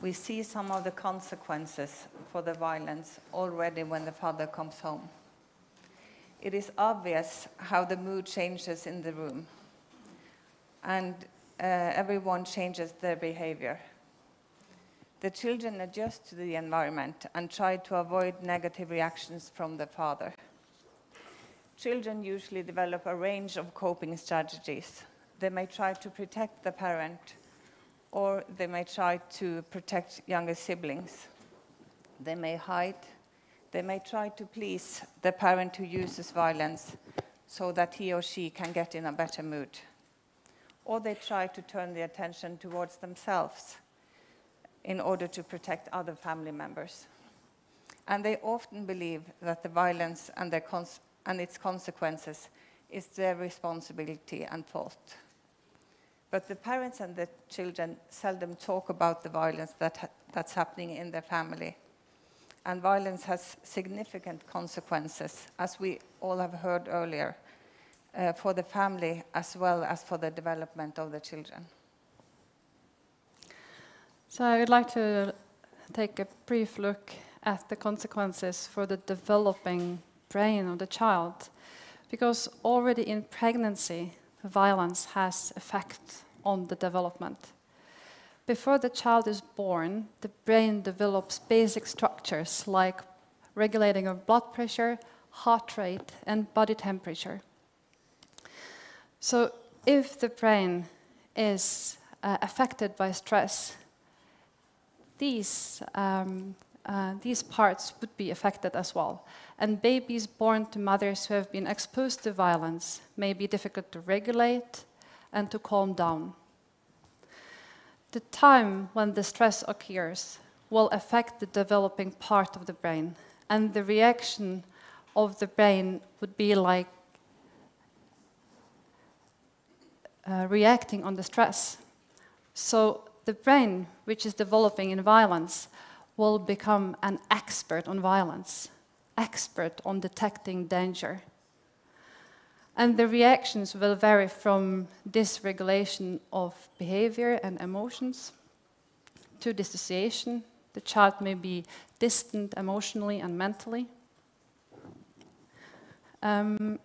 We see some of the consequences for the violence already when the father comes home. It is obvious how the mood changes in the room, and everyone changes their behavior. The children adjust to the environment and try to avoid negative reactions from the father. Children usually develop a range of coping strategies. They may try to protect the parent, or they may try to protect younger siblings. They may hide. They may try to please the parent who uses violence so that he or she can get in a better mood. Or they try to turn the attention towards themselves in order to protect other family members. And they often believe that the violence and its consequences is their responsibility and fault. But the parents and the children seldom talk about the violence that's happening in their family. And violence has significant consequences, as we all have heard earlier, for the family as well as for the development of the children. So I would like to take a brief look at the consequences for the developing brain of the child, because already in pregnancy, violence has effect on the development. Before the child is born, the brain develops basic structures like regulating of blood pressure, heart rate, and body temperature. So if the brain is affected by stress, these parts would be affected as well. And babies born to mothers who have been exposed to violence may be difficult to regulate and to calm down. The time when the stress occurs will affect the developing part of the brain, and the reaction of the brain would be like reacting on the stress. So the brain, which is developing in violence, will become an expert on violence, expert on detecting danger. And the reactions will vary from dysregulation of behavior and emotions to dissociation. The child may be distant emotionally and mentally. And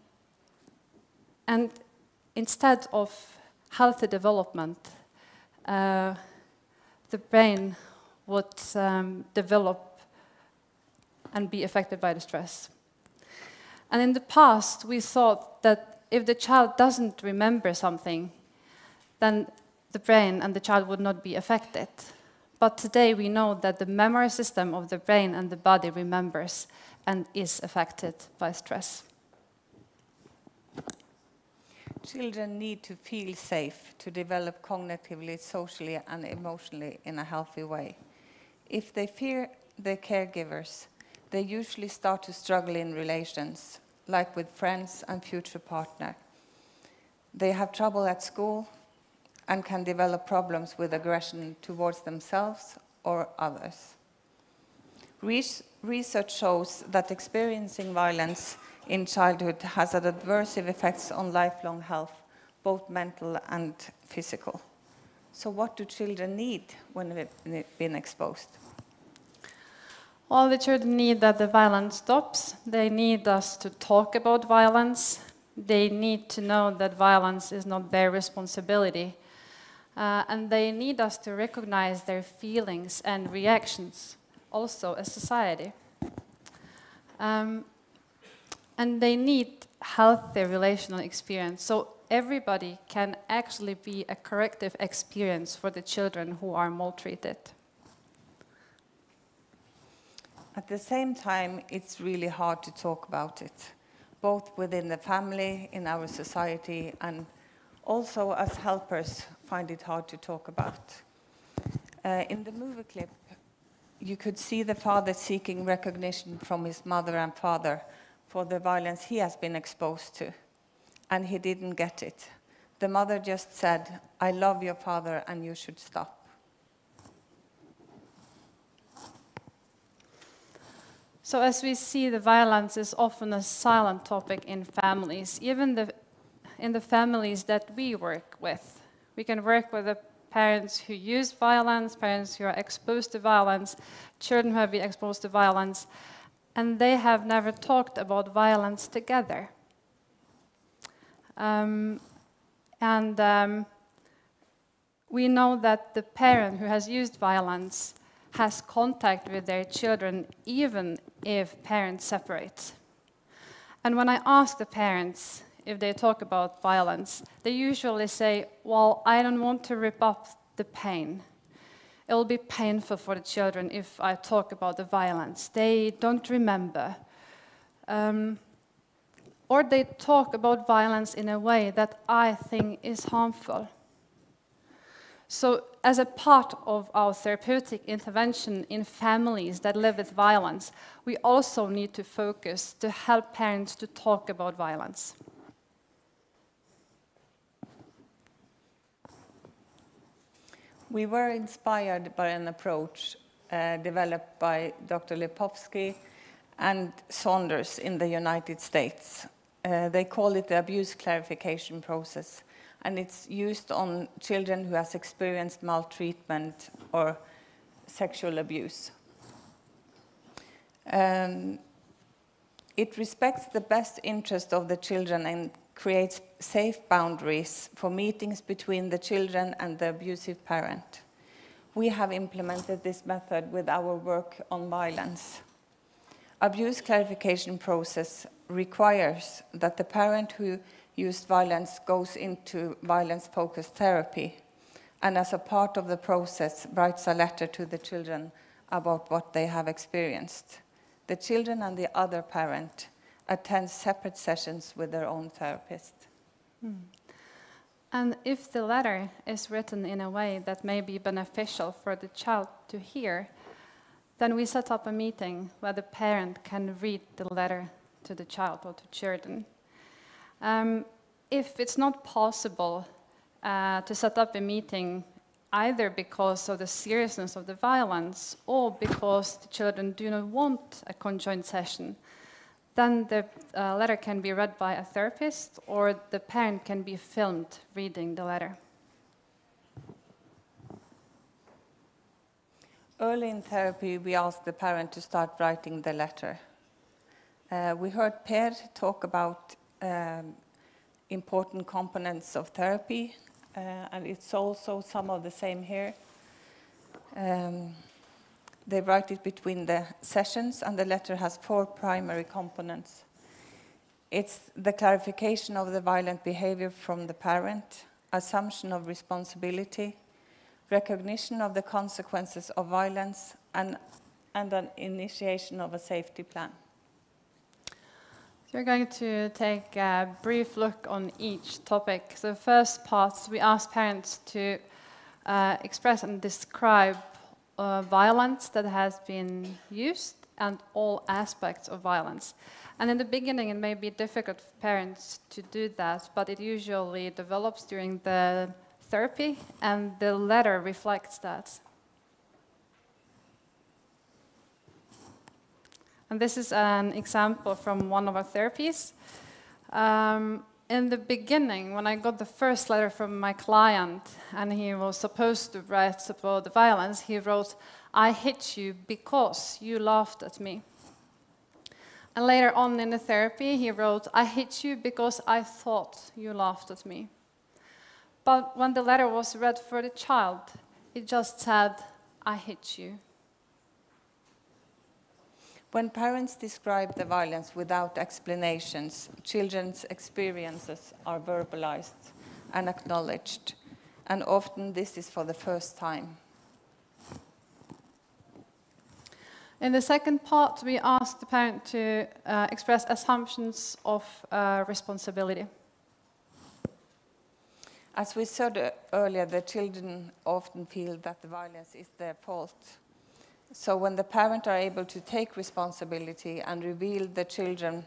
instead of healthy development, the brain would develop and be affected by the stress. And in the past, we thought that if the child doesn't remember something, then the brain and the child would not be affected. But today we know that the memory system of the brain and the body remembers and is affected by stress. Children need to feel safe to develop cognitively, socially, and emotionally in a healthy way. If they fear their caregivers, they usually start to struggle in relations, like with friends and future partner. They have trouble at school and can develop problems with aggression towards themselves or others. Research shows that experiencing violence in childhood has adverse effects on lifelong health, both mental and physical. So what do children need when they've been exposed? Well, the children need that the violence stops. They need us to talk about violence. They need to know that violence is not their responsibility. And they need us to recognize their feelings and reactions, also as society. And they need healthy relational experience. So everybody can actually be a corrective experience for the children who are maltreated. At the same time, it's really hard to talk about it, both within the family, in our society, and also as helpers find it hard to talk about. In the movie clip, you could see the father seeking recognition from his mother and father for the violence he has been exposed to, and he didn't get it. The mother just said, "I love your father and you should stop." So as we see, the violence is often a silent topic in families, even in the families that we work with. We can work with the parents who use violence, parents who are exposed to violence, children who have been exposed to violence, and they have never talked about violence together. We know that the parent who has used violence has contact with their children even if parents separate. And when I ask the parents if they talk about violence, they usually say, "Well, I don't want to rip up the pain. It will be painful for the children if I talk about the violence. They don't remember." Or they talk about violence in a way that I think is harmful. So as a part of our therapeutic intervention in families that live with violence, we also need to focus to help parents to talk about violence. We were inspired by an approach developed by Dr. Lipovsky and Saunders in the United States. They call it the abuse clarification process, and it's used on children who has experienced maltreatment or sexual abuse. It respects the best interest of the children and creates safe boundaries for meetings between the children and the abusive parent. We have implemented this method with our work on violence. Abuse clarification process requires that the parent who used violence goes into violence-focused therapy, and as a part of the process writes a letter to the children about what they have experienced. The children and the other parent attend separate sessions with their own therapist. And if the letter is written in a way that may be beneficial for the child to hear, then we set up a meeting where the parent can read the letter to the child or to children. If it's not possible to set up a meeting either because of the seriousness of the violence or because the children do not want a conjoined session, then the letter can be read by a therapist or the parent can be filmed reading the letter. Early in therapy, we asked the parent to start writing the letter. We heard Per talk about important components of therapy, and it's also some of the same here. They write it between the sessions, and the letter has 4 primary components. It's the clarification of the violent behavior from the parent, assumption of responsibility, recognition of the consequences of violence, and an initiation of a safety plan. So we're going to take a brief look on each topic. So the first part, we ask parents to express and describe violence that has been used and all aspects of violence. And in the beginning, it may be difficult for parents to do that, but it usually develops during the therapy, and the letter reflects that. And this is an example from one of our therapies. in the beginning, when I got the first letter from my client, and he was supposed to write about the violence, he wrote, "I hit you because you laughed at me." And later on in the therapy, he wrote, "I hit you because I thought you laughed at me." But when the letter was read for the child, it just said, "I hit you." When parents describe the violence without explanations, children's experiences are verbalized and acknowledged, and often this is for the first time. In the second part, we asked the parent to express assumptions of responsibility. As we said earlier, the children often feel that the violence is their fault. So when the parents are able to take responsibility and reveal the children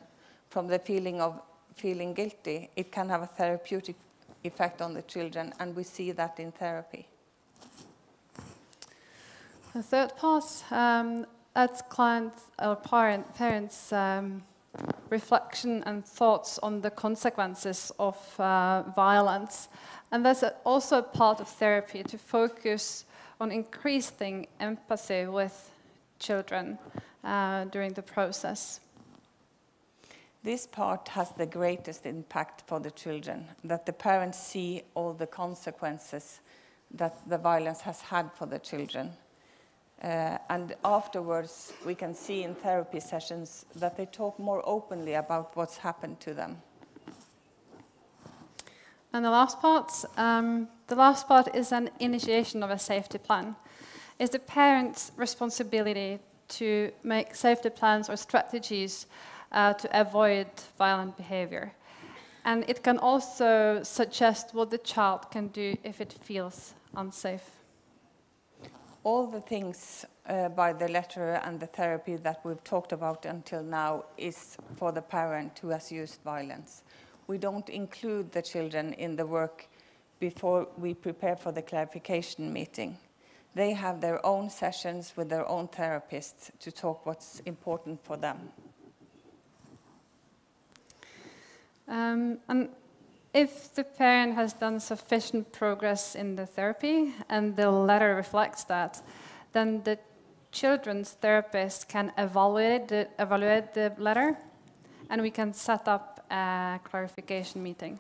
from the feeling of feeling guilty, it can have a therapeutic effect on the children, and we see that in therapy. The third part, at clients or parents' reflection and thoughts on the consequences of violence. And that's also a part of therapy, to focus on increasing empathy with children during the process. This part has the greatest impact for the children, that the parents see all the consequences that the violence has had for the children. And afterwards, we can see in therapy sessions that they talk more openly about what's happened to them. And the last part is an initiation of a safety plan. It's the parent's responsibility to make safety plans or strategies to avoid violent behavior. And it can also suggest what the child can do if it feels unsafe. All the things by the letter and the therapy that we've talked about until now is for the parent who has used violence. We don't include the children in the work before we prepare for the clarification meeting. They have their own sessions with their own therapists to talk what's important for them. And if the parent has done sufficient progress in the therapy and the letter reflects that, then the children's therapist can evaluate the letter, and we can set up a clarification meeting.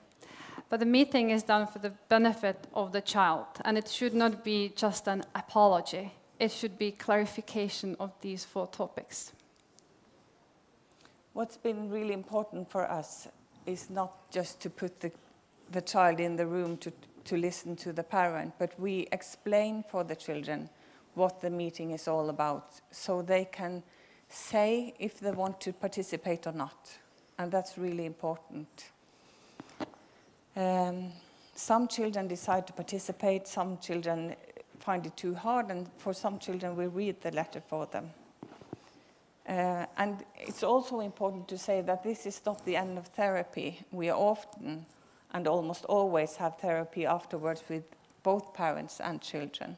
But the meeting is done for the benefit of the child, and it should not be just an apology. It should be clarification of these 4 topics. What's been really important for us is not just to put the child in the room to listen to the parent, but we explain for the children what the meeting is all about, so they can say if they want to participate or not. And that's really important. Some children decide to participate, some children find it too hard, and for some children we read the letter for them. And it's also important to say that this is not the end of therapy. We often and almost always have therapy afterwards with both parents and children.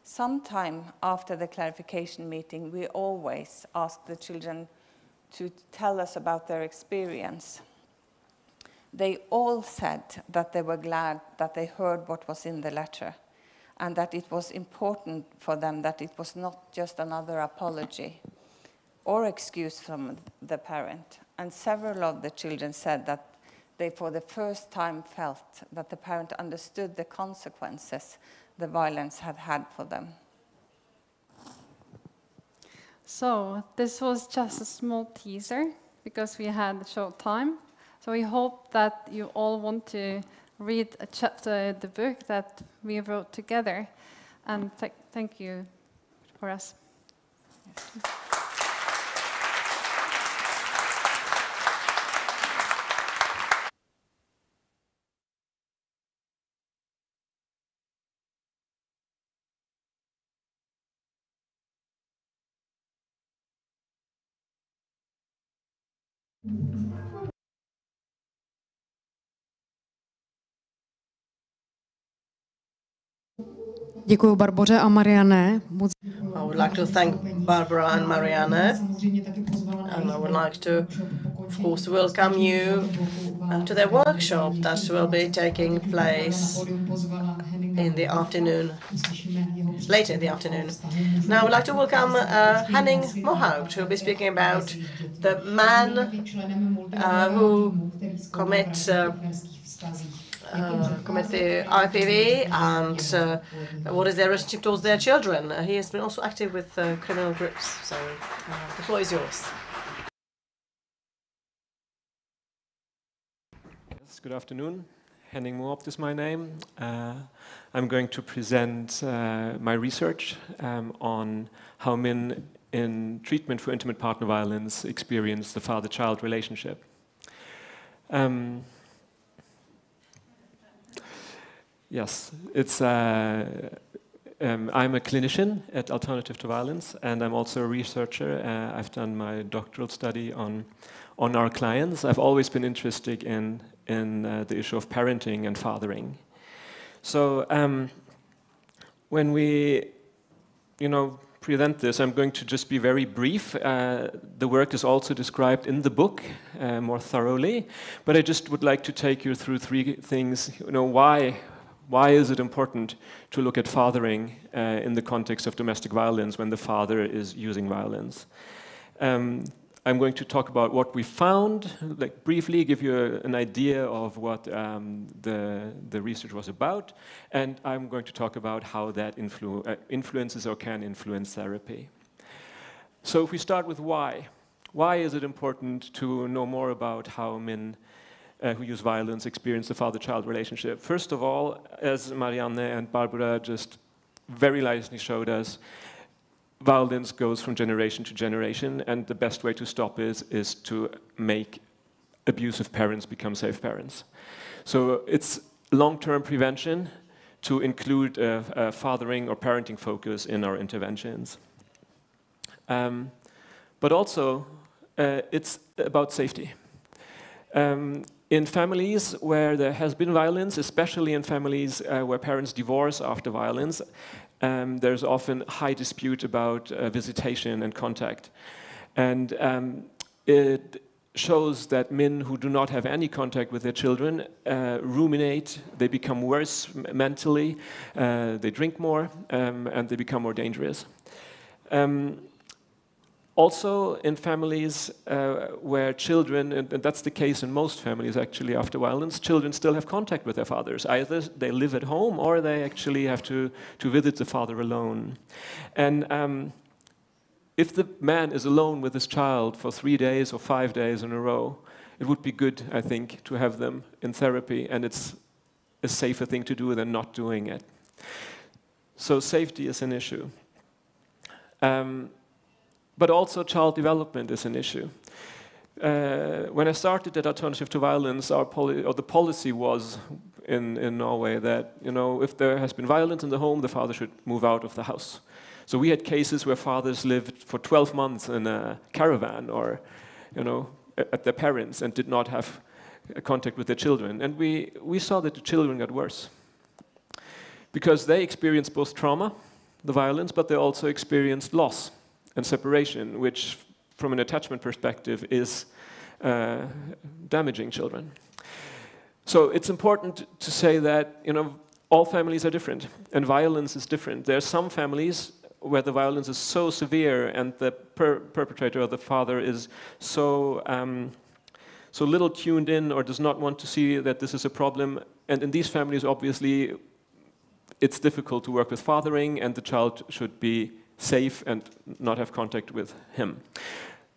Sometime after the clarification meeting, we always ask the children to tell us about their experience. They all said that they were glad that they heard what was in the letter, and that it was important for them that it was not just another apology or excuse from the parent. And several of the children said that they for the first time felt that the parent understood the consequences the violence had had for them. So this was just a small teaser because we had a short time. So we hope that you all want to read a chapter of the book that we wrote together. And thank you for us. Děkuji Barboře a Marianne. I would like to thank Barbara and Marianne, and I would like to, of course, welcome you to their workshop that will be taking place in the afternoon, later in the afternoon. Now I would like to welcome Henning Mohaupt, who will be speaking about the man who commit the IPV and what is their relationship towards their children. He has been also active with criminal groups, so the floor is yours. Yes, good afternoon. Henning Mohaupt is my name. I'm going to present my research on how men in treatment for intimate partner violence experience the father-child relationship. Yes, it's. I'm a clinician at Alternative to Violence, and I'm also a researcher. I've done my doctoral study on our clients. I've always been interested in the issue of parenting and fathering. So when we, present this, I'm going to just be very brief. The work is also described in the book more thoroughly, but I just would like to take you through three things. Why is it important to look at fathering in the context of domestic violence when the father is using violence? I'm going to talk about what we found, briefly give you an idea of what the research was about, and I'm going to talk about how that influences or can influence therapy. So if we start with why is it important to know more about how men who use violence experience the father-child relationship? First of all, as Marianne and Barbara just very nicely showed us, violence goes from generation to generation, and the best way to stop is to make abusive parents become safe parents. So it's long-term prevention to include a fathering or parenting focus in our interventions. But also, it's about safety. In families where there has been violence, especially in families where parents divorce after violence, there's often high dispute about visitation and contact. And it shows that men who do not have any contact with their children ruminate, they become worse mentally, they drink more, and they become more dangerous. Also, in families where children, and that's the case in most families actually after violence, children still have contact with their fathers. Either they live at home or they actually have to visit the father alone. And if the man is alone with his child for 3 days or 5 days in a row, it would be good, I think, to have them in therapy, and it's a safer thing to do than not doing it. So safety is an issue. But also child development is an issue. When I started at Alternative to Violence, the policy was in Norway that if there has been violence in the home, the father should move out of the house. So we had cases where fathers lived for 12 months in a caravan or at their parents and did not have contact with their children. And we saw that the children got worse because they experienced both trauma, the violence, but they also experienced loss and separation, which from an attachment perspective is damaging children. So it's important to say that all families are different and violence is different. There are some families where the violence is so severe and the perpetrator or the father is so little tuned in or does not want to see that this is a problem. And in these families, obviously, it's difficult to work with fathering, and the child should be safe and not have contact with him.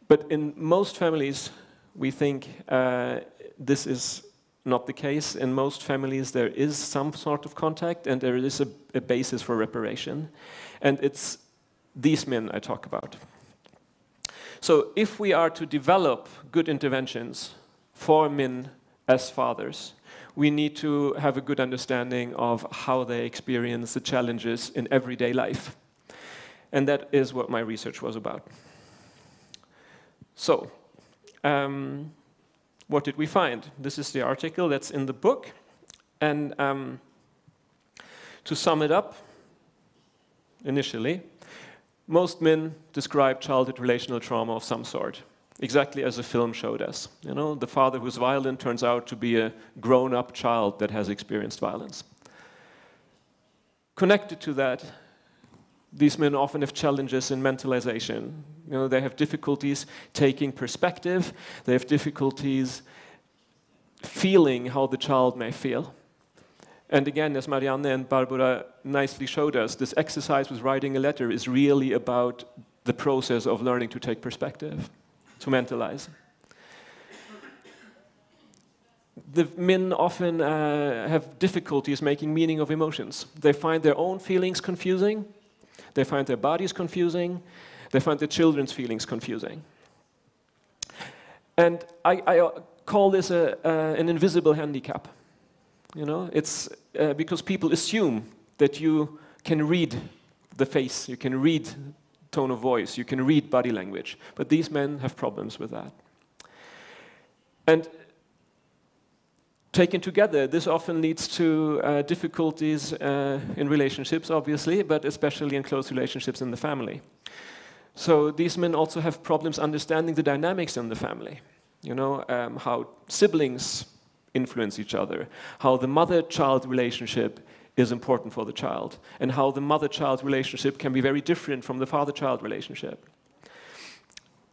But in most families, we think this is not the case. In most families, there is some sort of contact and there is a basis for reparation. And it's these men I talk about. So if we are to develop good interventions for men as fathers, we need to have a good understanding of how they experience the challenges in everyday life. And that is what my research was about. So, what did we find? This is the article that's in the book. And to sum it up, initially, most men describe childhood relational trauma of some sort. exactly as the film showed us. You know, the father who's violent turns out to be a grown-up child that has experienced violence. Connected to that, these men often have challenges in mentalization. You know, they have difficulties taking perspective. They have difficulties feeling how the child may feel. And again, as Marianne and Barbara nicely showed us, this exercise with writing a letter is really about the process of learning to take perspective, to mentalize. The men often have difficulties making meaning of emotions. They find their own feelings confusing. They find their bodies confusing. They find their children's feelings confusing. And I call this an invisible handicap. You know, it's because people assume that you can read the face, you can read tone of voice, you can read body language. But these men have problems with that. And taken together, this often leads to difficulties in relationships, obviously, but especially in close relationships in the family. So these men also have problems understanding the dynamics in the family. You know, how siblings influence each other, how the mother-child relationship is important for the child, and how the mother-child relationship can be very different from the father-child relationship.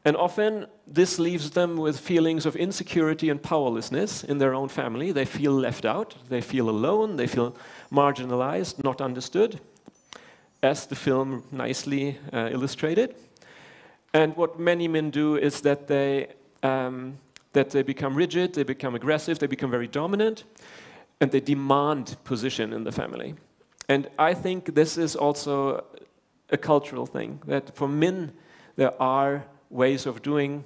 And often, this leaves them with feelings of insecurity and powerlessness in their own family. They feel left out, they feel alone, they feel marginalized, not understood, as the film nicely illustrated. And what many men do is that they become rigid, they become aggressive, they become very dominant, and they demand position in the family. And I think this is also a cultural thing, that for men, there are ways of doing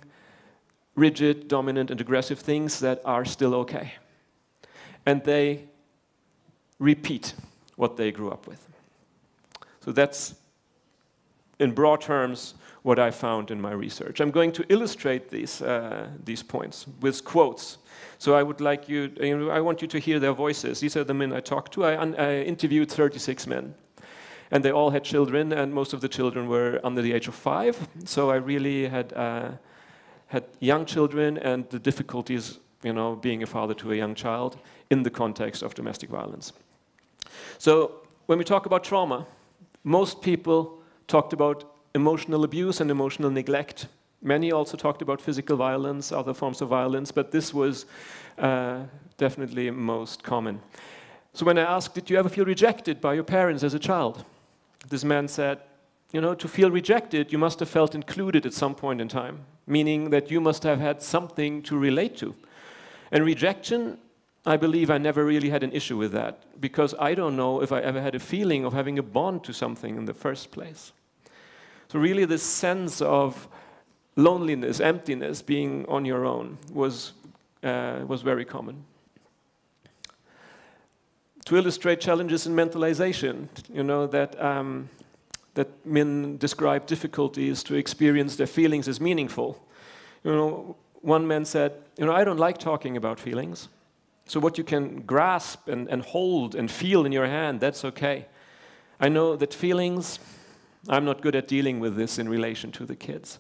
rigid, dominant, and aggressive things that are still okay. And they repeat what they grew up with. So that's, in broad terms, what I found in my research. I'm going to illustrate these points with quotes. So I would like I want you to hear their voices. These are the men I talked to. I interviewed 36 men. And they all had children, and most of the children were under the age of 5. So I really had young children and the difficulties, you know, being a father to a young child in the context of domestic violence. So when we talk about trauma, most people talked about emotional abuse and emotional neglect. Many also talked about physical violence, other forms of violence, but this was definitely most common. So when I asked, did you ever feel rejected by your parents as a child? This man said, you know, to feel rejected, you must have felt included at some point in time, meaning that you must have had something to relate to. And rejection, I believe I never really had an issue with that, because I don't know if I ever had a feeling of having a bond to something in the first place. So really this sense of loneliness, emptiness, being on your own was very common. To illustrate challenges in mentalization, you know, that men describe difficulties to experience their feelings as meaningful. You know, one man said, you know, I don't like talking about feelings. So what you can grasp and hold and feel in your hand, that's okay. I know that feelings, I'm not good at dealing with this in relation to the kids.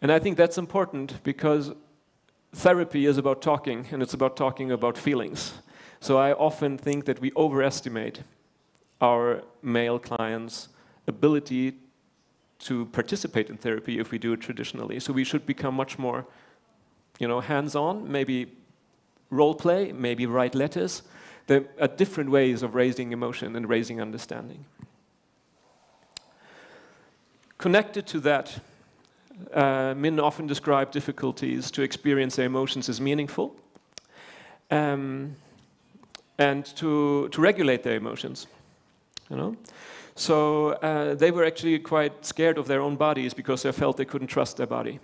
And I think that's important because therapy is about talking, and it's about talking about feelings. So I often think that we overestimate our male clients' ability to participate in therapy if we do it traditionally. So we should become much more, you know, hands-on, maybe role play, maybe write letters. There are different ways of raising emotion and raising understanding. Connected to that, men often describe difficulties to experience their emotions as meaningful. And to regulate their emotions, you know? So they were actually quite scared of their own bodies because they felt they couldn't trust their body.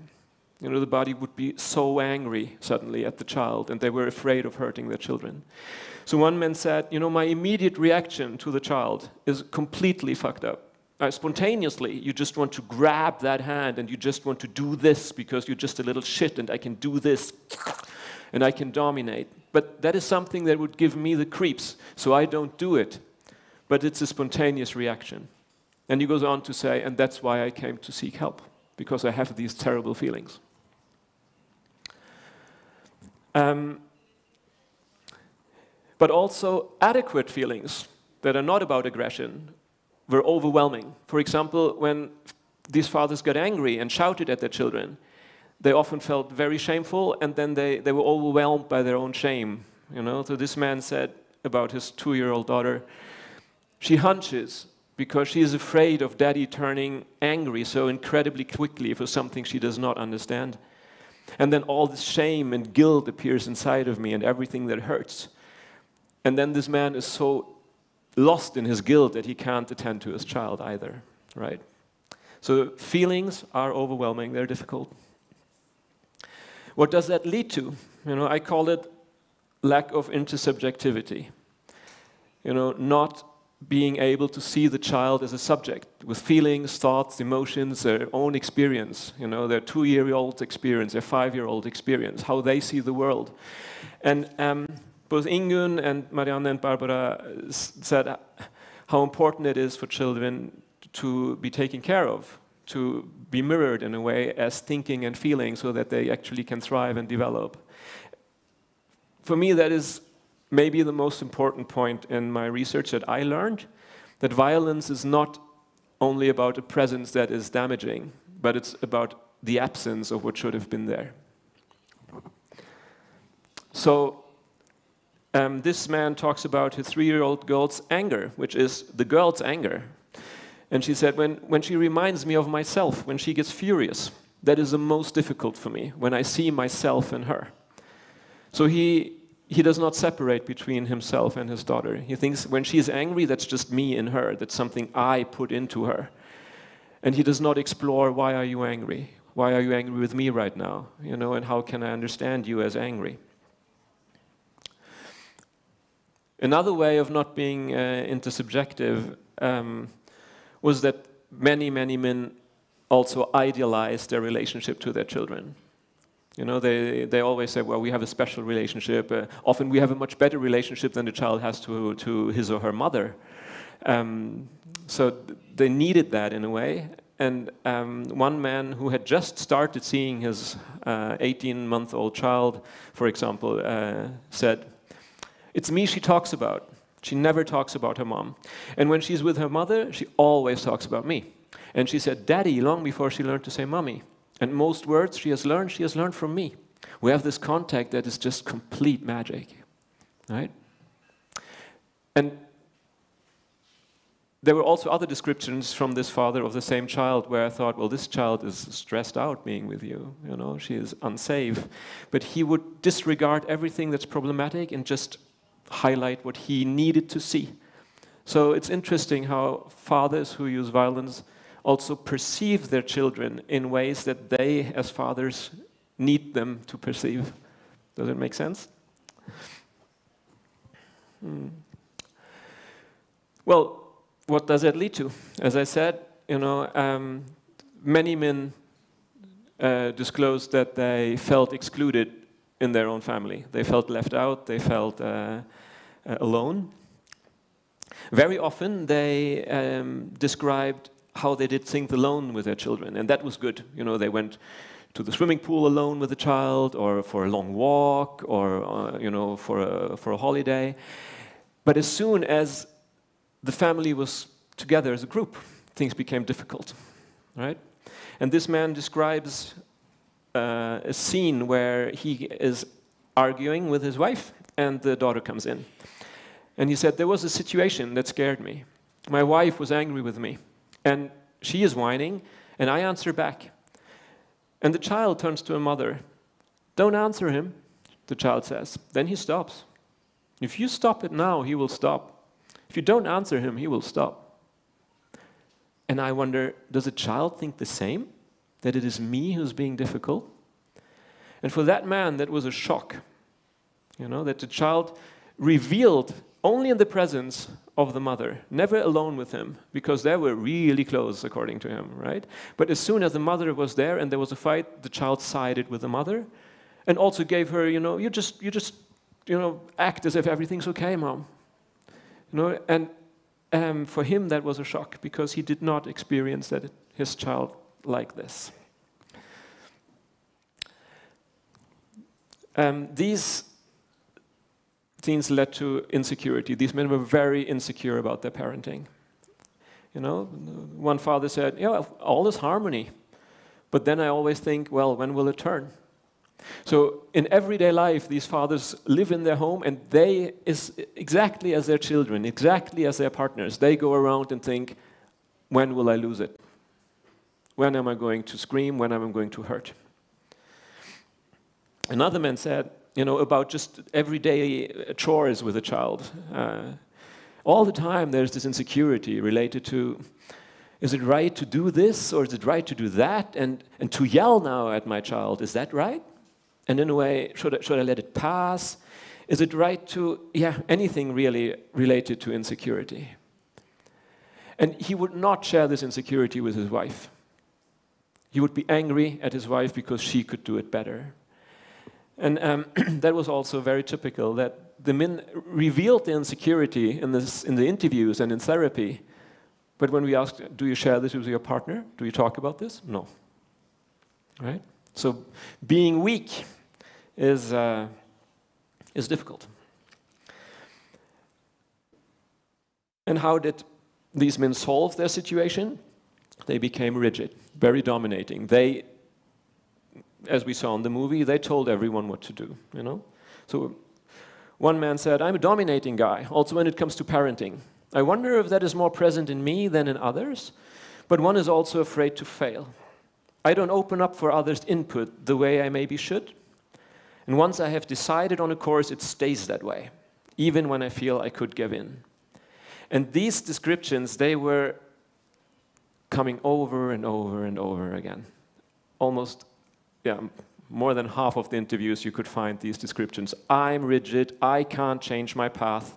You know, the body would be so angry suddenly at the child, and they were afraid of hurting their children. So one man said, you know, my immediate reaction to the child is completely fucked up. Spontaneously, you just want to grab that hand and you just want to do this because you're just a little shit and I can do this and I can dominate. But that is something that would give me the creeps, so I don't do it. But it's a spontaneous reaction. And he goes on to say, and that's why I came to seek help, because I have these terrible feelings. But also adequate feelings that are not about aggression were overwhelming. For example, when these fathers got angry and shouted at their children, they often felt very shameful, and then they were overwhelmed by their own shame. You know? So this man said about his 2-year-old daughter, she hunches because she is afraid of daddy turning angry so incredibly quickly for something she does not understand. And then all this shame and guilt appears inside of me and everything that hurts. And then this man is so lost in his guilt that he can't attend to his child either, right? So feelings are overwhelming, they're difficult. What does that lead to? You know, I call it lack of intersubjectivity. You know, not being able to see the child as a subject with feelings, thoughts, emotions, their own experience, you know, their 2-year-old experience, their 5-year-old experience, how they see the world. And both Ingun and Marianne and Barbara said how important it is for children to be taken care of, to be mirrored in a way as thinking and feeling so that they actually can thrive and develop. For me, that is maybe the most important point in my research that I learned, that violence is not only about a presence that is damaging, but it's about the absence of what should have been there. So this man talks about his 3-year-old girl's anger, which is the girl's anger. And she said, when she reminds me of myself, when she gets furious, that is the most difficult for me, when I see myself in her. So he does not separate between himself and his daughter. He thinks when she is angry, that's just me in her, that's something I put into her. And he does not explore, why are you angry? Why are you angry with me right now? You know, and how can I understand you as angry? Another way of not being intersubjective was that many men also idealize their relationship to their children. You know, they always say, well, we have a special relationship. Often we have a much better relationship than the child has to his or her mother. So they needed that in a way. And one man who had just started seeing his 18-month-old child, for example, said, it's me she talks about. She never talks about her mom. And when she's with her mother, she always talks about me. And she said, Daddy, long before she learned to say mommy. And most words she has learned from me. We have this contact that is just complete magic, right? And there were also other descriptions from this father of the same child where I thought, well, this child is stressed out being with you, you know, she is unsafe. But he would disregard everything that's problematic and just highlight what he needed to see. So it's interesting how fathers who use violence also perceive their children in ways that they, as fathers, need them to perceive. Does it make sense? Well, what does that lead to? As I said, you know, many men disclosed that they felt excluded in their own family. They felt left out, they felt alone. Very often they described how they did things alone with their children, and that was good. You know, they went to the swimming pool alone with the child, or for a long walk, or you know, for a holiday. But as soon as the family was together as a group, things became difficult, right? And this man describes a scene where he is arguing with his wife, and the daughter comes in. And he said, there was a situation that scared me. My wife was angry with me. And she is whining, and I answer back. And the child turns to her mother. Don't answer him, the child says. Then he stops. If you stop it now, he will stop. If you don't answer him, he will stop. And I wonder, does a child think the same? That it is me who's being difficult? And for that man, that was a shock. You know, that the child revealed only in the presence of the mother, never alone with him, because they were really close, according to him, right? But as soon as the mother was there and there was a fight, the child sided with the mother, and also gave her, you know, you just, you know, act as if everything's okay, mom. You know, and for him that was a shock because he did not experience that his child like this. These things led to insecurity. These men were very insecure about their parenting. You know, one father said, yeah, all is harmony. But then I always think, well, when will it turn? So in everyday life, these fathers live in their home, and they, exactly as their children, exactly as their partners, they go around and think, when will I lose it? When am I going to scream? When am I going to hurt? Another man said, you know, about just everyday chores with a child. All the time there's this insecurity related to, is it right to do this or is it right to do that? And to yell now at my child, is that right? And in a way, should I let it pass? Is it right to, yeah, anything really related to insecurity? And he would not share this insecurity with his wife. He would be angry at his wife because she could do it better. And that was also very typical, that the men revealed the insecurity in the interviews and in therapy. But when we asked, do you share this with your partner? Do you talk about this? No. Right? So being weak is difficult. And how did these men solve their situation? They became rigid, very dominating. They, as we saw in the movie, they told everyone what to do, you know? So one man said, I'm a dominating guy, also when it comes to parenting. I wonder if that is more present in me than in others, but one is also afraid to fail. I don't open up for others' input the way I maybe should. And once I have decided on a course, it stays that way, even when I feel I could give in. And these descriptions, they were coming over and over and over again. Almost, yeah, more than half of the interviews you could find these descriptions. I'm rigid, I can't change my path.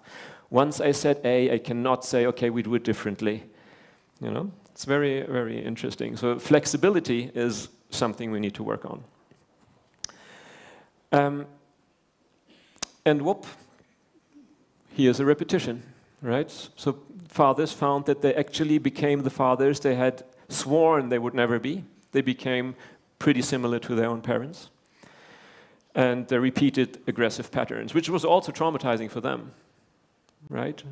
Once I said A, I cannot say, okay, we do it differently. You know, it's very, very interesting. So flexibility is something we need to work on. And whoop, here's a repetition, right? So fathers found that they actually became the fathers they had sworn they would never be. They became pretty similar to their own parents. And they repeated aggressive patterns, which was also traumatizing for them, right?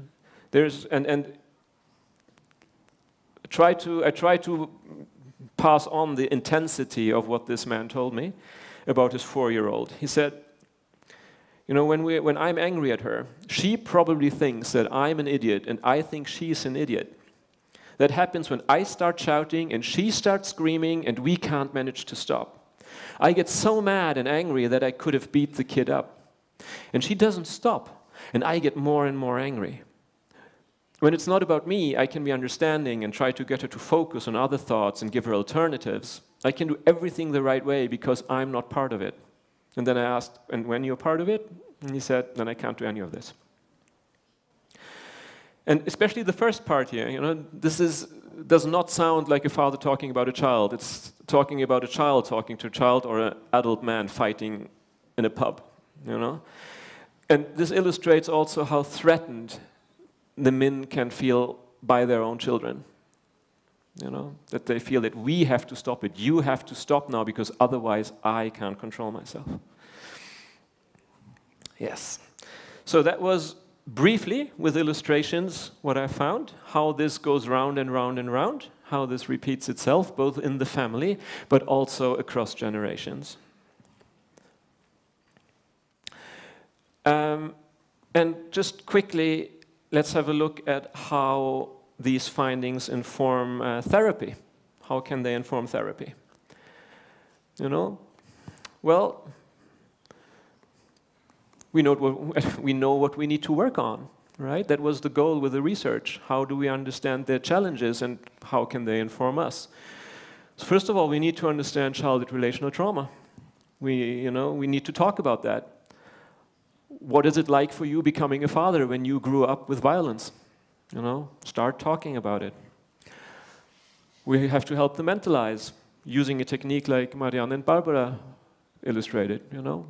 I try to pass on the intensity of what this man told me about his 4-year-old. He said, you know, when I'm angry at her, she probably thinks that I'm an idiot and I think she's an idiot. That happens when I start shouting and she starts screaming and we can't manage to stop. I get so mad and angry that I could have beat the kid up. And she doesn't stop, and I get more and more angry. When it's not about me, I can be understanding and try to get her to focus on other thoughts and give her alternatives. I can do everything the right way because I'm not part of it. And then I asked, and when you're part of it? And he said, then I can't do any of this. And especially the first part here, you know, does not sound like a father talking about a child. It's talking about a child talking to a child or an adult man fighting in a pub, you know. And this illustrates also how threatened the men can feel by their own children. You know, that they feel that we have to stop it. You have to stop now because otherwise I can't control myself. Yes. So that was briefly, with illustrations, what I found, how this goes round and round and round, how this repeats itself, both in the family, but also across generations. And just quickly, let's have a look at how these findings inform therapy. How can they inform therapy? You know, well, we know what we need to work on, right? That was the goal with the research. How do we understand their challenges and how can they inform us? So first of all, we need to understand childhood relational trauma. We need to talk about that. What is it like for you becoming a father when you grew up with violence? You know, start talking about it. We have to help them mentalize using a technique like Marianne and Barbara illustrated, you know,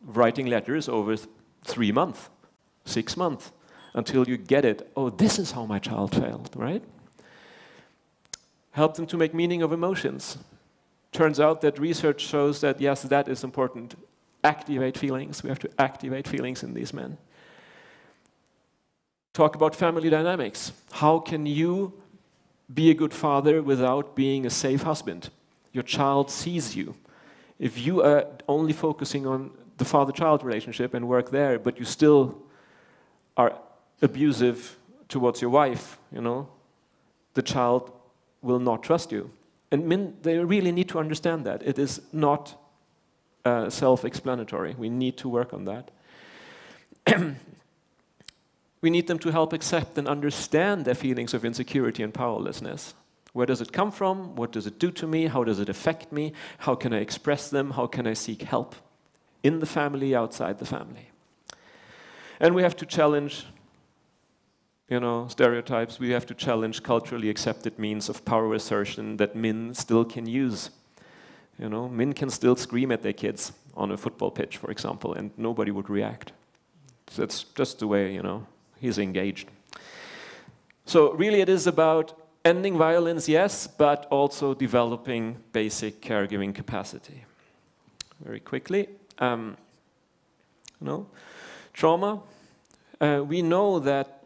writing letters over 3 months, 6 months, until you get it. Oh, this is how my child failed, right? Help them to make meaning of emotions. Turns out that research shows that, yes, that is important. activate feelings. We have to activate feelings in these men. Talk about family dynamics. How can you be a good father without being a safe husband? Your child sees you. If you are only focusing on the father-child relationship and work there, but you still are abusive towards your wife, you know, the child will not trust you. And men, they really need to understand that. It is not self-explanatory. We need to work on that. We need them to help accept and understand their feelings of insecurity and powerlessness. Where does it come from? What does it do to me? How does it affect me? How can I express them? How can I seek help? In the family, outside the family. And we have to challenge, you know, stereotypes. We have to challenge culturally accepted means of power assertion that men still can use. You know, men can still scream at their kids on a football pitch, for example, and nobody would react. So that's just the way, you know, he's engaged. So really it is about ending violence, yes, but also developing basic caregiving capacity. Very quickly, you know, trauma. We know that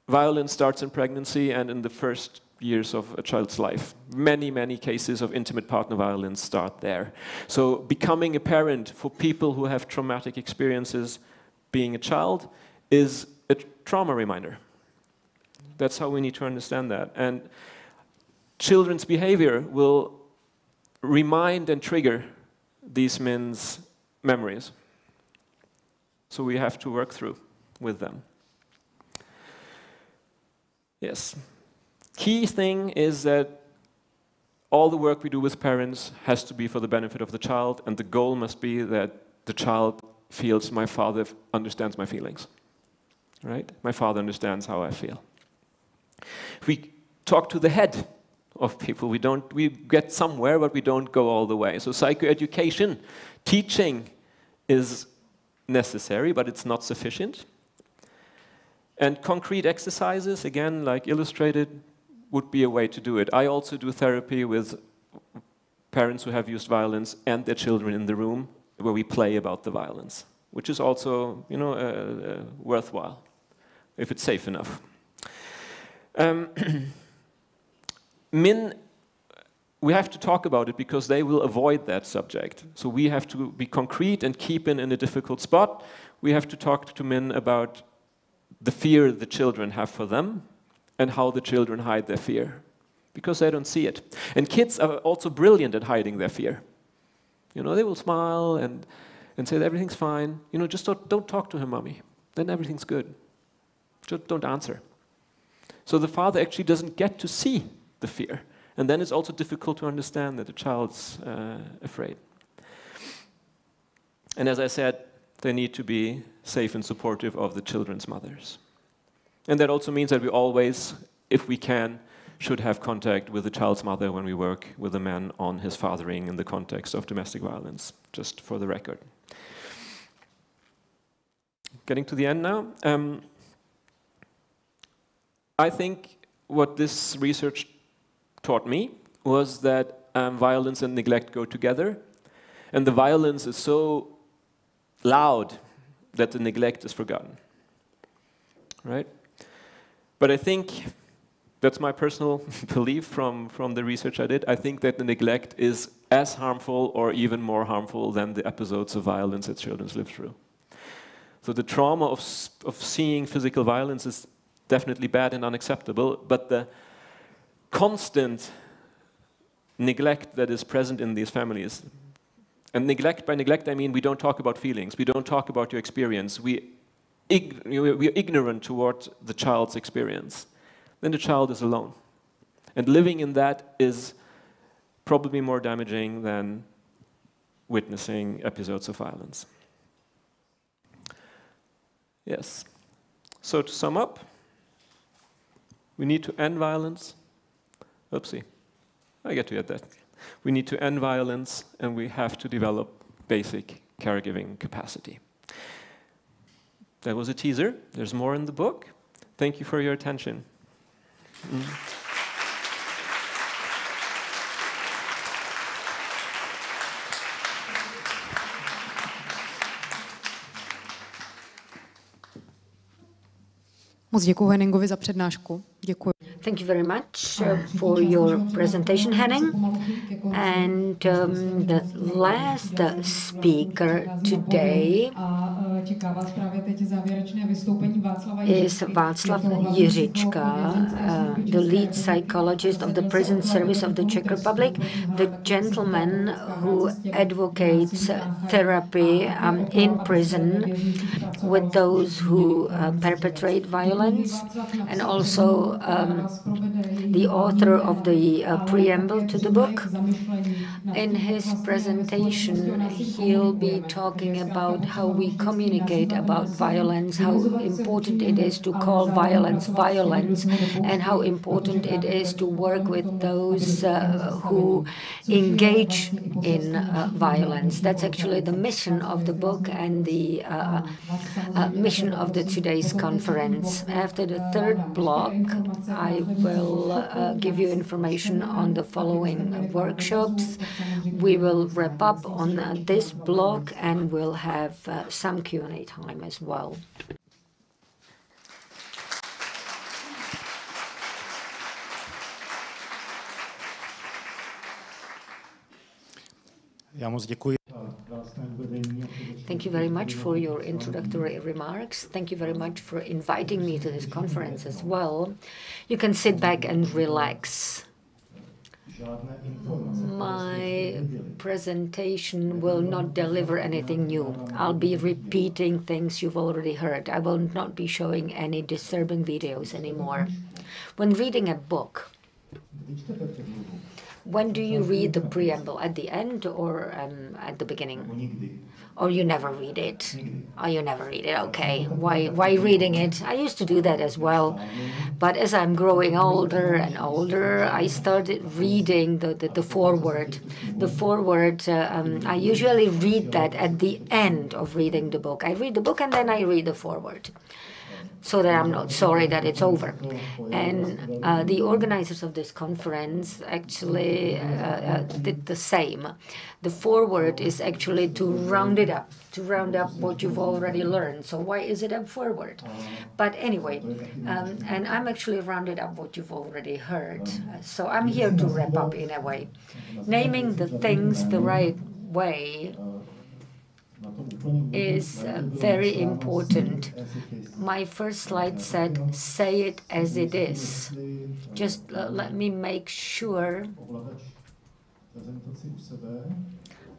violence starts in pregnancy and in the first years of a child's life. Many, many cases of intimate partner violence start there. So becoming a parent for people who have traumatic experiences being a child is a trauma reminder. That's how we need to understand that. And children's behavior will remind and trigger these men's memories. So we have to work through with them. Yes. Key thing is that all the work we do with parents has to be for the benefit of the child, and the goal must be that the child feels my father understands my feelings. Right? My father understands how I feel. If we talk to the head of people, we get somewhere, but we don't go all the way. So psychoeducation, teaching is necessary, but it's not sufficient. And concrete exercises, again, like illustrated, would be a way to do it. I also do therapy with parents who have used violence and their children in the room, where we play about the violence, which is also, you know, worthwhile, if it's safe enough. Men, we have to talk about it because they will avoid that subject. So we have to be concrete and keep in a difficult spot. We have to talk to men about the fear the children have for them and how the children hide their fear, because they don't see it. And kids are also brilliant at hiding their fear. You know, they will smile and say that everything's fine. You know, just don't talk to him, mommy. Then everything's good. Just don't answer. So the father actually doesn't get to see the fear. And then it's also difficult to understand that the child's afraid. And as I said, they need to be safe and supportive of the children's mothers. And that also means that we always, if we can, should have contact with the child's mother when we work with a man on his fathering in the context of domestic violence, just for the record. Getting to the end now. I think what this research taught me was that violence and neglect go together, and the violence is so loud that the neglect is forgotten, right? But I think, that's my personal belief from the research I did, I think that the neglect is as harmful or even more harmful than the episodes of violence that children live through. So the trauma of seeing physical violence is definitely bad and unacceptable, but the constant neglect that is present in these families, and neglect, by neglect I mean we don't talk about feelings, we don't talk about your experience, we are ignorant toward the child's experience, then the child is alone. And living in that is probably more damaging than witnessing episodes of violence. Yes. So to sum up, we need to end violence. Oopsie, I get to get that. We need to end violence, and we have to develop basic caregiving capacity. That was a teaser. There's more in the book. Thank you for your attention. Moc děkuji Henningovi za přednášku. Děkuji. Thank you very much for your presentation, Henning. And the last speaker today is Václav Jiřička, the lead psychologist of the prison service of the Czech Republic, the gentleman who advocates therapy in prison with those who perpetrate violence, and also the author of the preamble to the book. In his presentation, he'll be talking about how we communicate about violence, how important it is to call violence violence, and how important it is to work with those who engage in violence. That's actually the mission of the book and the mission of the today's conference. After the third block, I will give you information on the following workshops. We will wrap up on this block and we'll have some Q&A time as well. Já moc děkuji. Thank you very much for your introductory remarks. Thank you very much for inviting me to this conference as well. You can sit back and relax. My presentation will not deliver anything new. I'll be repeating things you've already heard. I will not be showing any disturbing videos anymore. When reading a book, when do you read the preamble? At the end or at the beginning? Or you never read it? Oh, you never read it, okay. Why reading it? I used to do that as well. But as I'm growing older and older, I started reading the foreword. The foreword, I usually read that at the end of reading the book. I read the book and then I read the foreword, so that I'm not sorry that it's over. And the organizers of this conference actually did the same. The foreword is actually to round up what you've already learned. So why is it a foreword? But anyway, and I'm actually rounded up what you've already heard. So I'm here to wrap up in a way. Naming the things the right way is very important. My first slide said, say it as it is. Just let me make sure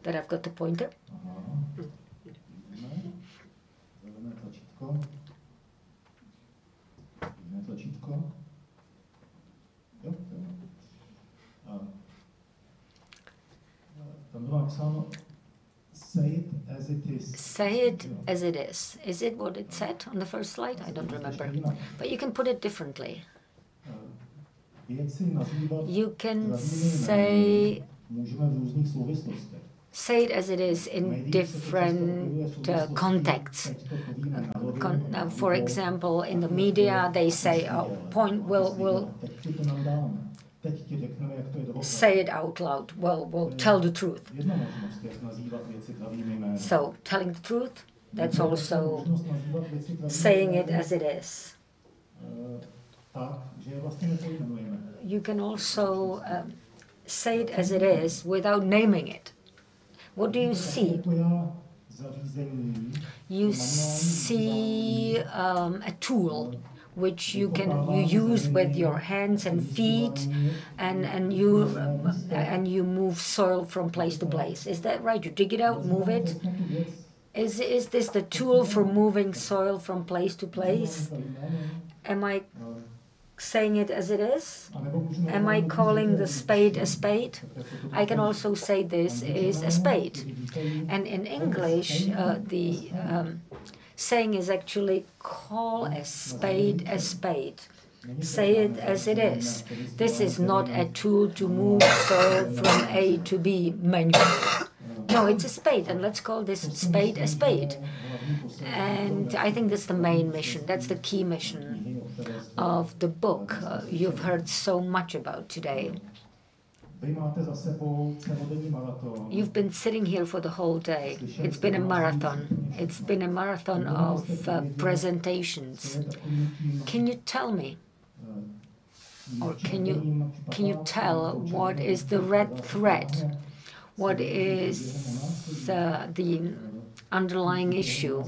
that I've got the pointer. Say it as it is. Say it as it is. Is it what it said on the first slide? I don't remember. But you can put it differently. You can say it as it is in different contexts. For example, in the media, they say, point will say it out loud. We'll tell the truth. So telling the truth, that's also saying it as it is. You can also say it as it is without naming it. What do you see? You see a tool which you use with your hands and feet, and you move soil from place to place. Is that right? You dig it out, move it. Is this the tool for moving soil from place to place? Am I saying it as it is? Am I calling the spade a spade? I can also say this is a spade. And in English, the saying is actually call a spade a spade. Say it as it is. This is not a tool to move soil from A to B manually. No, it's a spade, and let's call this spade a spade. And I think that's the main mission. That's the key mission of the book you've heard so much about today. You've been sitting here for the whole day. It's been a marathon. It's been a marathon of presentations. Can you tell me, or can you tell what is the red thread? What is the underlying issue?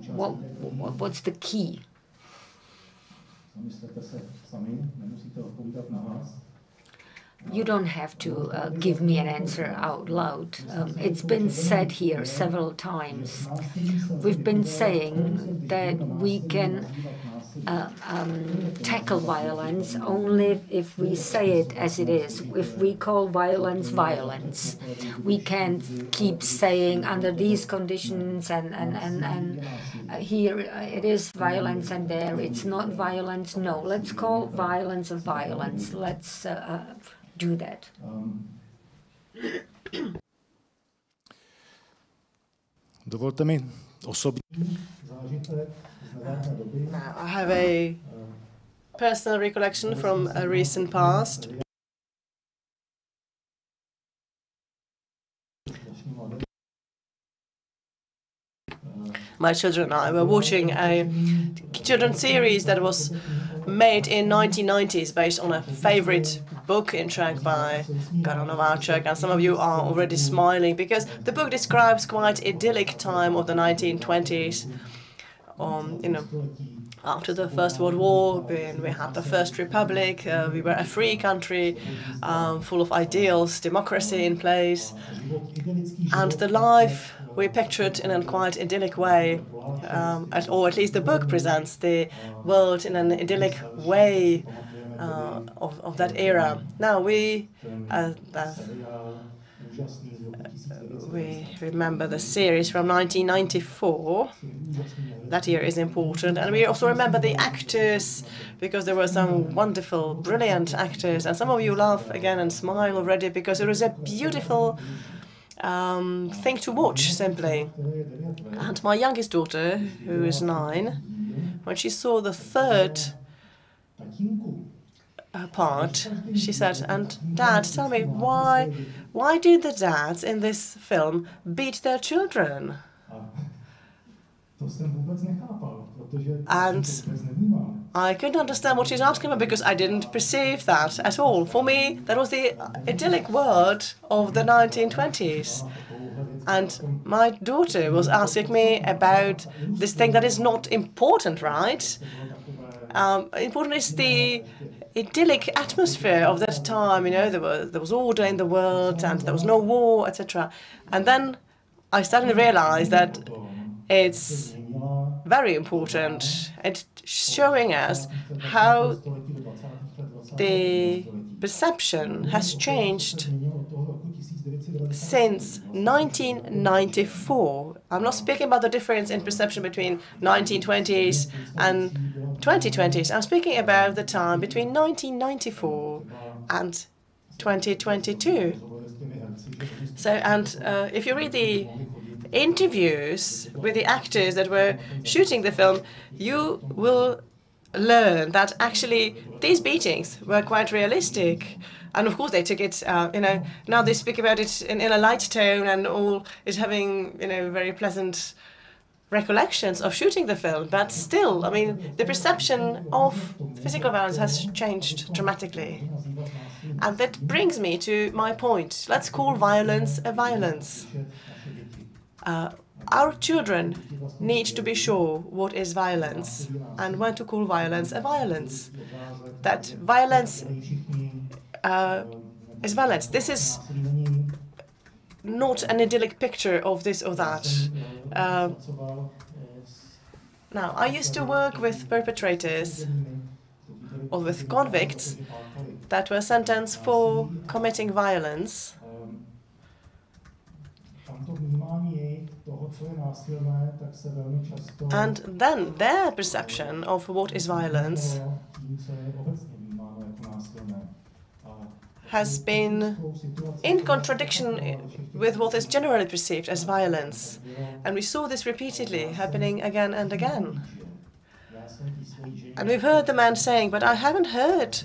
What's the key? You don't have to give me an answer out loud. It's been said here several times. We've been saying that we can tackle violence only if we say it as it is. If we call violence violence, we can't keep saying under these conditions and here it is violence and there it's not violence. No, let's call violence a violence. Let's do that. Dovolte mi osobní zážitek. I have a personal recollection from a recent past. My children and I were watching a children's series that was made in 1990s based on a favorite book in Czech by Karel Nováček, and some of you are already smiling because the book describes quite idyllic time of the 1920s. You know, after the First World War, when we had the First Republic, we were a free country, full of ideals, democracy in place, and the life we pictured in a quite idyllic way, or at least the book presents the world in an idyllic way of that era. Now we remember the series from 1994. That year is important, and we also remember the actors because there were some wonderful, brilliant actors, and some of you laugh again and smile already because it was a beautiful thing to watch, simply. And my youngest daughter, who is 9, when she saw the third part, she said, "And Dad, tell me, why do the dads in this film beat their children?" And I couldn't understand what she's asking about because I didn't perceive that at all. For me, that was the idyllic world of the 1920s. And my daughter was asking me about this thing that is not important, right? Important is the idyllic atmosphere of that time. You know, there was order in the world and there was no war, etc. And then I started to realize that it's very important. It's showing us how the perception has changed since 1994. I'm not speaking about the difference in perception between 1920s and 2020s. I'm speaking about the time between 1994 and 2022. So, and if you read the interviews with the actors that were shooting the film, you will learn that actually these beatings were quite realistic. And of course they took it, you know, now they speak about it in a light tone and all is having, you know, very pleasant recollections of shooting the film. But still, I mean, the perception of physical violence has changed dramatically. And that brings me to my point. Let's call violence a violence. Our children need to be sure what is violence and when to call violence a violence. That violence is violence. This is not an idyllic picture of this or that. Now, I used to work with perpetrators or with convicts that were sentenced for committing violence. And then their perception of what is violence has been in contradiction with what is generally perceived as violence. And we saw this repeatedly happening again and again. And we've heard the man saying, "But I haven't heard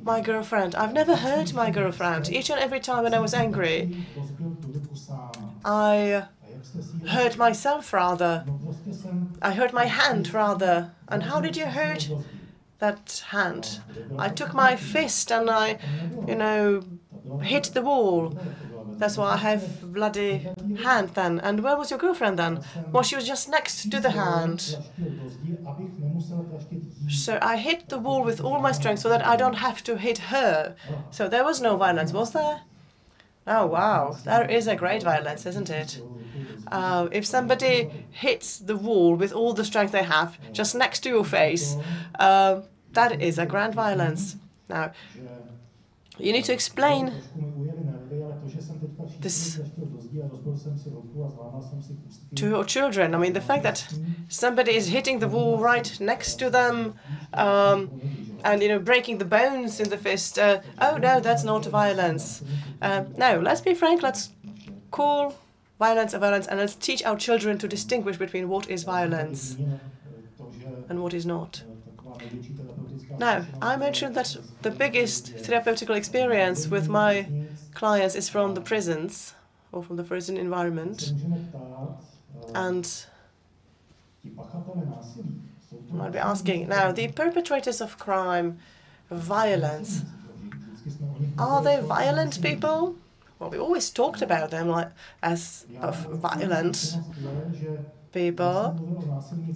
my girlfriend. I've never hurt my girlfriend. Each and every time when I was angry, I hurt myself rather. I hurt my hand rather. And how did you hurt that hand? I took my fist and I, hit the wall. That's why I have bloody hand then. And where was your girlfriend then? Well, she was just next to the hand. So I hit the wall with all my strength so that I don't have to hit her. So there was no violence, was there? Oh, wow. There is a great violence, isn't it? If somebody hits the wall with all the strength they have, just next to your face, that is a grand violence. Now, you need to explain this to your children. I mean, the fact that somebody is hitting the wall right next to them and, breaking the bones in the fist, oh, no, that's not violence. No, let's be frank, let's call violence a violence, and let's teach our children to distinguish between what is violence and what is not. Now, I mentioned that the biggest therapeutical experience with my clients is from the prisons or from the prison environment. And I might be asking, now, the perpetrators of crime, violence, are they violent people? Well, we always talked about them as violent people,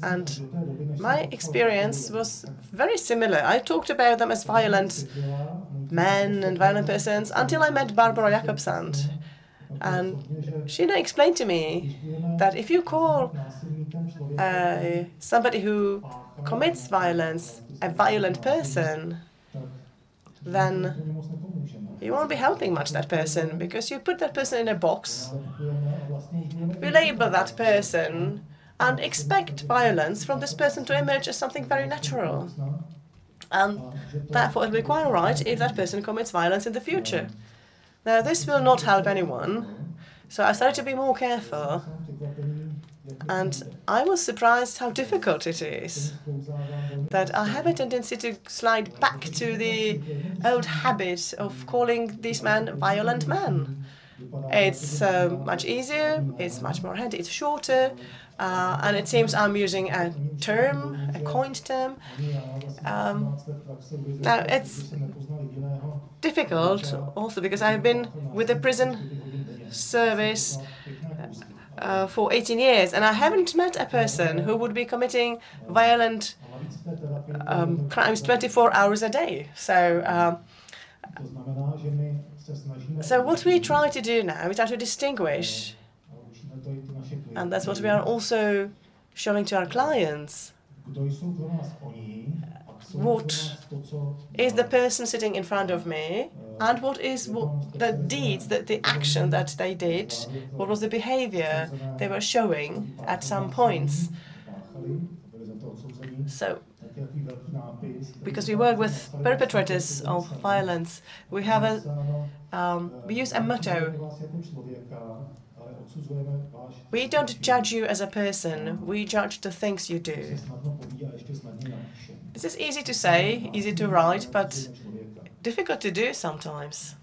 and my experience was very similar. I talked about them as violent men and violent persons until I met Barbara Jakobsson, and she explained to me that if you call somebody who commits violence a violent person, then you won't be helping much that person, because you put that person in a box, you label that person, and expect violence from this person to emerge as something very natural. And therefore it will be quite right if that person commits violence in the future. Now, this will not help anyone, so I started to be more careful. And I was surprised how difficult it is, that I have a tendency to slide back to the old habit of calling these men violent men. It's much easier, it's much more handy, it's shorter, and it seems I'm using a term, a coined term. Now, it's difficult also because I've been with the prison service for 18 years, and I haven't met a person who would be committing violent crimes 24 hours a day. So what we try to do now, we try to distinguish, and that's what we are also showing to our clients. What is the person sitting in front of me, and what is the deeds, the action that they did, what was the behavior they were showing at some points. So, because we work with perpetrators of violence, we have we use a motto. We don't judge you as a person, we judge the things you do. This is easy to say, easy to write, but difficult to do sometimes.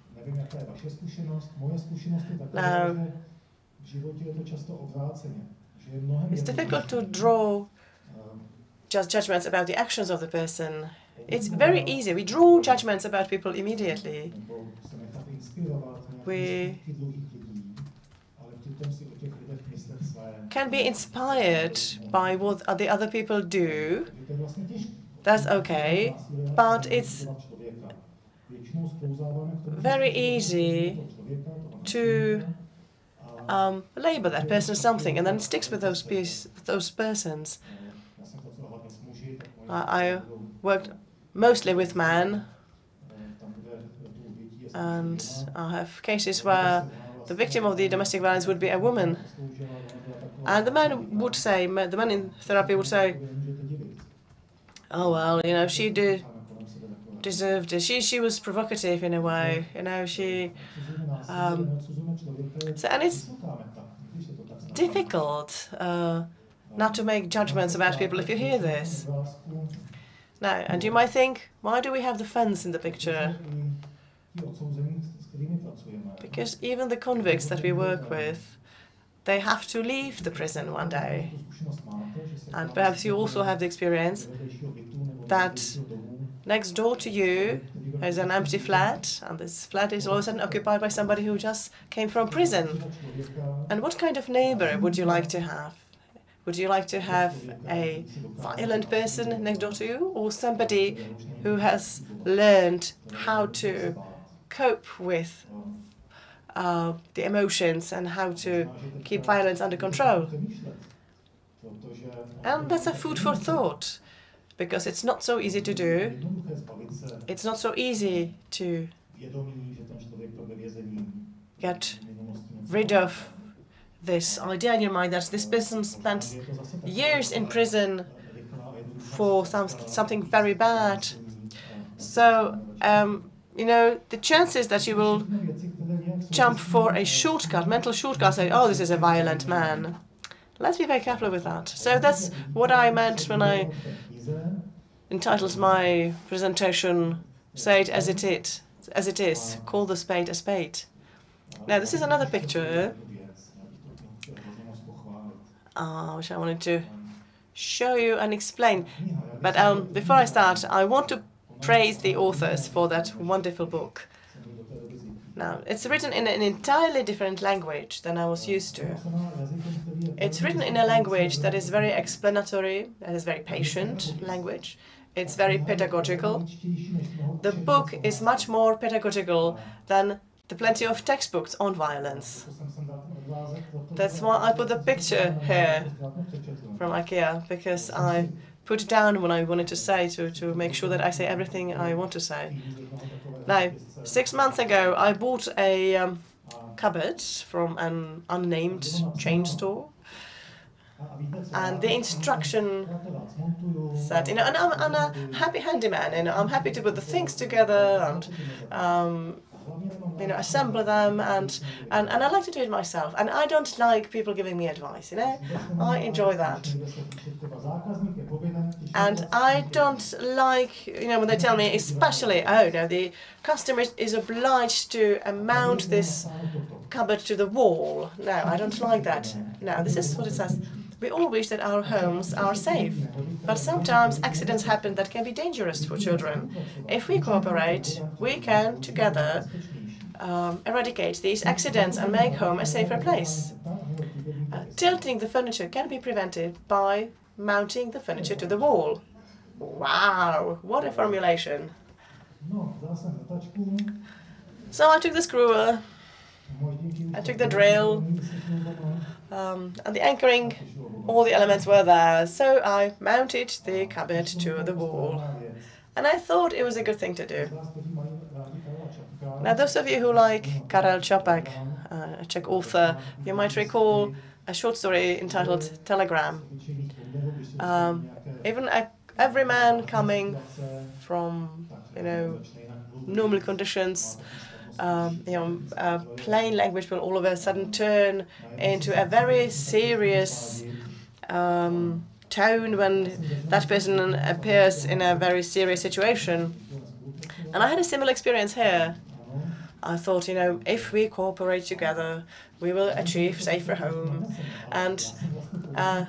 Now, it's difficult to draw just judgments about the actions of the person. It's very easy. We draw judgments about people immediately. We can be inspired by what the other people do. That's okay, but it's very easy to label that person as something, and then it sticks with those persons. I worked mostly with men, and I have cases where the victim of the domestic violence would be a woman, and the man would say, the man in therapy would say, "Oh well, she deserved it. She was provocative in a way, she." So, and it's difficult not to make judgments about people if you hear this. Now, and you might think, why do we have the fence in the picture? Because even the convicts that we work with, they have to leave the prison one day. And perhaps you also have the experience that next door to you is an empty flat, and this flat is all of a sudden occupied by somebody who just came from prison. And what kind of neighbor would you like to have? Would you like to have a violent person next door to you, or somebody who has learned how to cope with the emotions and how to keep violence under control? And that's a food for thought, because it's not so easy to do. It's not so easy to get rid of this idea in your mind that this person spent years in prison for something very bad. So, you know, the chances that you will jump for a shortcut, mental shortcut, say, oh, this is a violent man. Let's be very careful with that. So that's what I meant when I entitled my presentation, Say It As It Is, Call the Spade a Spade. Now, this is another picture which I wanted to show you and explain. But before I start, I want to praise the authors for that wonderful book. Now, it's written in an entirely different language than I was used to. It's written in a language that is very explanatory, that is very patient language. It's very pedagogical. The book is much more pedagogical than the plenty of textbooks on violence. That's why I put the picture here from IKEA, because I put down what I wanted to say to make sure that I say everything I want to say. Now, 6 months ago, I bought a cupboard from an unnamed chain store. And the instruction said, you know, and I'm a happy handyman, and I'm happy to put the things together and you know, assemble them, and I like to do it myself. And I don't like people giving me advice, you know. I enjoy that. And I don't like, you know, when they tell me, especially, oh no, the customer is obliged to mount this cupboard to the wall. No, I don't like that. No, this is what it says. We all wish that our homes are safe, but sometimes accidents happen that can be dangerous for children. If we cooperate, we can together eradicate these accidents and make home a safer place. Tilting the furniture can be prevented by mounting the furniture to the wall. Wow, what a formulation. So I took the screwer, I took the drill, and the anchoring, all the elements were there, so I mounted the cupboard to the wall. And I thought it was a good thing to do. Now, those of you who like Karel Čapek, a Czech author, you might recall a short story entitled Telegram. Even every man coming from, you know, normal conditions, you know, plain language will all of a sudden turn into a very serious tone when that person appears in a very serious situation. And I had a similar experience here. I thought, you know, if we cooperate together, we will achieve safer home. And I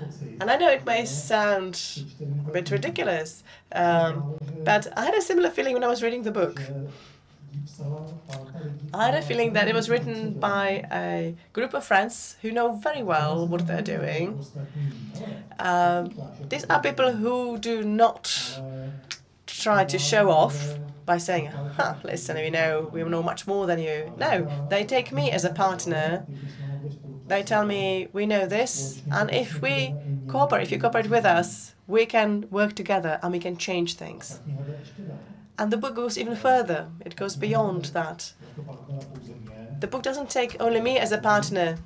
know it may sound a bit ridiculous, but I had a similar feeling when I was reading the book. I had a feeling that it was written by a group of friends who know very well what they're doing. These are people who do not try to show off by saying, listen, we know much more than you. No, they take me as a partner. They tell me, we know this, and if we cooperate, if you cooperate with us, we can work together and we can change things. And the book goes even further. It goes beyond that. The book doesn't take only me as a partner,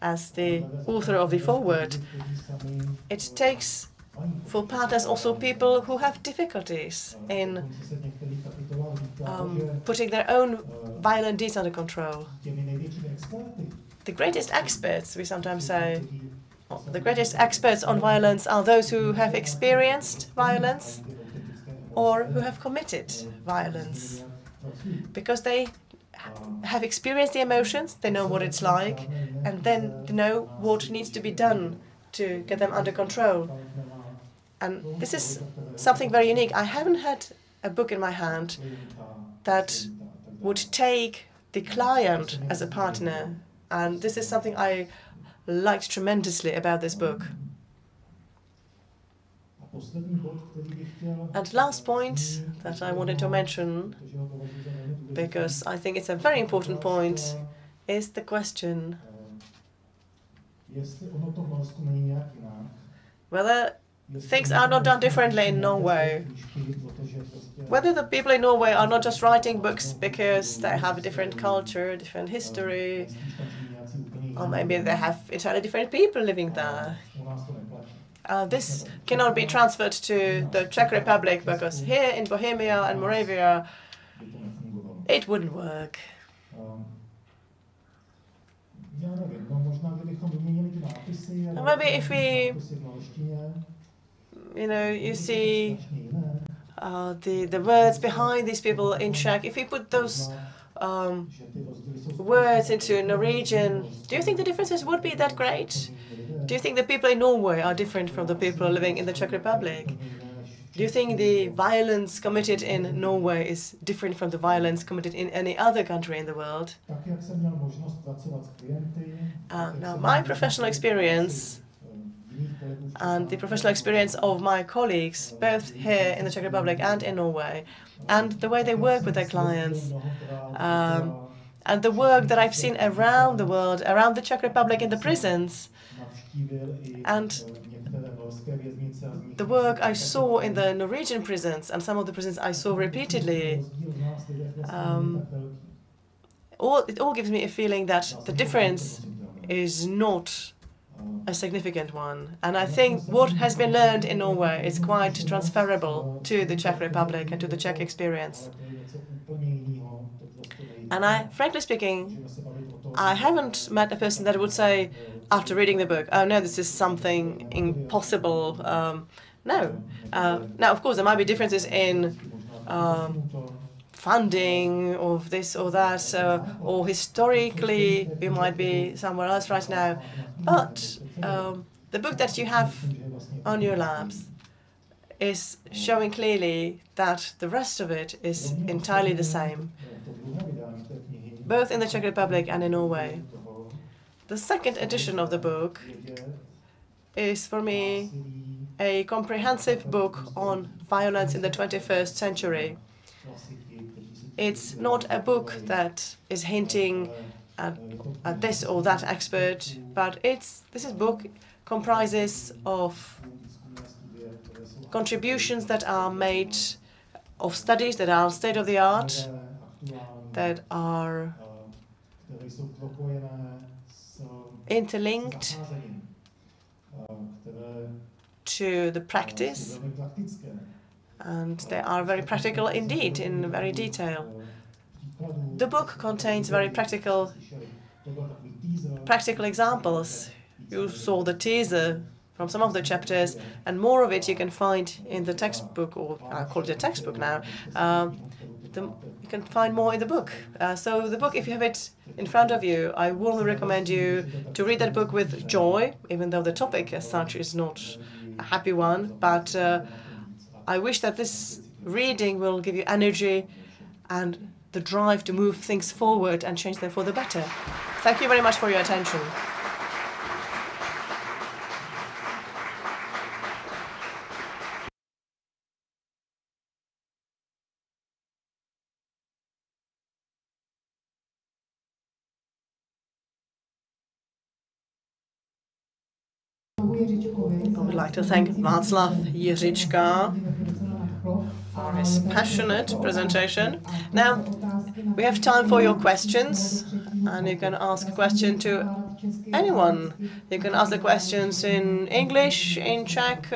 as the author of the foreword. It takes for partners also people who have difficulties in putting their own violent deeds under control. The greatest experts, we sometimes say, the greatest experts on violence are those who have experienced violence or who have committed violence, because they have experienced the emotions, they know what it's like, and then they know what needs to be done to get them under control. And this is something very unique. I haven't had a book in my hand that would take the client as a partner, and this is something I liked tremendously about this book. And last point that I wanted to mention, because I think it's a very important point, is the question whether things are not done differently in Norway. Whether the people in Norway are not just writing books because they have a different culture, different history, or maybe they have entirely different people living there. This cannot be transferred to the Czech Republic, because here in Bohemia and Moravia, it wouldn't work. Maybe if we, you see the words behind these people in Czech, if we put those words into Norwegian, do you think the differences would be that great? Do you think the people in Norway are different from the people living in the Czech Republic? Do you think the violence committed in Norway is different from the violence committed in any other country in the world? Now, my professional experience and the professional experience of my colleagues, both here in the Czech Republic and in Norway, and the way they work with their clients, and the work that I've seen around the world, around the Czech Republic in the prisons, and the work I saw in the Norwegian prisons, and some of the prisons I saw repeatedly, it all gives me a feeling that the difference is not a significant one. And I think what has been learned in Norway is quite transferable to the Czech Republic and to the Czech experience. And frankly speaking, I haven't met a person that would say, after reading the book, oh no, this is something impossible. No. Now, of course, there might be differences in funding of this or that, or historically we might be somewhere else right now. But the book that you have on your laps is showing clearly that the rest of it is entirely the same, both in the Czech Republic and in Norway. The second edition of the book is, for me, a comprehensive book on violence in the 21st century. It's not a book that is hinting at this or that expert, but this book comprises of contributions that are made, of studies that are state-of-the-art, that are interlinked to the practice, and they are very practical indeed, in very detail. The book contains very practical examples. You saw the teaser from some of the chapters, and more of it you can find in the textbook, or I call it a textbook now. You can find more in the book. So the book, if you have it in front of you, I warmly recommend you to read that book with joy, even though the topic as such is not a happy one. But I wish that this reading will give you energy and the drive to move things forward and change them for the better. Thank you very much for your attention. I would like to thank Václav Jiřička for his passionate presentation. Now, we have time for your questions, and you can ask a question to anyone. You can ask the questions in English, in Czech,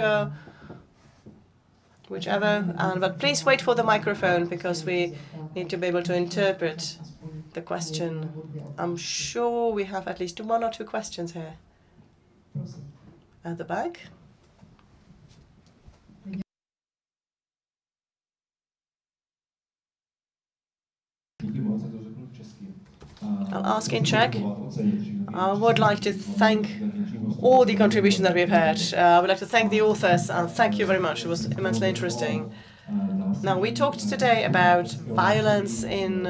whichever, but please wait for the microphone, because we need to be able to interpret the question. I'm sure we have at least one or two questions here. At the back. I'll ask in Czech. I would like to thank all the contributions that we've had. I would like to thank the authors, and thank you very much. It was immensely interesting. Now, we talked today about violence in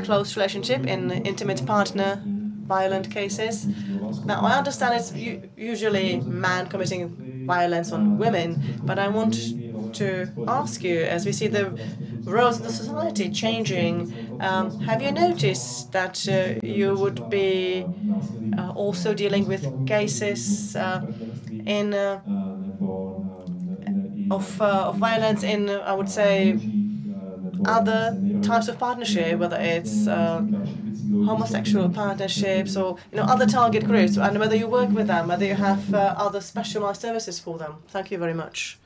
close relationship, in intimate partner violent cases. Now, I understand it's usually man committing violence on women, but I want to ask you, as we see the roles of the society changing, have you noticed that you would be also dealing with cases of violence in, I would say, other types of partnership, whether it's homosexual partnerships or other target groups, and whether you work with them, whether you have other specialized services for them? Thank you very much.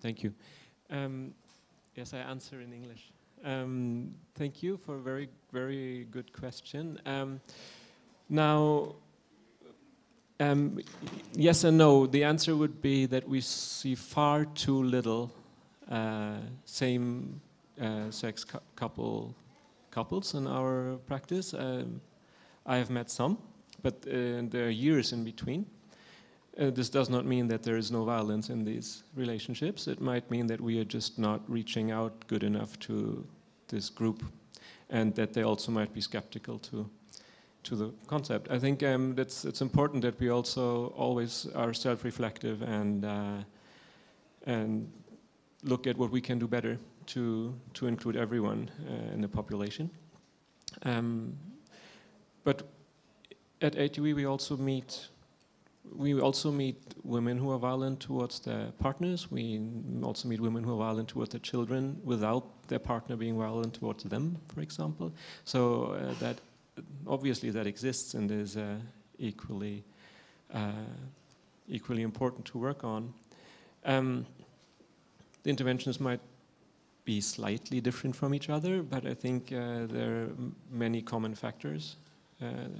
Thank you. Yes, I answer in English. Thank you for a very, very good question. Now, yes and no. The answer would be that we see far too little same-sex couples in our practice. I have met some, but there are years in between. This does not mean that there is no violence in these relationships. It might mean that we are just not reaching out good enough to this group, and that they also might be skeptical to the concept. I think it's important that we also always are self-reflective and look at what we can do better to include everyone in the population. But at ATV we also meet women who are violent towards their partners. We also meet women who are violent towards their children without their partner being violent towards them, for example. So that obviously that exists and is equally important to work on. The interventions might be slightly different from each other, but I think there are many common factors.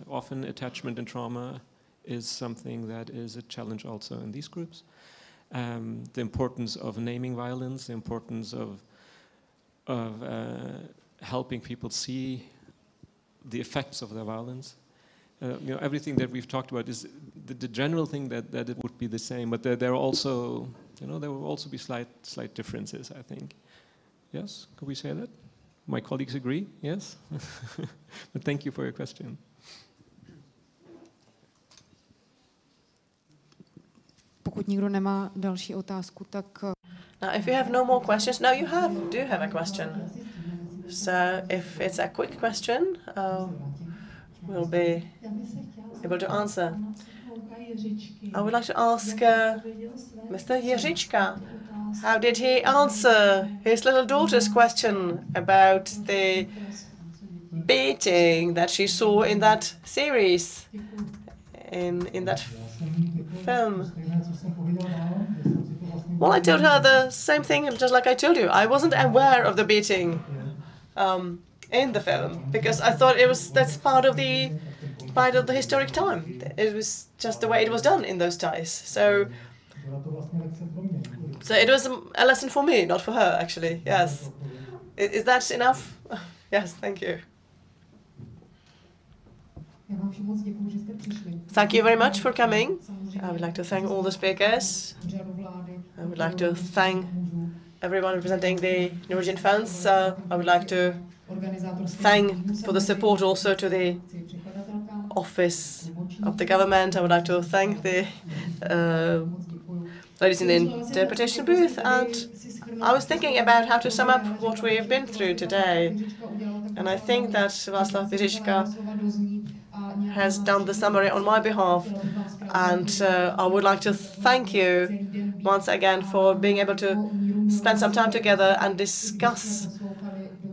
Often attachment and trauma is something that is a challenge also in these groups. The importance of naming violence, the importance of helping people see the effects of their violence. Everything that we've talked about is the general thing that it would be the same, but there are also, there will also be slight differences, I think. Yes, could we say that? My colleagues agree, yes? But thank you for your question. Pokud nikdo nemá další otázku, tak... Now, if you have no more questions, now you do have a question. So, if it's a quick question, we'll be able to answer. I would like to ask Mr. Jiřička, how did he answer his little daughter's question about the beating that she saw in that series, in that film? Well, I told her the same thing, just like I told you. I wasn't aware of the beating in the film because I thought that's part of the historic time. It was just the way it was done in those days. So it was a lesson for me, not for her, actually. Yes. Is that enough? Yes, thank you. Thank you very much for coming. I would like to thank all the speakers. I would like to thank everyone representing the Norwegian funds. I would like to thank for the support also to the office of the government. I would like to thank the ladies in the interpretation booth. And I was thinking about how to sum up what we've been through today. And I think that Václav Jiřička has done the summary on my behalf. And I would like to thank you once again for being able to spend some time together and discuss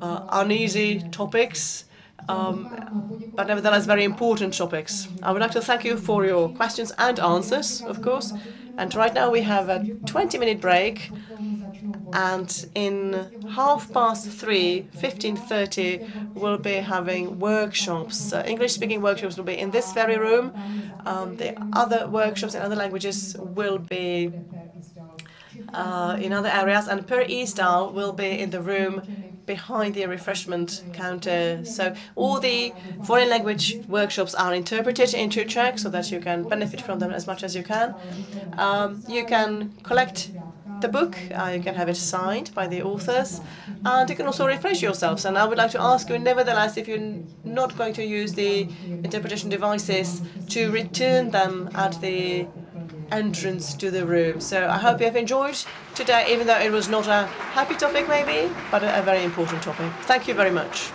uneasy topics, but nevertheless very important topics. I would like to thank you for your questions and answers, of course. And right now we have a 20-minute break. And in 3:30, 15:30, we'll be having workshops. English-speaking workshops will be in this very room. The other workshops in other languages will be in other areas, and Per Isdal will be in the room behind the refreshment counter. So all the foreign language workshops are interpreted into Czech so that you can benefit from them as much as you can. You can collect the book, you can have it signed by the authors, and you can also refresh yourselves. And I would like to ask you, nevertheless, if you're not going to use the interpretation devices, to return them at the entrance to the room. So I hope you have enjoyed today, even though it was not a happy topic maybe, but a very important topic. Thank you very much.